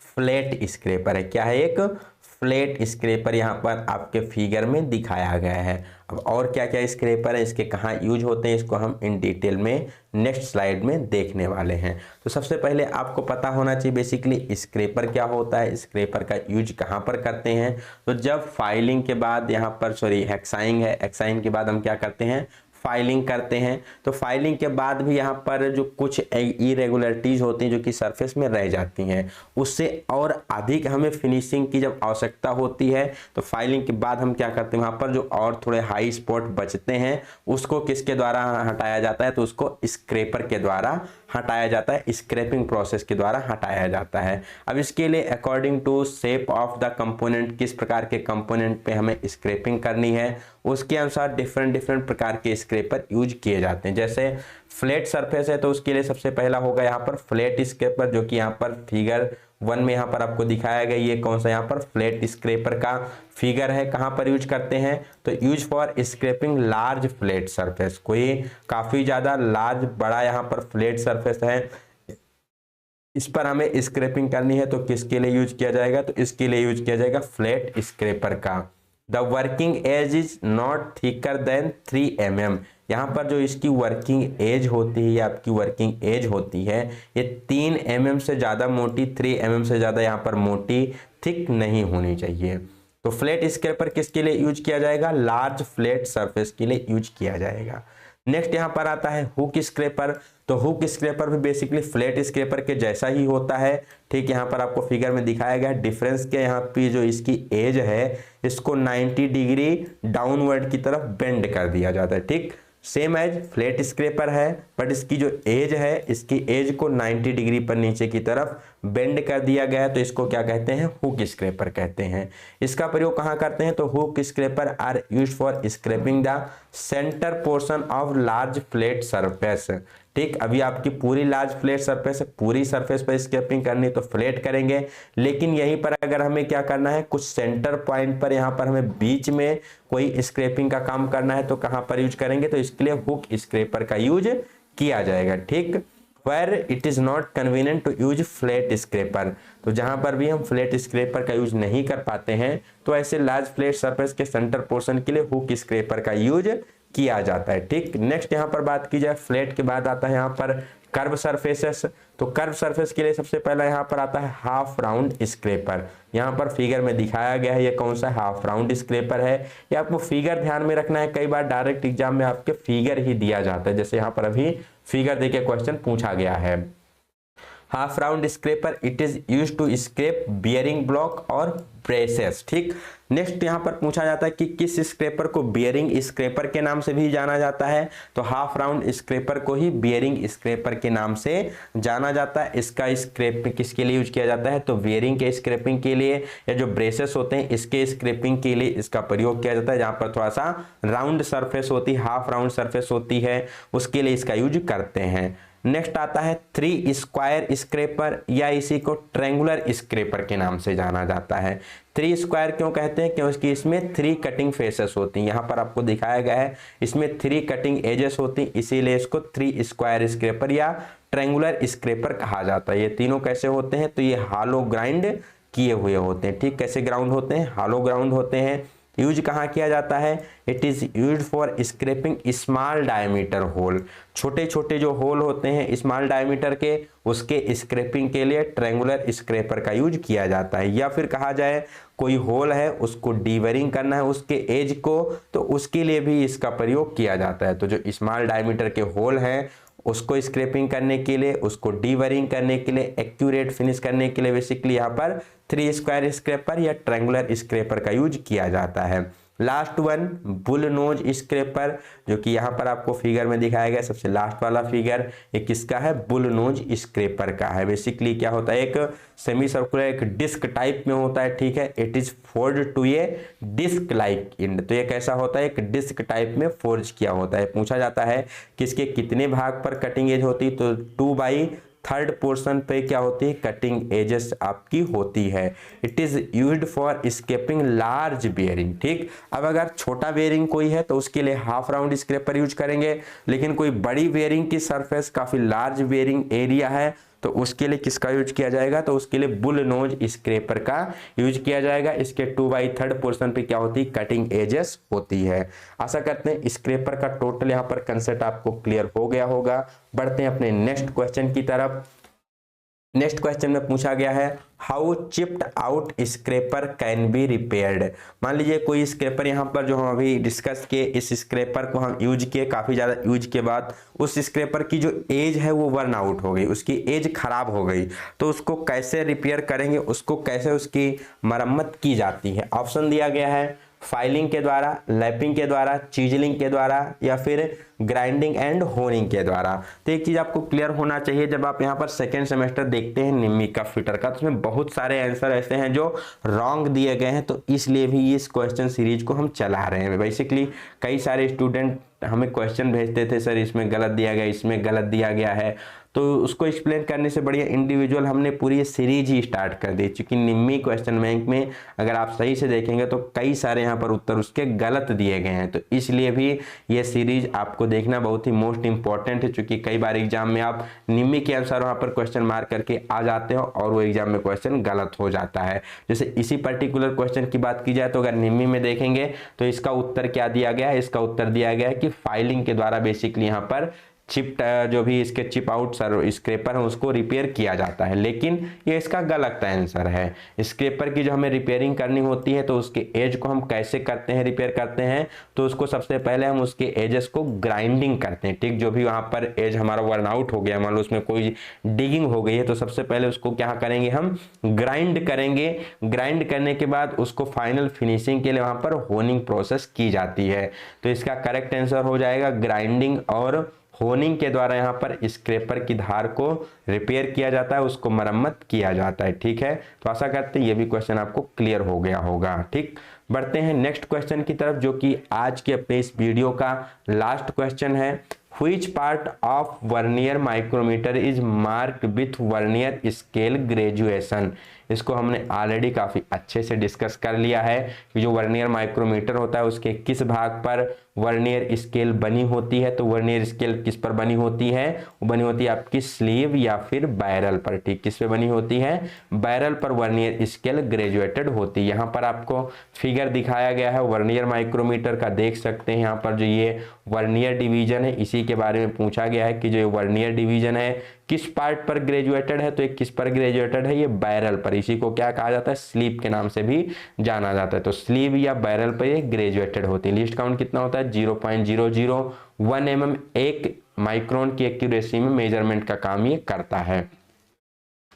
फ्लैट स्क्रैपर है। क्या है, एक फ्लैट स्क्रैपर यहाँ पर आपके फिगर में दिखाया गया है। अब और क्या क्या स्क्रैपर है, इसके कहाँ यूज होते हैं, इसको हम इन डिटेल में नेक्स्ट स्लाइड में देखने वाले हैं। तो सबसे पहले आपको पता होना चाहिए बेसिकली स्क्रैपर क्या होता है, स्क्रैपर का यूज कहाँ पर करते हैं। तो जब फाइलिंग के बाद यहाँ पर हेक्साइंग है, हेक्साइंग के बाद हम क्या करते हैं, फाइलिंग करते हैं। तो फाइलिंग के बाद भी यहाँ पर जो कुछ इरेगुलरिटीज होती हैं जो कि सरफेस में रह जाती हैं, उससे और अधिक हमें फिनिशिंग की जब आवश्यकता होती है तो फाइलिंग के बाद हम क्या करते हैं, वहाँ पर जो और थोड़े हाई स्पॉट बचते हैं उसको किसके द्वारा हटाया जाता है, तो उसको स्क्रैपर के द्वारा हटाया जाता है, स्क्रैपिंग प्रोसेस के द्वारा हटाया जाता है। अब इसके लिए according to shape of the component, किस प्रकार के कंपोनेंट पे हमें स्क्रैपिंग करनी है, उसके अनुसार डिफरेंट प्रकार के स्क्रैपर यूज किए जाते हैं। जैसे फ्लैट सरफेस है तो उसके लिए सबसे पहला होगा यहाँ पर फ्लैट स्क्रैपर, जो कि यहाँ पर फिगर 1 में यहाँ पर आपको दिखाया गया। ये कौन सा यहाँ पर फ्लैट स्क्रैपर का फिगर है, कहाँ पर यूज करते हैं, तो use for scraping large flat surface. कोई काफी ज्यादा लार्ज बड़ा यहाँ पर फ्लैट सरफेस है, इस पर हमें स्क्रैपिंग करनी है तो किसके लिए यूज किया जाएगा, तो इसके लिए यूज किया जाएगा फ्लैट स्क्रैपर का। The working edge is not thicker than 3 mm। यहाँ पर जो इसकी वर्किंग एज होती है, आपकी वर्किंग एज होती है, ये 3 mm से ज़्यादा मोटी, 3 mm से ज़्यादा यहाँ पर मोटी, थिक नहीं होनी चाहिए। तो फ्लैट स्क्रैपर किसके लिए यूज किया जाएगा, लार्ज फ्लैट सरफेस के लिए यूज किया जाएगा। नेक्स्ट यहाँ पर आता है हुक स्क्रैपर। तो हुक स्क्रैपर भी बेसिकली फ्लैट स्क्रैपर के जैसा ही होता है। ठीक, यहाँ पर आपको फिगर में दिखाया गया है। डिफरेंस के यहाँ पे जो इसकी एज है इसको 90 डिग्री डाउनवर्ड की तरफ बेंड कर दिया जाता है। ठीक, सेम एज फ्लैट स्क्रैपर है, बट इसकी जो एज है, इसकी एज को 90 डिग्री पर नीचे की तरफ बेंड कर दिया गया है, तो इसको क्या कहते हैं, हुक स्क्रैपर कहते हैं। इसका प्रयोग कहाँ करते हैं, तो hook scraper are used for scraping the centre portion of large flat surface. ठीक, अभी आपकी पूरी लार्ज फ्लैट सरफेस है, पूरी सरफेस पर स्क्रैपिंग करनी तो फ्लैट करेंगे, लेकिन यहीं पर अगर हमें क्या करना है, कुछ सेंटर पॉइंट पर यहाँ पर हमें बीच में कोई स्क्रैपिंग का काम करना है तो कहाँ पर यूज करेंगे, तो इसके लिए हुक स्क्रैपर का यूज किया जाएगा। ठीक, where it is not convenient to use flat scraper। तो जहां पर भी हम फ्लैट स्क्रैपर का यूज नहीं कर पाते हैं तो ऐसे लार्ज फ्लैट सरफेस के सेंटर पोर्शन के लिए हुक स्क्रैपर का यूज किया जाता है। ठीक, नेक्स्ट यहाँ पर बात की जाए फ्लैट के बाद आता है यहाँ पर कर्व सरफेसेस। तो कर्व सरफेस के लिए सबसे पहला यहाँ पर आता है हाफ राउंड स्क्रैपर। यहाँ पर फिगर में दिखाया गया है, ये कौन सा हाफ राउंड स्क्रैपर है। ये आपको फिगर ध्यान में रखना है, कई बार डायरेक्ट एग्जाम में आपके फिगर ही दिया जाता है, जैसे यहाँ पर अभी फिगर देके क्वेश्चन पूछा गया है। Half round scraper, it is used to scrap bearing block और ब्रेसेस। ठीक, नेक्स्ट यहाँ पर पूछा जाता है कि किस स्क्रैपर को बियरिंग स्क्रैपर के नाम से भी जाना जाता है, तो हाफ राउंड स्क्रैपर को ही बियरिंग स्क्रैपर के नाम से जाना जाता है। इसका स्क्रैपिंग किसके लिए यूज किया जाता है, तो बियरिंग के स्क्रैपिंग के लिए, या जो ब्रेसेस होते हैं इसके स्क्रैपिंग के लिए इसका प्रयोग किया जाता है। जहां पर थोड़ा सा राउंड सरफेस होती है, हाफ राउंड सरफेस होती है, उसके लिए इसका यूज करते हैं। नेक्स्ट आता है थ्री स्क्वायर स्क्रैपर, या इसी को ट्रायंगुलर स्क्रैपर के नाम से जाना जाता है। थ्री स्क्वायर क्यों कहते हैं, क्योंकि इसमें थ्री कटिंग फेसेस होती हैं। यहाँ पर आपको दिखाया गया है इसमें थ्री कटिंग एजेस होती हैं, इसीलिए इसको थ्री स्क्वायर स्क्रैपर या ट्रायंगुलर स्क्रैपर कहा जाता है। ये तीनों कैसे होते हैं, तो ये हालो ग्राइंड किए हुए होते हैं। ठीक, कैसे ग्राउंड होते हैं, हालो ग्राउंड होते हैं। यूज कहाँ किया जाता है, it is use for scraping small diameter hole, छोटे छोटे जो होल होते हैं स्मॉल डायमीटर के, उसके स्क्रैपिंग के लिए ट्रायंगुलर स्क्रैपर का यूज किया जाता है। या फिर कहा जाए कोई होल है उसको डीबरिंग करना है उसके एज को, तो उसके लिए भी इसका प्रयोग किया जाता है। तो जो स्मॉल डायमीटर के होल हैं उसको स्क्रैपिंग करने के लिए, उसको डीबरिंग करने के लिए, एक्यूरेट फिनिश करने के लिए बेसिकली यहाँ पर थ्री स्क्वायर स्क्रैपर या ट्रायंगुलर स्क्रैपर का यूज किया जाता है। Last one bull knows scraper, जो कि यहाँ पर आपको फिगर में दिखाया गया सबसे लास्ट वाला फिगर, ये किसका है, बुल नोज स्क्रैपर का है। बेसिकली क्या होता है, एक सेमी सर्कुलर एक डिस्क टाइप में होता है। ठीक है, it is forged to a disc like end, तो ये कैसा होता है, एक डिस्क टाइप में फोर्ज किया होता है। पूछा जाता है कि इसके कितने भाग पर कटिंग एज होती, तो 2/3 पोर्शन पे क्या होती है, कटिंग एजेस आपकी होती है। It is used for escaping large bearing. ठीक, अब अगर छोटा बेयरिंग कोई है तो उसके लिए हाफ राउंड स्क्रैपर यूज करेंगे, लेकिन कोई बड़ी बेयरिंग की सरफेस काफी लार्ज बेयरिंग एरिया है तो उसके लिए किसका यूज किया जाएगा, तो उसके लिए बुल नोज स्क्रैपर का यूज किया जाएगा। इसके 2/3 पोर्शन पे क्या होती है, कटिंग एजेस होती है। आशा करते हैं स्क्रैपर का टोटल यहाँ पर कंसेप्ट आपको क्लियर हो गया होगा। बढ़ते हैं अपने नेक्स्ट क्वेश्चन की तरफ। नेक्स्ट क्वेश्चन में पूछा गया है how chipped out scraper can be repaired. मान लीजिए कोई स्क्रैपर यहाँ पर जो हम अभी डिस्कस किए, इस स्क्रैपर को हम यूज किए, काफी ज्यादा यूज के बाद उस स्क्रैपर की जो एज है वो वर्न आउट हो गई, उसकी एज खराब हो गई, तो उसको कैसे रिपेयर करेंगे, उसको कैसे उसकी मरम्मत की जाती है। ऑप्शन दिया गया है फाइलिंग के द्वारा, लैपिंग के द्वारा, चीजलिंग के द्वारा, या फिर ग्राइंडिंग एंड होनिंग के द्वारा। तो एक चीज आपको क्लियर होना चाहिए, जब आप यहाँ पर सेकेंड सेमेस्टर देखते हैं निम्मी का फिटर का, तो उसमें बहुत सारे आंसर ऐसे हैं जो रॉन्ग दिए गए हैं, तो इसलिए भी इस क्वेश्चन सीरीज को हम चला रहे हैं। बेसिकली कई सारे स्टूडेंट हमें क्वेश्चन भेजते थे, सर इसमें गलत दिया गया, इसमें गलत दिया गया है, तो उसको एक्सप्लेन करने से बढ़िया इंडिविजुअल हमने पूरी सीरीज ही स्टार्ट कर दी। क्योंकि निम्मी क्वेश्चन बैंक में अगर आप सही से देखेंगे तो कई सारे यहाँ पर उत्तर उसके गलत दिए गए हैं, तो इसलिए भी ये सीरीज आपको देखना बहुत ही मोस्ट इंपॉर्टेंट है। क्योंकि कई बार एग्जाम में आप निम्मी के अनुसार वहाँ पर क्वेश्चन मार्क करके आ जाते हो और वो एग्जाम में क्वेश्चन गलत हो जाता है। जैसे इसी पर्टिकुलर क्वेश्चन की बात की जाए तो अगर निम्मी में देखेंगे तो इसका उत्तर क्या दिया गया है, इसका उत्तर दिया गया है कि फाइलिंग के द्वारा बेसिकली यहाँ पर चिप जो भी इसके चिप आउट स्क्रैपर है उसको रिपेयर किया जाता है, लेकिन ये इसका गलत आंसर है। स्क्रैपर की जो हमें रिपेयरिंग करनी होती है तो उसके एज को हम कैसे करते हैं, रिपेयर करते हैं, तो उसको सबसे पहले हम उसके एजेस को ग्राइंडिंग करते हैं। ठीक, जो भी वहां पर एज हमारा वर्न आउट हो गया, मान लो उसमें कोई डिगिंग हो गई है, तो सबसे पहले उसको क्या करेंगे, हम ग्राइंड करेंगे। ग्राइंड करने के बाद उसको फाइनल फिनिशिंग के लिए वहां पर होनिंग प्रोसेस की जाती है। तो इसका करेक्ट आंसर हो जाएगा ग्राइंडिंग और होनिंग के द्वारा यहाँ पर स्क्रैपर की धार को रिपेयर किया जाता है, उसको मरम्मत किया जाता है। ठीक है, तो आशा करते हैं ये भी क्वेश्चन आपको क्लियर हो गया होगा। ठीक, बढ़ते हैं नेक्स्ट क्वेश्चन की तरफ, जो कि आज के अपने इस वीडियो का लास्ट क्वेश्चन है। Which part of vernier micrometer is marked with vernier scale graduation? इसको हमने ऑलरेडी काफी अच्छे से डिस्कस कर लिया है कि जो वर्नियर माइक्रोमीटर होता है उसके किस भाग पर वर्नियर स्केल बनी होती है। तो वर्नियर स्केल किस पर बनी होती है, वो बनी होती है आपकी स्लीव या फिर बैरल पर। ठीक, किस पे बनी होती है, बैरल पर वर्नियर स्केल ग्रेजुएटेड होती है। यहाँ पर आपको फिगर दिखाया गया है वर्नियर माइक्रोमीटर का, देख सकते हैं यहाँ पर जो ये वर्नियर डिवीजन है इसी के बारे में पूछा गया है कि जो वर्नियर डिवीजन है किस पार्ट पर ग्रेजुएटेड है, तो एक किस पर ग्रेजुएटेड है, ये बैरल पर। इसी को क्या कहा जाता है, स्लीव के नाम से भी जाना जाता है। तो स्लीव या बैरल पर ये ग्रेजुएटेड होती है। लीस्ट काउंट कितना होता है, 0.001 mm, 1 माइक्रोन की एक्यूरेसी में मेजरमेंट का काम ये करता है।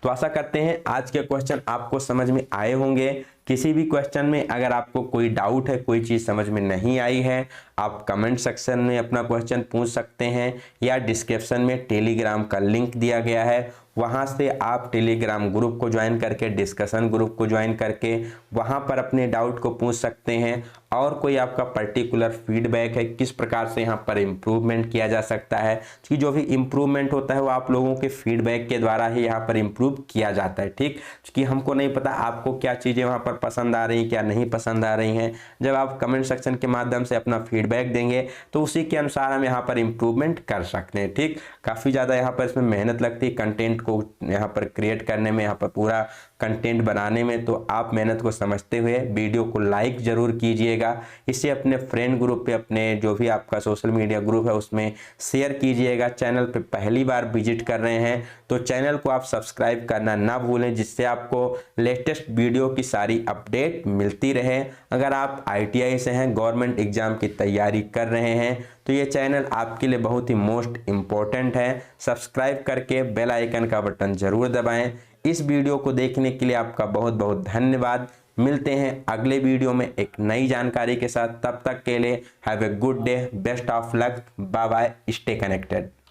तो आशा करते हैं आज के क्वेश्चन आपको समझ में आए होंगे। किसी भी क्वेश्चन में अगर आपको कोई डाउट है, कोई चीज़ समझ में नहीं आई है, आप कमेंट सेक्शन में अपना क्वेश्चन पूछ सकते हैं या डिस्क्रिप्शन में टेलीग्राम का लिंक दिया गया है, वहाँ से आप टेलीग्राम ग्रुप को ज्वाइन करके, डिस्कशन ग्रुप को ज्वाइन करके वहाँ पर अपने डाउट को पूछ सकते हैं। और कोई आपका पर्टिकुलर फीडबैक है, किस प्रकार से यहाँ पर इम्प्रूवमेंट किया जा सकता है, कि जो भी इम्प्रूवमेंट होता है वो आप लोगों के फीडबैक के द्वारा ही यहाँ पर इम्प्रूव किया जाता है। ठीक, क्योंकि हमको नहीं पता आपको क्या चीज़ें वहाँ पर पसंद आ रही हैं, क्या नहीं पसंद आ रही हैं। जब आप कमेंट सेक्शन के माध्यम से अपना फीडबैक देंगे तो उसी के अनुसार हम यहाँ पर इम्प्रूवमेंट कर सकते हैं। ठीक, काफ़ी ज़्यादा यहाँ पर इसमें मेहनत लगती है कंटेंट को यहाँ पर क्रिएट करने में, यहाँ पर पूरा कंटेंट बनाने में। तो आप मेहनत को समझते हुए वीडियो को लाइक जरूर कीजिएगा, इसे अपने फ्रेंड ग्रुप पे, अपने जो भी आपका सोशल मीडिया ग्रुप है उसमें शेयर कीजिएगा। चैनल पे पहली बार विजिट कर रहे हैं तो चैनल को आप सब्सक्राइब करना ना भूलें, जिससे आपको लेटेस्ट वीडियो की सारी अपडेट मिलती रहे। अगर आप ITI से हैं, गवर्नमेंट एग्जाम की तैयारी कर रहे हैं, तो ये चैनल आपके लिए बहुत ही मोस्ट इम्पोर्टेंट है। सब्सक्राइब करके बेल आइकन का बटन जरूर दबाएं। इस वीडियो को देखने के लिए आपका बहुत बहुत धन्यवाद। मिलते हैं अगले वीडियो में एक नई जानकारी के साथ। तब तक के लिए have a good day, best of luck, bye bye, stay connected.